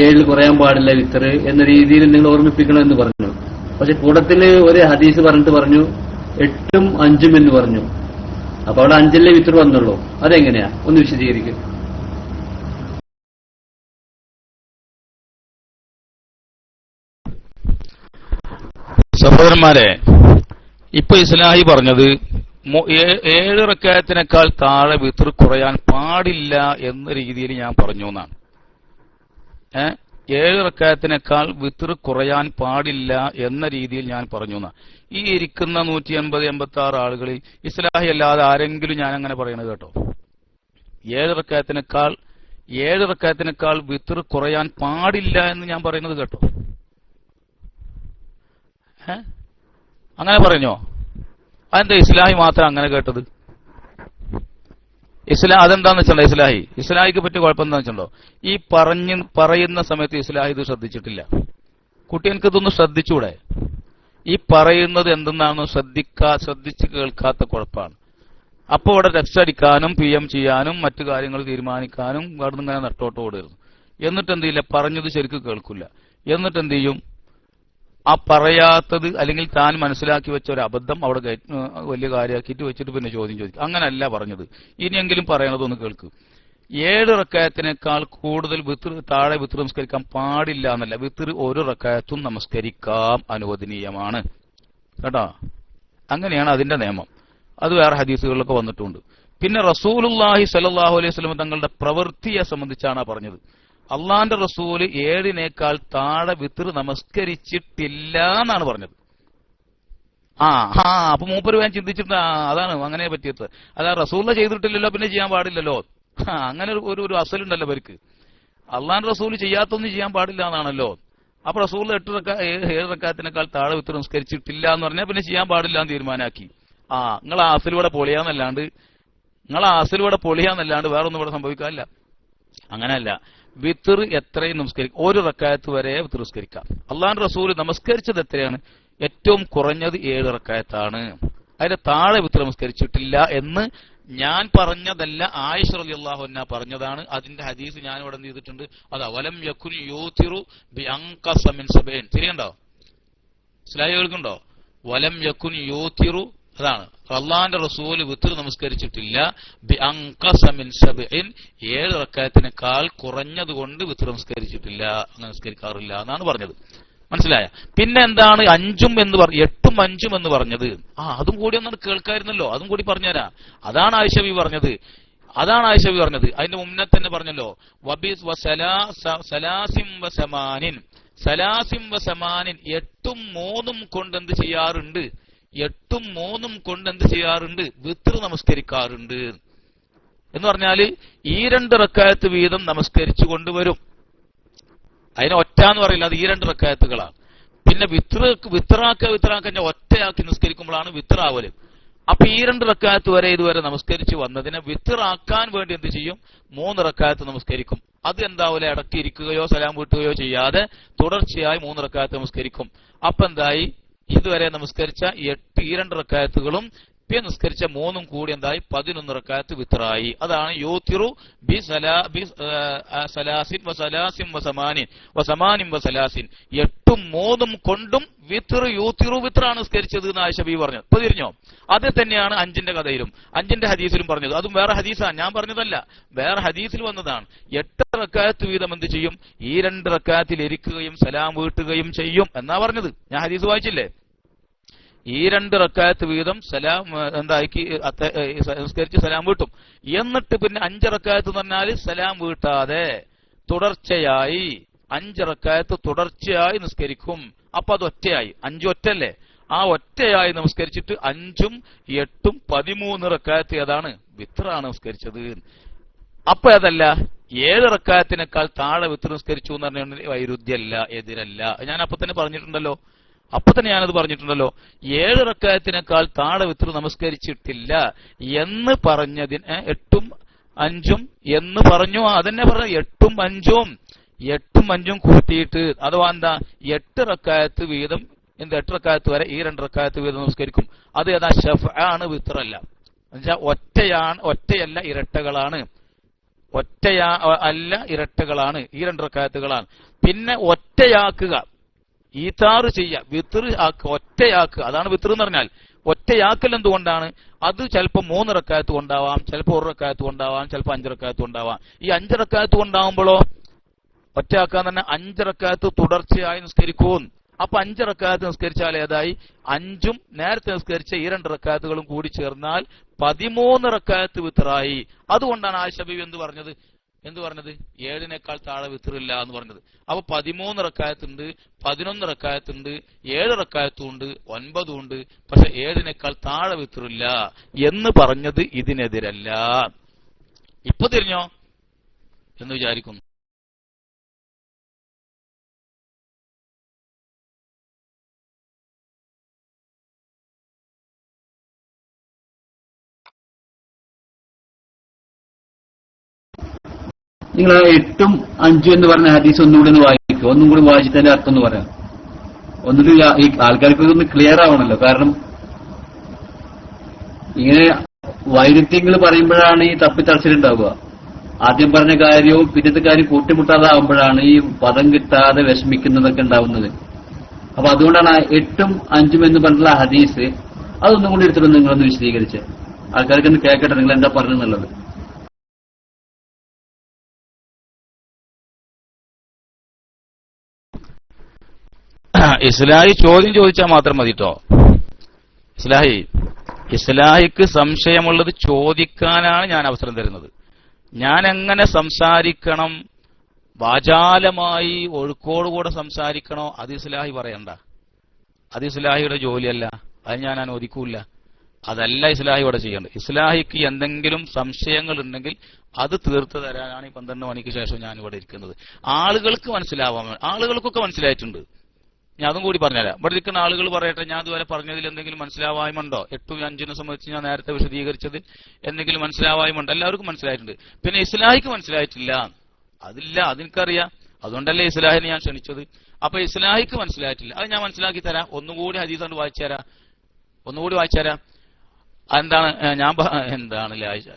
7-ൽ കുറയാൻ പാടില്ല വിത്തറ് എന്ന രീതിയിൽ നിങ്ങൾ ഓർമ്മിപ്പിക്കണമെന്ന് പറഞ്ഞു. പക്ഷെ കൂട്ടത്തില് ഒരു ഹദീസ് പറഞ്ഞിട്ട് പറഞ്ഞു 8-5 എന്ന് പറഞ്ഞു. അപ്പൊ അവിടെ 5-ലെ വിത്തറ് വന്നുള്ളൂ. അതെങ്ങനെയാ? ഒന്ന് വിശദീകരിക്കും. സഹോദരന്മാരെ, ഇപ്പൊ ഇസ്ലാഹി പറഞ്ഞത് 7 റക്അത്തിനേക്കാൾ താഴെ വിത്ർ കുറയാൻ പാടില്ല എന്ന രീതിയിൽ ഞാൻ പറഞ്ഞു എന്നാണ്. 7 റക്അത്തിനേക്കാൾ വിത്ർ കുറയാൻ പാടില്ല എന്ന രീതിയിൽ ഞാൻ പറഞ്ഞു എന്നാണ്. ഈ ഇരിക്കുന്ന 186 ആളുകളിൽ ഇസ്ലാഹി അല്ലാതെ ആരെങ്കിലും ഞാൻ അങ്ങനെ പറയണത് കേട്ടോ? 7 റക്അത്തിനേക്കാൾ വിത്ർ കുറയാൻ പാടില്ല എന്ന് ഞാൻ പറയുന്നത് കേട്ടോ? അങ്ങനെ പറഞ്ഞോ? അതെന്താ ഇസ്ലാഹി മാത്രം അങ്ങനെ കേട്ടത്? അതെന്താന്ന് വെച്ചോ ഇസ്ലാഹിക്ക് പറ്റിയ കുഴപ്പം എന്താ വെച്ചോ, ഈ പറയുന്ന സമയത്ത് ഇസ്ലാഹി ഇത് ശ്രദ്ധിച്ചിട്ടില്ല. കുട്ടി എനിക്കിതൊന്ന് ശ്രദ്ധിച്ചൂടെ? ഈ പറയുന്നത് എന്തെന്നാണെന്ന് ശ്രദ്ധിച്ച് കേൾക്കാത്ത കുഴപ്പമാണ്. അപ്പോൾ ഇവിടെ രക്ഷടിക്കാനും PM ചെയ്യാനും മറ്റു കാര്യങ്ങൾ തീരുമാനിക്കാനും അവിടെ ഇങ്ങനെ നട്ടോട്ട് ഓടുകയായിരുന്നു. എന്നിട്ട് എന്ത് ചെയ്യില്ല, പറഞ്ഞത് ശരിക്കും കേൾക്കില്ല. എന്നിട്ട് എന്ത് ചെയ്യും, ആ പറയാത്തത് അല്ലെങ്കിൽ താൻ മനസ്സിലാക്കി വെച്ച ഒരു അബദ്ധം അവിടെ വലിയ കാര്യമാക്കിയിട്ട് വെച്ചിട്ട് പിന്നെ ചോദിക്കും. അങ്ങനല്ല പറഞ്ഞത്. ഇനിയെങ്കിലും പറയണതൊന്ന് കേൾക്കും. 7 റക്അത്തിനേക്കാൾ കൂടുതൽ താഴെ വിത്ർ നമസ്കരിക്കാൻ പാടില്ല എന്നല്ല, വിത്ർ 1 റക്അത്തും നമസ്കരിക്കാം, അനുവദനീയമാണ് കേട്ടോ. അങ്ങനെയാണ് അതിന്റെ നിയമം. അത് വേറെ ഹദീസുകളിലൊക്കെ വന്നിട്ടുണ്ട്. പിന്നെ റസൂലുള്ളാഹി സ്വല്ലല്ലാഹു അലൈഹി വസല്ലം തങ്ങളുടെ പ്രവൃത്തിയെ സംബന്ധിച്ചാണ് പറഞ്ഞത്. അള്ളാന്റെ റസൂല് 7 താഴെ വിത്ർ നമസ്കരിച്ചിട്ടില്ല എന്നാണ് പറഞ്ഞത്. അപ്പൊ മൂപ്പര് വേഗം ചിന്തിച്ചിട്ട് അതാണ് അങ്ങനെ പറ്റിയത്. അതാ റസൂല ചെയ്തിട്ടില്ലല്ലോ, പിന്നെ ചെയ്യാൻ പാടില്ലല്ലോ. അങ്ങനെ ഒരു അസലുണ്ടല്ലോ അവർക്ക്. അള്ളാന്റെ റസൂല് ചെയ്യാത്തൊന്നും ചെയ്യാൻ പാടില്ല എന്നാണല്ലോ. അപ്പൊ റസൂൽ 7 റക്അത്തിനേക്കാൾ താഴെ വിത്ർ നമസ്കരിച്ചിട്ടില്ല എന്ന് പറഞ്ഞാൽ പിന്നെ ചെയ്യാൻ പാടില്ല എന്ന് തീരുമാനാക്കി. നിങ്ങൾ ആ അസലിവിടെ പൊളിയാന്നല്ലാണ്ട് വേറൊന്നും ഇവിടെ സംഭവിക്കാനില്ല. അങ്ങനെയല്ല, വിത്ർ എത്രയും നമസ്കരിക്കാം. 1 റക്അത്ത് വരെ വിത്ർ നമസ്കരിക്കാം. അള്ളാഹുവിന്റെ റസൂൽ നമസ്കരിച്ചത് എത്രയാണ്? ഏറ്റവും കുറഞ്ഞത് 7 റക്അത്താണ്. അതിന്റെ താഴെ വിത്ർ നമസ്കരിച്ചിട്ടില്ല എന്ന് ഞാൻ പറഞ്ഞതല്ല, ആയിഷ റളിയല്ലാഹു അൻഹ പറഞ്ഞതാണ്. അതിന്റെ ഹദീസ് ഞാൻ ഇവിടെ എന്ത് ചെയ്തിട്ടുണ്ട്, അത് വലം യകുൻ യൂതിറു ബിഅൻഖസ മിൻ 7. ശരിയുണ്ടോ? സ്ലൈഡ് കേൾക്കുന്നുണ്ടോ? വലം യകുൻ യൂതിറു, അതാണ് അള്ളാന്റെ റസൂല് വിത്ർ നമസ്കരിച്ചിട്ടില്ല ബിഅൻഖസ മിൻ 7, 7 റക്അത്തിനേക്കാൾ കുറഞ്ഞതുകൊണ്ട് വിത്ർ നമസ്കരിച്ചിട്ടില്ല, അങ്ങനെ നമസ്കരിക്കാറില്ല എന്നാണ് പറഞ്ഞത്. മനസ്സിലായ? പിന്നെ എന്താണ് 5 എന്ന് 8ഉം 5ഉം എന്ന് പറഞ്ഞത്? അതും കൂടി ഒന്നും കേൾക്കായിരുന്നല്ലോ, അതും കൂടി പറഞ്ഞുതരാം. അതാണ് ആയിഷ ബി പറഞ്ഞത്. അതിന്റെ മുന്നേ തന്നെ പറഞ്ഞല്ലോ, വബിസ് സലാസിം വസമാനിൻ, 8ഉം 3ഉം കൊണ്ട് എന്ത് ചെയ്യാറുണ്ട്? 8ഉം 3ഉം കൊണ്ട് എന്ത് ചെയ്യാറുണ്ട്? വിത്ർ നമസ്കരിക്കാറുണ്ട് എന്ന് പറഞ്ഞാല് ഈ 2 റക്അത്ത് വീതം നമസ്കരിച്ചു കൊണ്ടുവരും. അതിനെ ഒറ്റ എന്ന് പറയില്ല, അത് ഈ 2 റക്അത്തുകളാണ്. പിന്നെ വിത്രാക്ക ഒറ്റയാക്കി നിസ്കരിക്കുമ്പോഴാണ് വിത്രാവല്. അപ്പൊ ഈ 2 റക്അത്ത് വരെ ഇതുവരെ നമസ്കരിച്ചു വന്നതിനെ വിത്റാക്കാൻ വേണ്ടി എന്ത് ചെയ്യും? 3 റക്അത്ത് നമസ്കരിക്കും. അത് എന്താവൂല, ഇടക്കിരിക്കുകയോ സലാം വീട്ടുകയോ ചെയ്യാതെ തുടർച്ചയായി 3 റക്അത്ത് നമസ്കരിക്കും. അപ്പൊ എന്തായി? ഇതുവരെ നമസ്കരിച്ച 8 ഈ 2 റക്അത്തുകളും പിന്നെ നിസ്കരിച്ച 3ഉം കൂടി എന്തായി? 11 റക്അത്ത് വിത്റായി. അതാണ് യൂതിറു ബി സലാസിൻ വസലാസിൻ വസമാനിൻ വസലാസിൻ, 8ഉം 3ഉം കൊണ്ടും യൂതിറു വിത്റാണ് നിസ്കരിച്ചത് എന്ന് ആയിഷ ബി പറഞ്ഞത്. ഇപ്പൊ തിരിഞ്ഞോ? അത് തന്നെയാണ് 5ന്റെ കഥയിലും 5ന്റെ ഹദീസിലും പറഞ്ഞത്. അതും വേറെ ഹദീസാണ്, ഞാൻ പറഞ്ഞതല്ല, വേറെ ഹദീസിൽ വന്നതാണ്. 8 റക്അത്ത് വീതം എന്ത് ചെയ്യും? ഈ 2 റക്അത്തിൽ ഇരിക്കുകയും സലാം വീട്ടുകയും ചെയ്യും എന്നാ പറഞ്ഞത്. ഞാൻ ഹദീസ് വായിച്ചില്ലേ? ഈ 2 റക്അത്ത് വീതം സലാം എന്താക്കി നിസ്കരിച്ച് സലാം വീട്ടും. എന്നിട്ട് പിന്നെ 5 റക്അത്ത് എന്ന് പറഞ്ഞാൽ സലാം വീട്ടാതെ തുടർച്ചയായി 5 റക്അത്ത് തുടർച്ചയായി നിസ്കരിക്കും. അപ്പൊ അത് ഒറ്റയായി, 5 ഒറ്റല്ലേ? ആ ഒറ്റയായി നമസ്കരിച്ചിട്ട് 5ഉം 8ഉം 13 റക്അത്ത് ഏതാണ്? വിത്റാണ് നമസ്കരിച്ചത്. അപ്പൊ അതല്ല 7 റക്അത്തിനേക്കാൾ താഴെ വിത്ർ നിസ്കരിച്ചു എന്ന് പറഞ്ഞ വൈരുദ്ധ്യമല്ല, എതിരല്ല. ഞാൻ അപ്പൊ തന്നെ പറഞ്ഞിട്ടുണ്ടല്ലോ. 7 റക്അത്തിനേക്കാൾ താഴെ വിത്ർ നമസ്കരിച്ചിട്ടില്ല എന്ന് പറഞ്ഞതിന് 8ഉം 5ഉം എന്ന് പറഞ്ഞു. അതന്നെ പറഞ്ഞു, 8ഉം 5ഉം കൂട്ടിയിട്ട് അഥവാ എന്താ 8 റക്അത്ത് വീതം, 8 റക്അത്ത് വരെ ഈ 2 റക്അത്ത് വീതം നമസ്കരിക്കും. അത് ഏതാ? ശഫഅാണ്, വിത്രല്ല. എന്നുവെച്ചാൽ ഒറ്റയല്ല, ഇരട്ടകളാണ്. ഈ 2 റക്അത്തുകളാണ്. പിന്നെ ഒറ്റയാക്കുക, ഈതാറ് ചെയ്യുക, വിത്ർ ആക്കുക, ഒറ്റയാക്കുക. അതാണ് വിത്ർ എന്ന് പറഞ്ഞാൽ. ഒറ്റയാക്കൽ എന്തുകൊണ്ടാണ്? അത് ചിലപ്പോൾ 3 റക്അത്ത് കൊണ്ടാവാം, ചിലപ്പോൾ 1 റക്അത്ത് കൊണ്ടാവാം, ചിലപ്പോൾ 5 റക്അത്ത് കൊണ്ടാവാം. ഈ 5 റക്അത്ത് കൊണ്ടാവുമ്പോഴോ ഒറ്റയാക്കാൻ തന്നെ 5 റക്അത്ത് തുടർച്ചയായി നിസ്കരിക്കും. അപ്പൊ 5 റക്അത്ത് നിസ്കരിച്ചാൽ ഏതായി? 5ഉം നേരത്തെ നിസ്കരിച്ച ഈ 2 റക്അത്തുകളും കൂടി ചേർന്നാൽ 13 റക്അത്ത് വിത്റായി. അതുകൊണ്ടാണ് ആയിഷ ബീവി എന്ത് പറഞ്ഞത്? 7നേക്കാൾ താഴെ വിത്റില്ല എന്ന് പറഞ്ഞത്. അപ്പൊ 13 റക്അത്തുണ്ട്, 11 റക്അത്തുണ്ട്, 7 റക്അത്തുണ്ട്, 9 ഉണ്ട്. പക്ഷെ 7നേക്കാൾ താഴെ വിത്റില്ല എന്ന് പറഞ്ഞത് ഇതിനെതിരല്ല. ഇപ്പൊ തിരിഞ്ഞോ എന്ന് വിചാരിക്കുന്നു. നിങ്ങൾ 8ഉം 5ഉം എന്ന് പറഞ്ഞ ഹദീസ് ഒന്നുകൂടി ഒന്ന് വായിക്കും. ഒന്നും കൂടി വായിച്ചിട്ടതിന്റെ അർത്ഥം എന്ന് പറയാം. ഒന്നിട്ട് ഈ ആൾക്കാർക്ക് ഇതൊന്ന് ക്ലിയർ ആവണല്ലോ. കാരണം ഇങ്ങനെ വൈരുദ്ധ്യങ്ങൾ പറയുമ്പോഴാണ് ഈ തപ്പിത്തടച്ചിലുണ്ടാവുക. ആദ്യം പറഞ്ഞ കാര്യവും പിന്നത്തെ കാര്യം കൂട്ടിമുട്ടാതാവുമ്പോഴാണ് ഈ പദം കിട്ടാതെ വിഷമിക്കുന്നതൊക്കെ ഉണ്ടാവുന്നത്. അപ്പൊ അതുകൊണ്ടാണ് 8ഉം 5ഉം എന്ന് പറഞ്ഞിട്ടുള്ള ഹദീസ് അതൊന്നും കൂടി എടുത്തിട്ട് നിങ്ങളൊന്ന് വിശദീകരിച്ച് ആൾക്കാർക്കൊന്ന് കേൾക്കട്ടെ നിങ്ങൾ എന്താ പറഞ്ഞെന്നുള്ളത്. ഇസ്ലാഹി ചോദ്യം ചോദിച്ചാൽ മാത്രം മതി കേട്ടോ. ഇസ്ലാഹിക്ക് സംശയമുള്ളത് ചോദിക്കാനാണ് ഞാൻ അവസരം തരുന്നത്. ഞാൻ എങ്ങനെ സംസാരിക്കണം, വാചാലമായി ഒഴുക്കോടുകൂടെ സംസാരിക്കണോ, അത് ഇസ്ലാഹി പറയണ്ട. അത് ഇസ്ലാഹിയുടെ ജോലിയല്ല. അത് ഞാൻ അനുവദിക്കൂല. അതല്ല ഇസ്ലാഹി ഇവിടെ ചെയ്യേണ്ടത്. ഇസ്ലാഹിക്ക് എന്തെങ്കിലും സംശയങ്ങൾ ഉണ്ടെങ്കിൽ അത് തീർത്തു തരാനാണ് ഈ 12 മണിക്ക് ശേഷം ഞാൻ ഇവിടെ ഇരിക്കുന്നത്. ആളുകൾക്ക് മനസ്സിലാവാൻ, ആളുകൾക്കൊക്കെ മനസ്സിലായിട്ടുണ്ട്. ഞാൻ അതും കൂടി പറഞ്ഞുതരാം. ഇവിടെ ഇരിക്കുന്ന ആളുകൾ പറയട്ടെ, ഞാൻ ഇതുവരെ പറഞ്ഞതിൽ എന്തെങ്കിലും മനസ്സിലാവായ്മണ്ടോ? 8ഉം 5നെ സംബന്ധിച്ച് ഞാൻ നേരത്തെ വിശദീകരിച്ചത് എന്തെങ്കിലും മനസ്സിലാവായ്മണ്ടോ? എല്ലാവർക്കും മനസ്സിലായിട്ടുണ്ട്. പിന്നെ ഇസ്ലാഹിക്ക് മനസ്സിലായിട്ടില്ല, അതില്ല, അതെനിക്കറിയാം. അതുകൊണ്ടല്ലേ ഇസ്ലാഹിനെ ഞാൻ ക്ഷണിച്ചത്. അപ്പൊ ഇസ്ലാഹിക്ക് മനസ്സിലായിട്ടില്ല, അത് ഞാൻ മനസ്സിലാക്കി തരാം. ഒന്നുകൂടി ഹദീസ് കൊണ്ട് വായിച്ചു തരാം.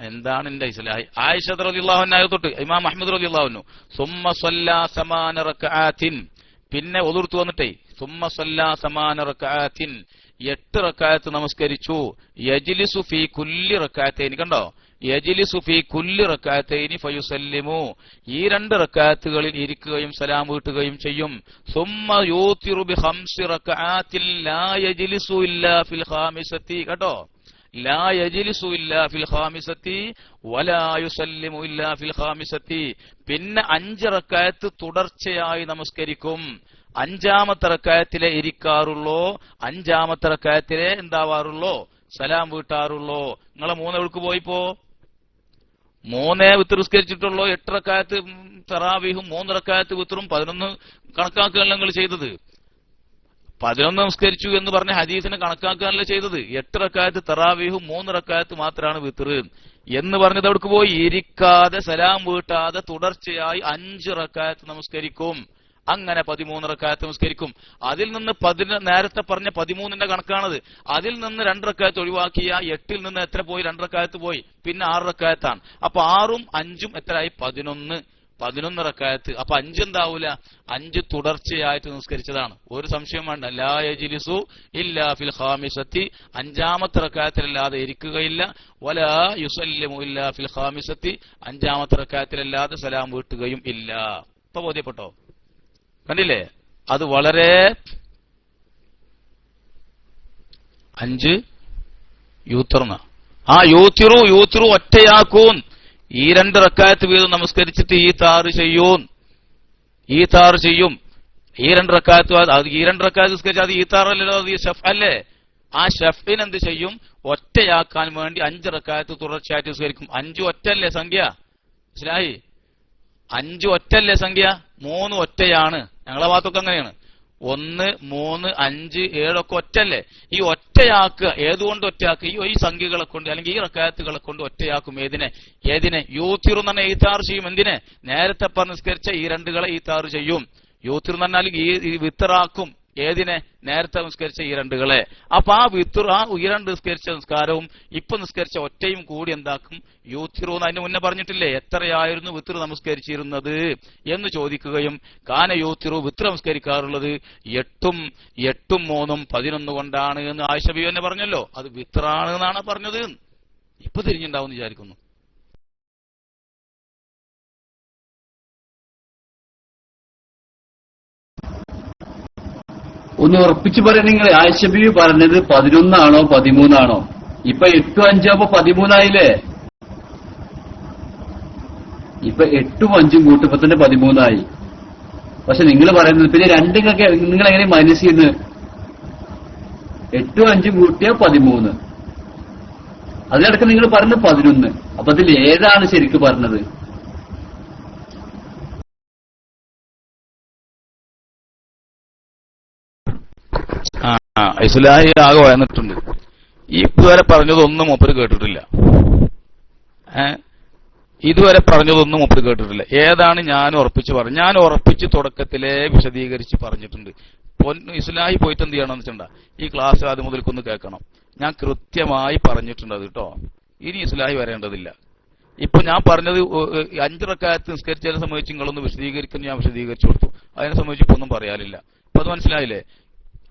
എന്താണ് എന്റെ ഇസ്ലാഹി? ആയിഷ റളിയല്ലാഹു അൻഹ തൊട്ട് ഇമാം അഹ്മദ് റളിയല്ലാഹു അൻഹു സുമ്മ സ്വല്ലാ സമാന റക്അത്തിൻ, പിന്നെ ഒളുർത്ത് വന്നിട്ടേ സുമ്മ സ്വല്ലാ സമാന റക്അത്തിൻ, 8 റക്അത്ത് നമസ്കരിച്ചു. യജ്ലിസു ഫീ കുല്ലി റക്അത്തൈനി, കണ്ടോ, യജ്ലിസു ഫീ കുല്ലി റക്അത്തൈനി ഫയുസല്ലിമു, ഈ 2 റക്അത്തുകളിൽ ഇരിക്കുകയും സലാം വീട്ടുകയും ചെയ്യും. സുമ്മ യൂതിറു ബി 5 റക്അത്തിൻ ലാ യജ്ലിസു ഇല്ലാ ഫിൽ ഖാമിസത്തി, കേട്ടോ, ലാ യജ്ലിസു ഇല്ലാ ഫിൽ ഖാമിസത്തി വലാ യുസല്ലിമു ഇല്ലാ ഫിൽ ഖാമിസത്തി, പിന്നെ 5 റക്അത്ത് തുടർച്ചയായി നമസ്കരിക്കും. 5ാമത്തെ റക്അത്തിലെ ഇരിക്കാറുള്ളോ, 5ാമത്തെ റക്അത്തിലെ എന്താവാറുള്ളോ, സലാം വീട്ടാറുള്ളോ. നിങ്ങളെ 3 എവിടേക്ക് പോയിപ്പോ? 3 വിത്ത് നിസ്കരിച്ചിട്ടുള്ളോ? 8 റക്അത്ത് തറാവീഹും 3 റക്അത്ത് വിത്തറും 11 കണക്കാക്കുകയല്ല നിങ്ങൾ ചെയ്തത്. 11 നമസ്കരിച്ചു എന്ന് പറഞ്ഞ ഹദീസിനെ കണക്കാക്കുകയല്ല ചെയ്തത്. 8 റക്അത്ത് തറാവീഹും 3 റക്അത്ത് മാത്രമാണ് വിത്തർ എന്ന് പറഞ്ഞത്. എവിടേക്ക് പോയി? ഇരിക്കാതെ സലാം വീട്ടാതെ തുടർച്ചയായി 5 റക്അത്ത് നമസ്കരിക്കും. അങ്ങനെ 13 റക്അത്ത് നമസ്കരിക്കും. അതിൽ നിന്ന് നേരത്തെ പറഞ്ഞ 13ന്റെ കണക്കാണത്. അതിൽ നിന്ന് 2 റക്അത്ത് ഒഴിവാക്കിയ 8ൽ നിന്ന് എത്ര പോയി? 2 റക്അത്ത് പോയി. പിന്നെ 6 റക്അത്താണ്. അപ്പൊ 6ഉം 5ഉം എത്രയായി? 11 റക്അത്ത്. അപ്പൊ 5 എന്താവൂല? 5 തുടർച്ചയായിട്ട് നിസ്കരിച്ചതാണ്. ഒരു സംശയം വേണ്ട. ലാ യജ്ലിസു ഇല്ലാ ഫിൽ ഖാമിസത്തി, 5ാമത്തെ റക്അത്തിലല്ലാതെ ഇരിക്കുകയില്ല. വലാ യുസല്ലിമു ഇല്ലാ ഫിൽ ഖാമിസത്തി, 5ാമത്തെ റക്അത്തിലല്ലാതെ സലാം വീട്ടുകയും ഇല്ല. ഇപ്പൊ ബോധ്യപ്പെട്ടോ? കണ്ടില്ലേ? അത് വളരെ 5 യൂത്തർന്ന ആ യൂത്തിറു ഒറ്റയാക്കൂൻ. ഈ 2 റക്അത്ത് വീതം നമസ്കരിച്ചിട്ട് ഈ താറ് ചെയ്യും. ഈ 2 റക്അത്ത് നിസ്കരിച്ചാൽ അത് ഈ താറല്ലോ, അത് ഷഫ് അല്ലേ? ആ ഷഫിന് എന്ത് ചെയ്യും? ഒറ്റയാക്കാൻ വേണ്ടി 5 റക്അത്ത് തുടർച്ചയായിട്ട് നിസ്കരിക്കും. 5 ഒറ്റല്ലേ സംഖ്യ? മനസ്സിലായി? 5 ഒറ്റല്ലേ സംഖ്യ? 3 ഒറ്റയാണ്. ഞങ്ങളെ ഭാഗത്തൊക്കെ അങ്ങനെയാണ്. 1, 3, 5, 7 ഒക്കെ ഒറ്റല്ലേ? ഈ ഒറ്റയാക്കുക ഏതുകൊണ്ട് ഒറ്റയാക്കുക? ഈ സംഖ്യകളെ കൊണ്ട് അല്ലെങ്കിൽ ഈ റക്അത്തുകളെ കൊണ്ട് ഒറ്റയാക്കും. ഏതിനെ? യൂത്തിറു എന്ന് പറഞ്ഞാൽ ഈത്താർ ചെയ്യും. എന്തിനെ? നേരത്തെ നിസ്കരിച്ച ഈ 2കളെ ഈത്താർ ചെയ്യും. യൂത്തിർ എന്ന് പറഞ്ഞാൽ ഈ വിത്തറാക്കും. ഏതിനെ? നേരത്തെ നിസ്കരിച്ച ഈ 2കളെ. അപ്പൊ ആ വിത്തർ, ഈ 2 നിസ്കരിച്ച നിസ്കാരവും ഇപ്പൊ നിസ്കരിച്ച ഒറ്റയും കൂടി എന്താക്കും? യൂത്തിറു എന്ന് അതിന് മുന്നേ പറഞ്ഞിട്ടില്ലേ എത്രയായിരുന്നു വിത്തർ നമസ്കരിച്ചിരുന്നത് എന്ന് ചോദിക്കുകയും കാന യൂത്തിറു വിത്തർ നമസ്കരിക്കാറുള്ളത് 8ഉം 3ഉം 11 കൊണ്ടാണ് എന്ന് ആയിഷ ബീവി തന്നെ പറഞ്ഞല്ലോ. അത് വിത്തറാണ് എന്നാണ് പറഞ്ഞത്. ഇപ്പൊ തിരിഞ്ഞുണ്ടാവും എന്ന് വിചാരിക്കുന്നു. ഒന്ന് ഉറപ്പിച്ച് പറയാൻ നിങ്ങൾ ആയിഷ ബീവി പറഞ്ഞത് 11 13 ഇപ്പൊ 8 5 ആവുമ്പോ 13 ഇപ്പൊ 8 5 കൂട്ടുമ്പോ തന്നെ 13 പക്ഷെ നിങ്ങൾ പറയുന്നത് പിന്നെ രണ്ടിനൊക്കെ നിങ്ങൾ എങ്ങനെ മൈനസ് ചെയ്യുന്നത്? 8 5 കൂട്ടിയ 13, അതിനടക്ക് നിങ്ങൾ പറഞ്ഞ 11. അപ്പൊ അതിൽ ഏതാണ് ശരിക്കും പറഞ്ഞത്? ഇസ്ലാഹി ആകെ വന്നിട്ടുണ്ട്. ഇതുവരെ പറഞ്ഞതൊന്നും മൂപ്പര് കേട്ടിട്ടില്ല. ഇതുവരെ പറഞ്ഞതൊന്നും മൂപ്പര് കേട്ടിട്ടില്ല. ഏതാണ് ഞാൻ ഉറപ്പിച്ച് പറഞ്ഞു? ഞാൻ ഉറപ്പിച്ച് തുടക്കത്തിലെ വിശദീകരിച്ച് പറഞ്ഞിട്ടുണ്ട്. ഇസ്ലാഹി പോയിട്ട് എന്ത് ചെയ്യണമെന്ന് വെച്ചിട്ടുണ്ടാ, ഈ ക്ലാസ് ആദ്യം മുതൽക്കൊന്ന് കേൾക്കണം. ഞാൻ കൃത്യമായി പറഞ്ഞിട്ടുണ്ട് അത് കേട്ടോ. ഇനി ഇസ്ലാഹി വരേണ്ടതില്ല. ഇപ്പൊ ഞാൻ പറഞ്ഞത് 5 റക്അത്ത് നിസ്കരിച്ചതിനെ സംബന്ധിച്ച് നിങ്ങളൊന്ന് വിശദീകരിക്കുന്നു, ഞാൻ വിശദീകരിച്ചു കൊടുത്തു. അതിനെ സംബന്ധിച്ച് ഇപ്പൊ ഒന്നും പറയാനില്ല. അപ്പൊ അത് മനസ്സിലായില്ലേ?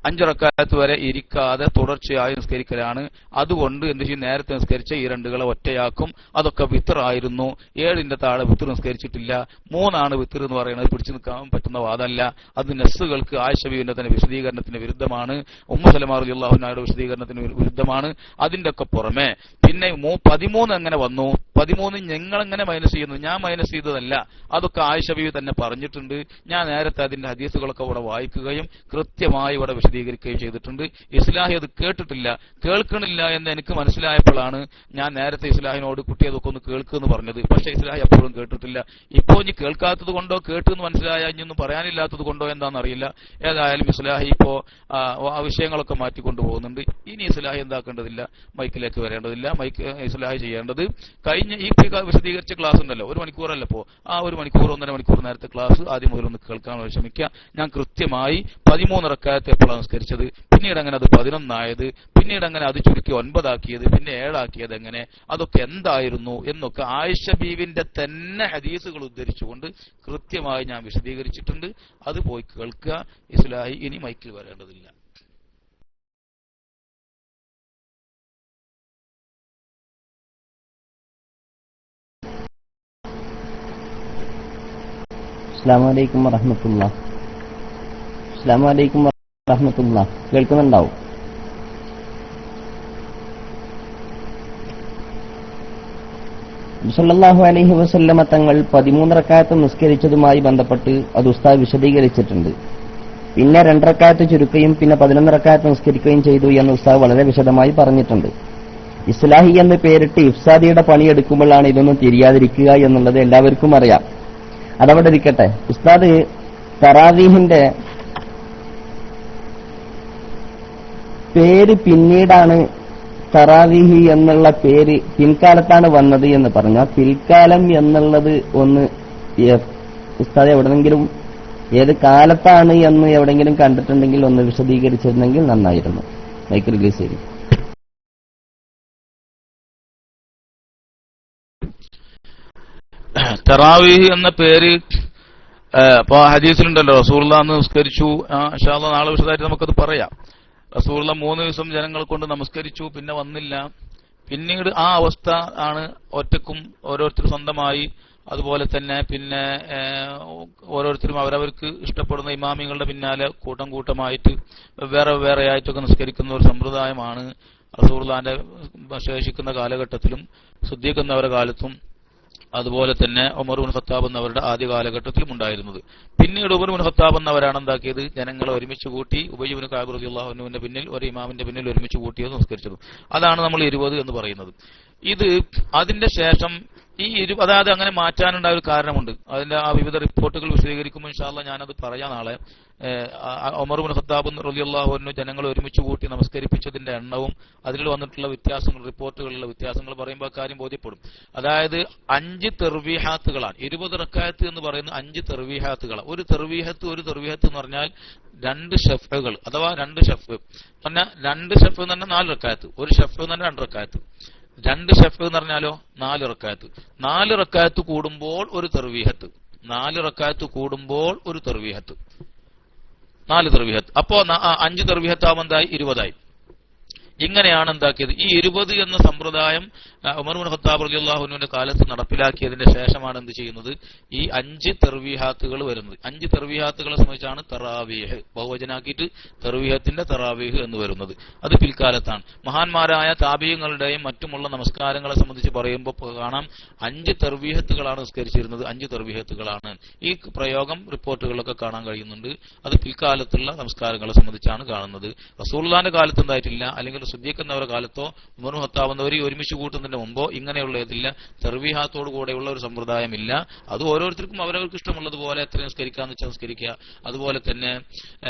5 റക്അത്ത് വരെ ഇരിക്കാതെ തുടർച്ചയായി നിസ്കരിക്കലാണ്. അതുകൊണ്ട് എന്ത് ചെയ്യും? നേരത്തെ നിസ്കരിച്ച ഈ 2 ഒറ്റയാക്കും. അതൊക്കെ വിത്തറായിരുന്നു. 7ന്റെ താഴെ വിത്തർ നിസ്കരിച്ചിട്ടില്ല. 3 വിത്തർ എന്ന് പറയുന്നത് പിടിച്ചു നിൽക്കാൻ പറ്റുന്ന വാദമല്ല. അത് നസ്സുകൾക്ക് ആയിഷ ബീവിന്റെ തന്നെ വിശദീകരണത്തിന് വിരുദ്ധമാണ്. ഉമ്മു സലമ റളിയല്ലാഹു അൻഹയുടെ വിശദീകരണത്തിന് വിരുദ്ധമാണ്. അതിന്റെ ഒക്കെ പുറമെ പിന്നെ 13 എങ്ങനെ വന്നു? 13 ഞങ്ങളെങ്ങനെ മൈനസ് ചെയ്യുന്നു? ഞാൻ മൈനസ് ചെയ്തതല്ല. അതൊക്കെ ആയിഷ ബീവി തന്നെ പറഞ്ഞിട്ടുണ്ട്. ഞാൻ നേരത്തെ അതിന്റെ ഹദീസുകളൊക്കെ ഇവിടെ വായിക്കുകയും കൃത്യമായി ഇവിടെ വിശദീകരിക്കുകയും ചെയ്തിട്ടുണ്ട്. ഇസ്ലാഹി അത് കേട്ടിട്ടില്ല, കേൾക്കണില്ല എന്ന് എനിക്ക് മനസ്സിലായപ്പോഴാണ് ഞാൻ നേരത്തെ ഇസ്ലാഹിനോട് കുട്ടി അതൊക്കെ ഒന്ന് കേൾക്കുമെന്ന് പറഞ്ഞത്. പക്ഷേ ഇസ്ലാഹി അപ്പോഴും കേട്ടിട്ടില്ല. ഇപ്പോ ഇനി കേൾക്കാത്തത് കൊണ്ടോ കേട്ടെന്ന് മനസ്സിലായ ഇനിയൊന്നും പറയാനില്ലാത്തത് കൊണ്ടോ എന്താണെന്നറിയില്ല. ഏതായാലും ഇസ്ലാഹി ഇപ്പോ ആ വിഷയങ്ങളൊക്കെ മാറ്റിക്കൊണ്ടുപോകുന്നുണ്ട്. ഇനി ഇസ്ലാഹി എന്താക്കേണ്ടതില്ല, മൈക്കിലേക്ക് വരേണ്ടതില്ല. ഇസ്ലാഹി ചെയ്യേണ്ടത് കഴിഞ്ഞ ഈ വിശദീകരിച്ച ക്ലാസ് ഉണ്ടല്ലോ, 1 മണിക്കൂറല്ല ഇപ്പോ, ആ 1 മണിക്കൂർ 1.5 മണിക്കൂർ നേരത്തെ ക്ലാസ് ആദ്യം മുതൽ ഒന്ന് കേൾക്കാൻ ശ്രമിക്കുക. ഞാൻ കൃത്യമായി 13 റക്അത്ത് എപ്പോഴാണ് നിസ്കരിച്ചത്, പിന്നീട് അങ്ങനെ അത് 11 ആയത്, പിന്നീട് അങ്ങനെ അത് ചുരുക്കി 9 ആക്കിയത്, പിന്നെ 7 ആക്കിയത് എങ്ങനെ, അതൊക്കെ എന്തായിരുന്നു എന്നൊക്കെ ആയിഷ ബീവിന്റെ തന്നെ ഹദീസുകൾ ഉദ്ധരിച്ചുകൊണ്ട് കൃത്യമായി ഞാൻ വിശദീകരിച്ചിട്ടുണ്ട്. അത് പോയി കേൾക്കുക. ഇസ്ലാഹി ഇനി മൈക്കിൽ വരേണ്ടതില്ല. അസ്സലാമു അലൈക്കും വറഹ്മത്തുള്ളാഹി. അസ്സലാമു അലൈക്കും വറഹ്മത്തുള്ളാഹി. കേൾക്കുന്നുണ്ടാവും? സല്ലല്ലാഹു അലൈഹി വസല്ലമ തങ്ങൾ 13 റക്അത്ത് നിസ്കരിച്ചതുമായി ബന്ധപ്പെട്ട് അത് ഉസ്താദ് വിശദീകരിച്ചിട്ടുണ്ട്. പിന്നെ 2 റക്അത്ത് ചുരുക്കുകയും പിന്നെ 11 റക്അത്ത് നിസ്കരിക്കുകയും ചെയ്തു എന്ന് ഉസ്താദ് വളരെ വിശദമായി പറഞ്ഞിട്ടുണ്ട്. ഇസ്ലാഹി എന്ന് പേരിട്ട് ഇഫ്സാദിയുടെ പണിയെടുക്കുമ്പോഴാണ് ഇതൊന്നും തിരിയാതിരിക്കുക എന്നുള്ളത് എല്ലാവർക്കും അറിയാം. അതവിടെ ഇരിക്കട്ടെ. ഉസ്താദ് തറാവീഹിന്റെ പേര് പിന്നീടാണ് തറാവീഹി എന്നുള്ള പേര് പിൻകാലത്താണ് വന്നത് എന്ന് പറഞ്ഞു. പിൽക്കാലം എന്നുള്ളത് ഒന്ന് ഉസ്താദ് എവിടെന്നെങ്കിലും ഏത് കാലത്താണ് എന്ന് എവിടെങ്കിലും കണ്ടിട്ടുണ്ടെങ്കിൽ ഒന്ന് വിശദീകരിച്ചിരുന്നെങ്കിൽ നന്നായിരുന്നു. മൈക്ക് റിലീസ് ചെയ്തു. തറാവീഹ് എന്ന പേര് ഇപ്പൊ ഹദീസിലുണ്ടല്ലോ, റസൂലുള്ളാഹി നിസ്കരിച്ചു. ഇൻഷാ അല്ലാഹ് നാളെ വിശദമായിട്ട് നമുക്കത് പറയാം. റസൂലുള്ളാഹി 3 ദിവസം ജനങ്ങൾ കൊണ്ട് നമസ്കരിച്ചു, പിന്നെ വന്നില്ല. പിന്നീട് ആ അവസ്ഥ ആണ് ഒറ്റക്കും ഓരോരുത്തരും സ്വന്തമായി, അതുപോലെ തന്നെ പിന്നെ ഓരോരുത്തരും അവരവർക്ക് ഇഷ്ടപ്പെടുന്ന ഇമാമിങ്ങളുടെ പിന്നാലെ കൂട്ടം കൂട്ടമായിട്ട് വേറെ ആയിട്ടൊക്കെ നിസ്കരിക്കുന്ന ഒരു സമ്പ്രദായമാണ് റസൂലുള്ളാഹിന്റെ ശേഷിക്കുന്ന കാലഘട്ടത്തിലും സിദ്ദീഖ് എന്നവരുടെ കാലത്തും അതുപോലെ തന്നെ ഉമർ ഇബ്നു ഖത്താബ് എന്നവരുടെ ആദ്യ കാലഘട്ടത്തിലും ഉണ്ടായിരുന്നത്. പിന്നീട് ഉമർ ഇബ്നു ഖത്താബ് എന്നവരാണ് എന്താക്കിയത്? ജനങ്ങളെ ഒരുമിച്ച് കൂട്ടി ഉബയ്യ് ഇബ്നു കഅബ് റളിയല്ലാഹു അൻഹുവിന്റെ പിന്നിൽ ഒരു ഇമാമിന്റെ പിന്നിൽ ഒരുമിച്ച് കൂട്ടിയത് നിസ്കരിച്ചത്. അതാണ് നമ്മൾ 20 എന്ന് പറയുന്നത്. ഇത് അതിന്റെ ശേഷം ഈ അതായത് അങ്ങനെ മാറ്റാനുണ്ടായ ഒരു കാരണമുണ്ട്. അതിന്റെ ആ വിവിധ റിപ്പോർട്ടുകൾ വിശദീകരിക്കുമ്പോൾ ഇൻഷാ അല്ലാഹ് ഞാനത് പറയാം നാളെ. ഉമർ ഇബ്നു ഖത്താബ് റളിയല്ലാഹു അൻഹു ജനങ്ങളെ ഒരുമിച്ച് കൂട്ടി നമസ്കരിപ്പിച്ചതിന്റെ എണ്ണവും അതിൽ വന്നിട്ടുള്ള വ്യത്യാസങ്ങൾ, റിപ്പോർട്ടുകളിലുള്ള വ്യത്യാസങ്ങൾ പറയുമ്പോൾ കാര്യം ബോധ്യപ്പെടും. അതായത് 5 തെർവീഹാത്തുകളാണ്. 20 റക്അത്ത് എന്ന് പറയുന്ന 5 തെർവീഹാത്തുകളാണ്. ഒരു തെർവീഹത്ത് എന്ന് പറഞ്ഞാൽ 2 ഷഫ്ഉകൾ അഥവാ 2 ഷഫ് പറഞ്ഞാൽ 2 ഷഫ് എന്ന് പറഞ്ഞാൽ 4 റക്അത്ത്, ഒരു ഷഫ് എന്ന് പറഞ്ഞാൽ 2 റക്അത്ത്. 2 ഷഫ് എന്ന് പറഞ്ഞാലോ 4 റക്അത്ത്. 4 റക്അത്ത് കൂടുമ്പോൾ ഒരു തെർവീഹത്ത്, 4 റക്അത്ത് കൂടുമ്പോൾ ഒരു തെർവീഹത്ത്, 4 തെർവീഹത്ത്. അപ്പോ 5 തെർവീഹത്ത് ആവുമ്പോൾ എന്തായി? 20ആയി. ഇങ്ങനെയാണ് എന്താക്കിയത്. ഈ 20 എന്ന സമ്പ്രദായം ഉമർ ഇബ്നു ഖത്താബ് റളിയല്ലാഹു അൻഹുവിന്റെ കാലത്ത് നടപ്പിലാക്കിയതിന്റെ ശേഷമാണ് എന്ത് ചെയ്യുന്നത്, ഈ 5 തർവീഹാത്തുകൾ വരുന്നത്. 5 തർവീഹാത്തുകളെ സംബന്ധിച്ചാണ് തറാവീഹ്, ബഹുവചനാക്കിയിട്ട് തർവീഹത്തിന്റെ തറാവീഹ് എന്ന് വരുന്നത്. അത് പിൽക്കാലത്താണ്. മഹാന്മാരായ താബീയങ്ങളുടെയും മറ്റുമുള്ള നമസ്കാരങ്ങളെ സംബന്ധിച്ച് പറയുമ്പോൾ കാണാം 5 തർവീഹത്തുകളാണ് നിസ്കരിച്ചിരുന്നത്. 5 തർവീഹത്തുകളാണ്. ഈ പ്രയോഗം റിപ്പോർട്ടുകളിലൊക്കെ കാണാൻ കഴിയുന്നുണ്ട്. അത് പിൽക്കാലത്തുള്ള നമസ്കാരങ്ങളെ സംബന്ധിച്ചാണ് കാണുന്നത്. റസൂലുള്ളാഹിന്റെ കാലത്ത് ഉണ്ടായിട്ടില്ല, അല്ലെങ്കിൽ സിദ്ദീഖ് എന്നവരുടെ കാലത്തോ ഉമർ ഖത്താബ് എന്നവർ ഒരുമിച്ച് കൂട്ടുന്നതിന് മുമ്പോ ഇങ്ങനെയുള്ള ഇതില്ല. തർവീഹാത്തോടു കൂടെയുള്ള ഒരു സമ്പ്രദായമില്ല. അത് ഓരോരുത്തർക്കും അവരവർക്ക് ഇഷ്ടമുള്ളതുപോലെ എത്ര നിസ്കരിക്കാന്ന് വെച്ചാൽ നിസ്കരിക്കുക. അതുപോലെ തന്നെ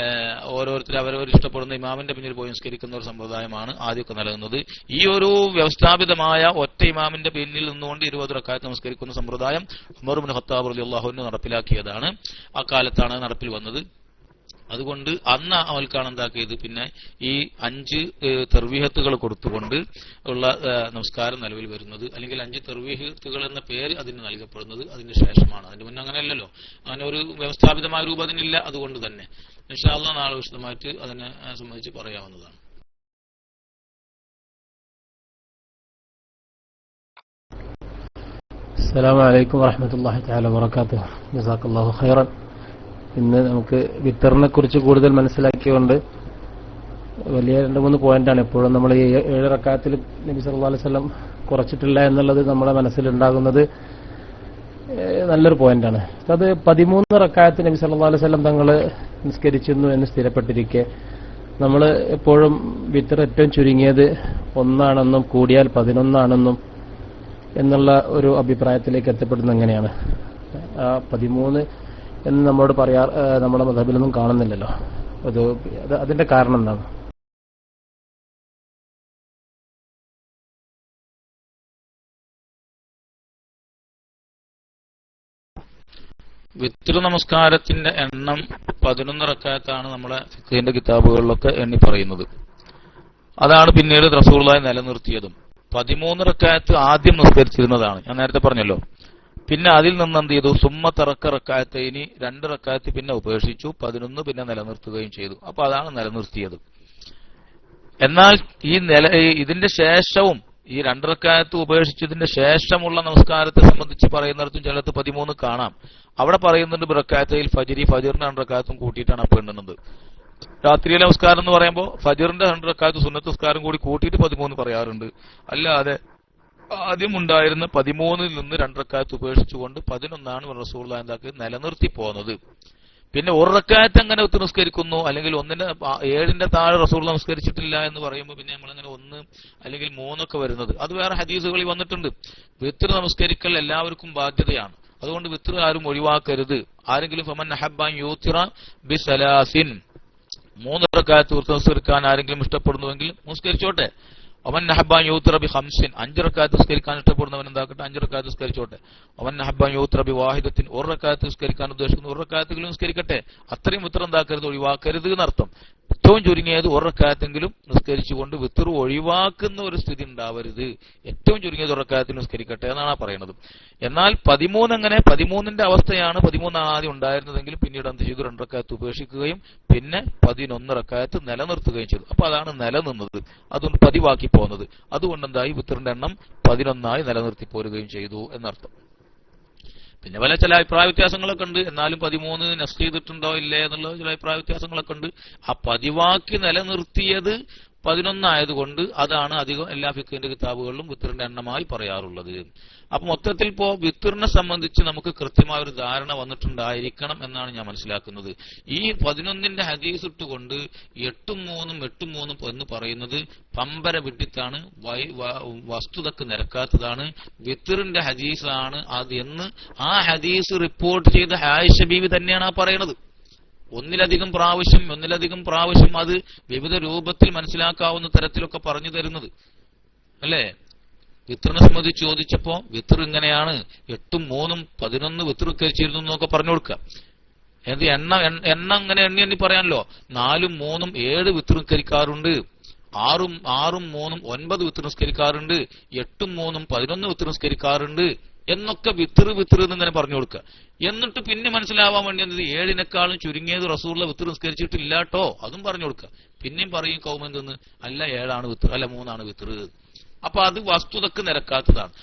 ഓരോരുത്തർ അവരവർ ഇഷ്ടപ്പെടുന്ന ഇമാമിന്റെ പിന്നിൽ പോയി നിസ്കരിക്കുന്ന ഒരു സമ്പ്രദായമാണ് ആദ്യമൊക്കെ നിലനിന്നത്. ഈ ഒരു വ്യവസ്ഥാപിതമായ ഒറ്റ ഇമാമിന്റെ പിന്നിൽ നിന്നുകൊണ്ട് 20 റക്അത്ത് നമസ്കരിക്കുന്ന സമ്പ്രദായം ഉമർ ഇബ്നു ഖത്താബ് റളിയല്ലാഹു അൻഹു നടപ്പിലാക്കിയതാണ്. ആ കാലത്താണ് നടപ്പിൽ വന്നത്. അതുകൊണ്ട് അന്ന് അവൽക്കാണ് എന്താക്കിയത്, പിന്നെ ഈ 5 തർവീഹത്തുകൾ കൊടുത്തുകൊണ്ട് ഉള്ള നമസ്കാരം നിലവിൽ വരുന്നത്. അല്ലെങ്കിൽ 5 തർവീഹത്തുകൾ എന്ന പേര് അതിന് നൽകപ്പെടുന്നത് അതിന് ശേഷമാണ്. അതിന് മുന്നേ അങ്ങനെയല്ലല്ലോ, അങ്ങനെ ഒരു വ്യവസ്ഥാപിതമായ രൂപം അതിനില്ല. അതുകൊണ്ട് തന്നെ ഇൻഷാ അല്ലാഹ് നാളെ വിശദമായിട്ട് അതിനെ സംബന്ധിച്ച് പറയാവുന്നതാണ്. അസ്സലാമു അലൈക്കും വറഹ്മത്തുള്ളാഹി തആല വബറകാതുഹു. ജസാക്കല്ലാഹു ഖൈറൻ. ഇന്ന് നമുക്ക് വിത്തറിനെ കുറിച്ച് കൂടുതൽ മനസ്സിലാക്കിക്കൊണ്ട് വലിയ 2-3 പോയിന്റാണ്. എപ്പോഴും നമ്മൾ ഈ 7 റക്അത്തിൽ നബി സല്ലല്ലാഹു അലൈഹി വസല്ലം കുറച്ചിട്ടില്ല എന്നുള്ളത് നമ്മുടെ മനസ്സിലുണ്ടാകുന്നത് നല്ലൊരു പോയിന്റാണ്. അത് 13 റക്അത്ത് നബി സല്ലല്ലാഹു അലൈഹി വസല്ലം തങ്ങൾ നിസ്കരിച്ചിരുന്നു എന്ന് സ്ഥിരപ്പെട്ടിരിക്കെ നമ്മൾ എപ്പോഴും വിത്തർ ഏറ്റവും ചുരുങ്ങിയത് 1 ആണെന്നും കൂടിയാൽ 11 ആണെന്നും എന്നുള്ള ഒരു അഭിപ്രായത്തിലേക്ക് എത്തപ്പെടുന്നത് എങ്ങനെയാണ്? 13 എന്ന് നമ്മളോട് നമ്മുടെ മദ്ഹബിലൊന്നും കാണുന്നില്ലല്ലോ. അതിന്റെ കാരണം എന്താണ്? വിത്ർ നമസ്കാരത്തിന്റെ എണ്ണം 11 റക്അത്താണ് നമ്മളെ ഫിഖ്ഹിന്റെ കിതാബുകളിലൊക്കെ എണ്ണി പറയുന്നത്. അതാണ് പിന്നീട് റസൂലുള്ളാഹി നിലനിർത്തിയതും. 13 റക്അത്ത് ആദ്യം നിസ്കരിച്ചിരുന്നതാണ്, ഞാൻ നേരത്തെ പറഞ്ഞല്ലോ. പിന്നെ അതിൽ നിന്ന് എന്ത് ചെയ്തു, സുമ്മ തറക്ക റക്അത്തൈനി, 2 റക്അത്ത് പിന്നെ ഉപേക്ഷിച്ചു, 11 പിന്നെ നിലനിർത്തുകയും ചെയ്തു. അപ്പൊ അതാണ് നിലനിർത്തിയത്. എന്നാൽ ഇതിന്റെ ശേഷവും ഈ 2 റക്അത്ത് ഉപേക്ഷിച്ചതിന്റെ ശേഷമുള്ള നമസ്കാരത്തെ സംബന്ധിച്ച് പറയുന്നിടത്തും ചിലത്ത് 13 കാണാം. അവിടെ പറയുന്നുണ്ട് ബിറക്കാത്തയിൽ ഫജിരി, ഫജിറിന്റെ 2 റക്അത്തും കൂട്ടിയിട്ടാണ് അപ്പൊ എണ്ണുന്നത്. രാത്രിയിലെ നമസ്കാരം എന്ന് പറയുമ്പോൾ ഫജിറിന്റെ 2 റക്അത്ത് സുന്നത്ത് നമസ്കാരം കൂടി കൂട്ടിയിട്ട് 13 പറയാറുണ്ട്. അല്ലാതെ ആദ്യം ഉണ്ടായിരുന്ന 13-ൽ നിന്ന് 2 റക്അത്ത് ഉപേക്ഷിച്ചുകൊണ്ട് 11 റസൂലുള്ളാഹി എന്താക്കി നിലനിർത്തി പോകുന്നത്. പിന്നെ 1 റക്അത്ത് അങ്ങനെ നിസ്കരിക്കുന്നു, അല്ലെങ്കിൽ 7ന്റെ താഴെ റസൂൽ നമസ്കരിച്ചിട്ടില്ല എന്ന് പറയുമ്പോൾ പിന്നെ നമ്മളങ്ങനെ 1 അല്ലെങ്കിൽ 3 ഒക്കെ വരുന്നത് അത് വേറെ ഹദീസുകളിൽ വന്നിട്ടുണ്ട്. വിത്ർ നമസ്കരിക്കൽ എല്ലാവർക്കും ബാധ്യതയാണ്. അതുകൊണ്ട് വിത്ർ ആരും ഒഴിവാക്കരുത്. ആരെങ്കിലും ഫമൻ അഹബ്ബ യൂത്തിറ ബിസലാസിൻ, 3 റക്അത്ത് നിസ്കരിക്കാൻ ആരെങ്കിലും ഇഷ്ടപ്പെടുന്നുവെങ്കിൽ നിസ്കരിച്ചോട്ടെ. അവൻ നഹബാൻ യൂത്ര ബി ഹംസിൻ, 5 റക്അത്ത് നിസ്കരിക്കാൻ ഇഷ്ടപ്പെടുന്നവൻ എന്താക്കട്ടെ, 5 റക്അത്ത് നിസ്കരിച്ചോട്ടെ. അവൻ നഹബാൻ യൂത്ര ബി വാഹിദത്തിൻ, 1 റക്അത്ത് നിസ്കരിക്കാൻ ഉദ്ദേശിക്കുന്നു, 1 റക്അത്തെങ്കിലും നിസ്കരിക്കട്ടെ. അത്രയും വിത്ർ എന്താക്കരുത്, ഒഴിവാക്കരുത് എന്നർത്ഥം. ഏറ്റവും ചുരുങ്ങിയത് 1 റക്അത്തെങ്കിലും നിസ്കരിച്ചുകൊണ്ട് വിത്ർ ഒഴിവാക്കുന്ന ഒരു സ്ഥിതി ഉണ്ടാവരുത്. ഏറ്റവും ചുരുങ്ങിയത് 1 റക്അത്തിൽ നിസ്കരിക്കട്ടെ എന്നാണ് പറയുന്നത്. എന്നാൽ 13 അങ്ങനെ 13ന്റെ അവസ്ഥയാണ് 13 ആദ്യം ഉണ്ടായിരുന്നതെങ്കിൽ പിന്നീട് എന്ത് ചെയ്തു, 2 റക്അത്ത് ഉപേക്ഷിക്കുകയും പിന്നെ 11 റക്അത്ത് നിലനിർത്തുകയും ചെയ്തു. അപ്പൊ അതാണ് നിലനിന്നത്, അതുകൊണ്ട് പതിവാക്കി പോകുന്നത്. അതുകൊണ്ട് എന്തായി, വിത്റിന്റെ എണ്ണം 11 നിലനിർത്തി പോരുകയും ചെയ്തു എന്നർത്ഥം. പിന്നെ ചില അഭിപ്രായ വ്യത്യാസങ്ങളൊക്കെ ഉണ്ട്. എന്നാലും 13 നസ്ഖ് ചെയ്തിട്ടുണ്ടോ ഇല്ലേ എന്നുള്ള ചില അഭിപ്രായ വ്യത്യാസങ്ങളൊക്കെ ഉണ്ട്. ആ പതിവാക്കി നിലനിർത്തിയത് 11 ആയതുകൊണ്ട് അതാണ് അധികം എല്ലാ ഫിഖ്ഹിന്റെ കിതാബുകളിലും വിത്റിന്റെ എണ്ണമായി പറയാറുള്ളത്. അപ്പൊ മൊത്തത്തിൽ ഇപ്പോ വിത്റിനെ സംബന്ധിച്ച് നമുക്ക് കൃത്യമായ ഒരു ധാരണ വന്നിട്ടുണ്ടായിരിക്കണം എന്നാണ് ഞാൻ മനസ്സിലാക്കുന്നത്. ഈ 11ന്റെ ഹദീസ് ഇട്ടുകൊണ്ട് 8-3 8-3 എന്ന് പറയുന്നത് പമ്പര വിഡിത്താണ്, വസ്തുതക്ക് നിരക്കാത്തതാണ്. വിത്റിന്റെ ഹദീസാണ് അത് എന്ന് ആ ഹദീസ് റിപ്പോർട്ട് ചെയ്ത ആയിഷ ബീവി തന്നെയാണ് ആ പറയുന്നത്. ഒന്നിലധികം പ്രാവശ്യം അത് വിവിധ രൂപത്തിൽ മനസ്സിലാക്കാവുന്ന തരത്തിലൊക്കെ പറഞ്ഞു തരുന്നത് അല്ലേ. വിത്റിനെ സംബന്ധിച്ച് ചോദിച്ചപ്പോ വിത്ർ ഇങ്ങനെയാണ്, 8-3 11 വിത്ർ കരിച്ചിരുന്നു എന്നൊക്കെ പറഞ്ഞു കൊടുക്കുക. എണ്ണ അങ്ങനെ എണ്ണി പറയാനല്ലോ. 4-3 7 വിത്ർ കരിക്കാറുണ്ട്, 6-3 9 വിത്ർ നിസ്കരിക്കാറുണ്ട്, 8-3 11 വിത്ർ നിസ്കരിക്കാറുണ്ട് എന്നൊക്കെ വിത്തർ എന്നിങ്ങനെ പറഞ്ഞു കൊടുക്കുക. എന്നിട്ട് പിന്നെ മനസ്സിലാവാൻ വേണ്ടി എന്നത് 7-നേക്കാളും ചുരുങ്ങിയത് റസൂലുള്ള വിത്തർ നിസ്കരിച്ചിട്ടില്ലാട്ടോ അതും പറഞ്ഞു കൊടുക്കുക. പിന്നെയും പറയും കൗമെന്തെന്ന്, അല്ല 7 വിത്തർ, അല്ല 3 വിത്തർ. അപ്പൊ അത് വസ്തുതക്ക് നിരക്കാത്തതാണ്.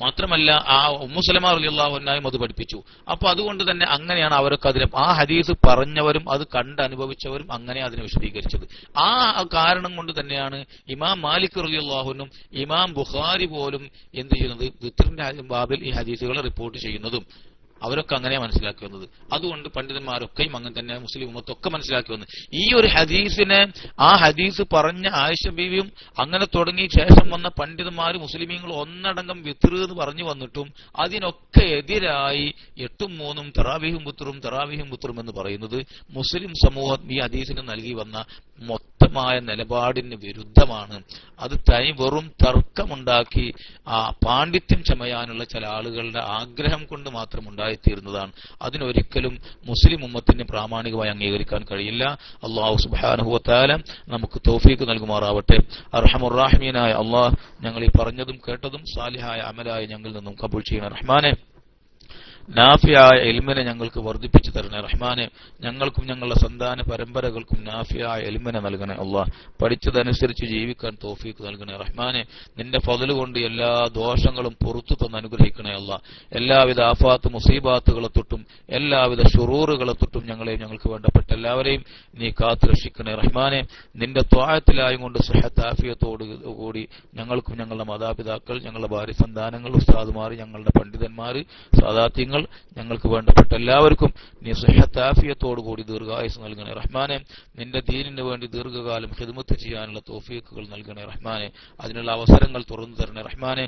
മാത്രമല്ല ആ ഉമ്മു സലമ റളിയല്ലാഹു അൻഹയും അത് പഠിപ്പിച്ചു. അപ്പൊ അതുകൊണ്ട് തന്നെ അങ്ങനെയാണ് അവരൊക്കെ അതിനെ, ആ ഹദീസ് പറഞ്ഞവരും അത് കണ്ട് അനുഭവിച്ചവരും അങ്ങനെ അതിനെ വിശദീകരിച്ചത്. ആ കാരണം കൊണ്ട് തന്നെയാണ് ഇമാം മാലിക് റളിയല്ലാഹു അൻഹും ഇമാം ബുഖാരി പോലും എന്ത് ചെയ്യുന്നത്, വിത്റിന്റെ ബാബിൽ ഈ ഹദീസുകളെ റിപ്പോർട്ട് ചെയ്യുന്നതും അവരൊക്കെ അങ്ങനെ മനസ്സിലാക്കി വന്നത്. അതുകൊണ്ട് പണ്ഡിതന്മാരൊക്കെയും അങ്ങനെ തന്നെ മുസ്ലിം ഉമ്മത്തൊക്കെ മനസ്സിലാക്കി വന്നത്. ഈ ഒരു ഹദീസിനെ, ആ ഹദീസ് പറഞ്ഞ ആയിഷ ബീവിയും അങ്ങനെ തുടങ്ങി ശേഷം വന്ന പണ്ഡിതന്മാരും മുസ്ലിമീങ്ങൾ ഒന്നടങ്കം വിത്ർ എന്ന് പറഞ്ഞു വന്നിട്ടും അതിനൊക്കെ എതിരായി 8-3 തറാവീഹും പുത്രും എന്ന് പറയുന്നത് മുസ്ലിം സമൂഹം ഈ ഹദീസിന് നൽകി വന്ന മൊത്തമായ നിലപാടിന് വിരുദ്ധമാണ്. അത് വെറും തർക്കമുണ്ടാക്കി ആ പാണ്ഡിത്യം ചമയാനുള്ള ചില ആളുകളുടെ ആഗ്രഹം കൊണ്ട് മാത്രം ഉണ്ടായിത്തീരുന്നതാണ്. അതിനൊരിക്കലും മുസ്ലിം ഉമ്മത്തിന് പ്രാമാണികമായി അംഗീകരിക്കാൻ കഴിയില്ല. അല്ലാഹു സുബ്ഹാനഹു വ തആല നമുക്ക് തൗഫീഖ് നൽകുമാറാവട്ടെ. അർഹമുർ റഹീമീനായ അല്ലാഹ്, ഞങ്ങൾ ഈ പറഞ്ഞതും കേട്ടതും സാലിഹായ അമലായി ഞങ്ങളിൽ നിന്നും കബൂൽ ചെയ്യണേ റഹ്മാനെ. നാഫിയായ ഇൽമിനെ ഞങ്ങൾക്ക് വർദ്ധിപ്പിച്ചു തരണേ റഹ്മാനെ. ഞങ്ങൾക്കും ഞങ്ങളുടെ സന്താന പരമ്പരകൾക്കും നാഫിയായ ഇൽമിനെ നൽകണേ അല്ലാഹ്. പഠിച്ചതനുസരിച്ച് ജീവിക്കാൻ തൗഫീഖ് നൽകണേ റഹ്മാനെ. നിന്റെ ഫضل കൊണ്ട് എല്ലാ ദോഷങ്ങളും പുറത്തു തന്ന് അനുഗ്രഹിക്കണേ അല്ലാഹ്. എല്ലാവിധ ആഫാത്ത് മുസീബാത്തുകളെ തൊട്ടും എല്ലാവിധ ശുറൂറുകളെ തൊട്ടും ഞങ്ങളെയും ഞങ്ങൾക്ക് വേണ്ടപ്പെട്ട എല്ലാവരെയും നീ കാത്തു രക്ഷിക്കണേ റഹ്മാനെ. നിന്റെ ത്വാഅത്തിലായും കൊണ്ട് സിഹത്ത് ആഫിയത്തോട് കൂടി ഞങ്ങൾക്കും ഞങ്ങളുടെ മാതാപിതാക്കൾ, ഞങ്ങളുടെ ഭാര്യ സന്താനങ്ങൾ, ഉസ്താദുമാർ, ഞങ്ങളുടെ പണ്ഡിതന്മാർ, സാദാത്യങ്ങൾ, ഞങ്ങൾക്ക് വേണ്ടപ്പെട്ട എല്ലാവർക്കും നീ സിഹത്ത് ആഫിയത്തോടു കൂടി ദീർഘായുസ് നൽകണേ റഹ്മാനെ. നിന്റെ ദീനിന് വേണ്ടി ദീർഘകാലം ഖിദ്മത്ത് ചെയ്യാനുള്ള തൗഫീഖുകൾ നൽകണേ റഹ്മാനെ. അതിനുള്ള അവസരങ്ങൾ തുറന്നു തരണേ റഹ്മാനെ.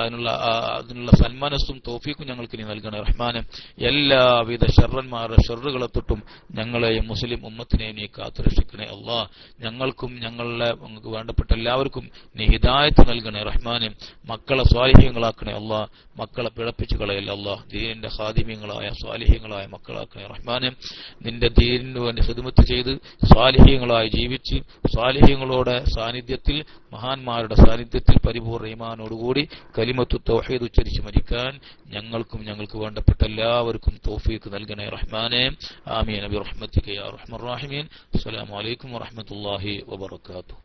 അതിനുള്ള സന്മനസ്സും തൗഫീഖും ഞങ്ങൾക്ക് നീ നൽകണേ റഹ്മാനെ. എല്ലാവിധ ഷർറന്മാരുടെ ഷർറുകളെ തൊട്ടും ഞങ്ങളെയും മുസ്ലിം ഉമ്മത്തിനെയും നീ കാത്തുരക്ഷിക്കണേ അല്ലാഹ്. ഞങ്ങൾക്കും ഞങ്ങൾക്ക് വേണ്ടപ്പെട്ട എല്ലാവർക്കും നീ ഹിദായത്ത് നൽകണേ റഹ്മാനെ. മക്കളെ സ്വാലിഹ്യങ്ങളാക്കണേ അല്ലാഹ്. മക്കളെ പിഴപ്പിച്ചു കളയല്ല അല്ലാഹ്. ദീനിന്റെ ഖാദിമീങ്ങളായ സ്വാലിഹ്യങ്ങളായ മക്കളാക്കണേ റഹ്മാനെ. നിന്റെ ദീനിനു വേണ്ടി ഖിദ്മത്ത് ചെയ്ത് സ്വാലിഹ്യങ്ങളായി ജീവിച്ച് സ്വാലിഹ്യങ്ങളുടെ സാന്നിധ്യത്തിൽ, മഹാന്മാരുടെ സാന്നിധ്യത്തിൽ പരിപൂർണ്ണ ഈമാനോടുകൂടി കലിമത്തു തൗഹീദ് ഉച്ചരിച്ച് മരിക്കാൻ ഞങ്ങൾക്കും ഞങ്ങൾക്ക് വേണ്ടപ്പെട്ട എല്ലാവർക്കും തൗഫീഖ് നൽകണേ റഹ്മാനെ. ആമീൻ ബിറഹ്മതിക യാ അർഹമർ റഹീമീൻ. അസ്സലാമു അലൈക്കും വറഹ്മത്തുള്ളാഹി വബറകാതുഹു.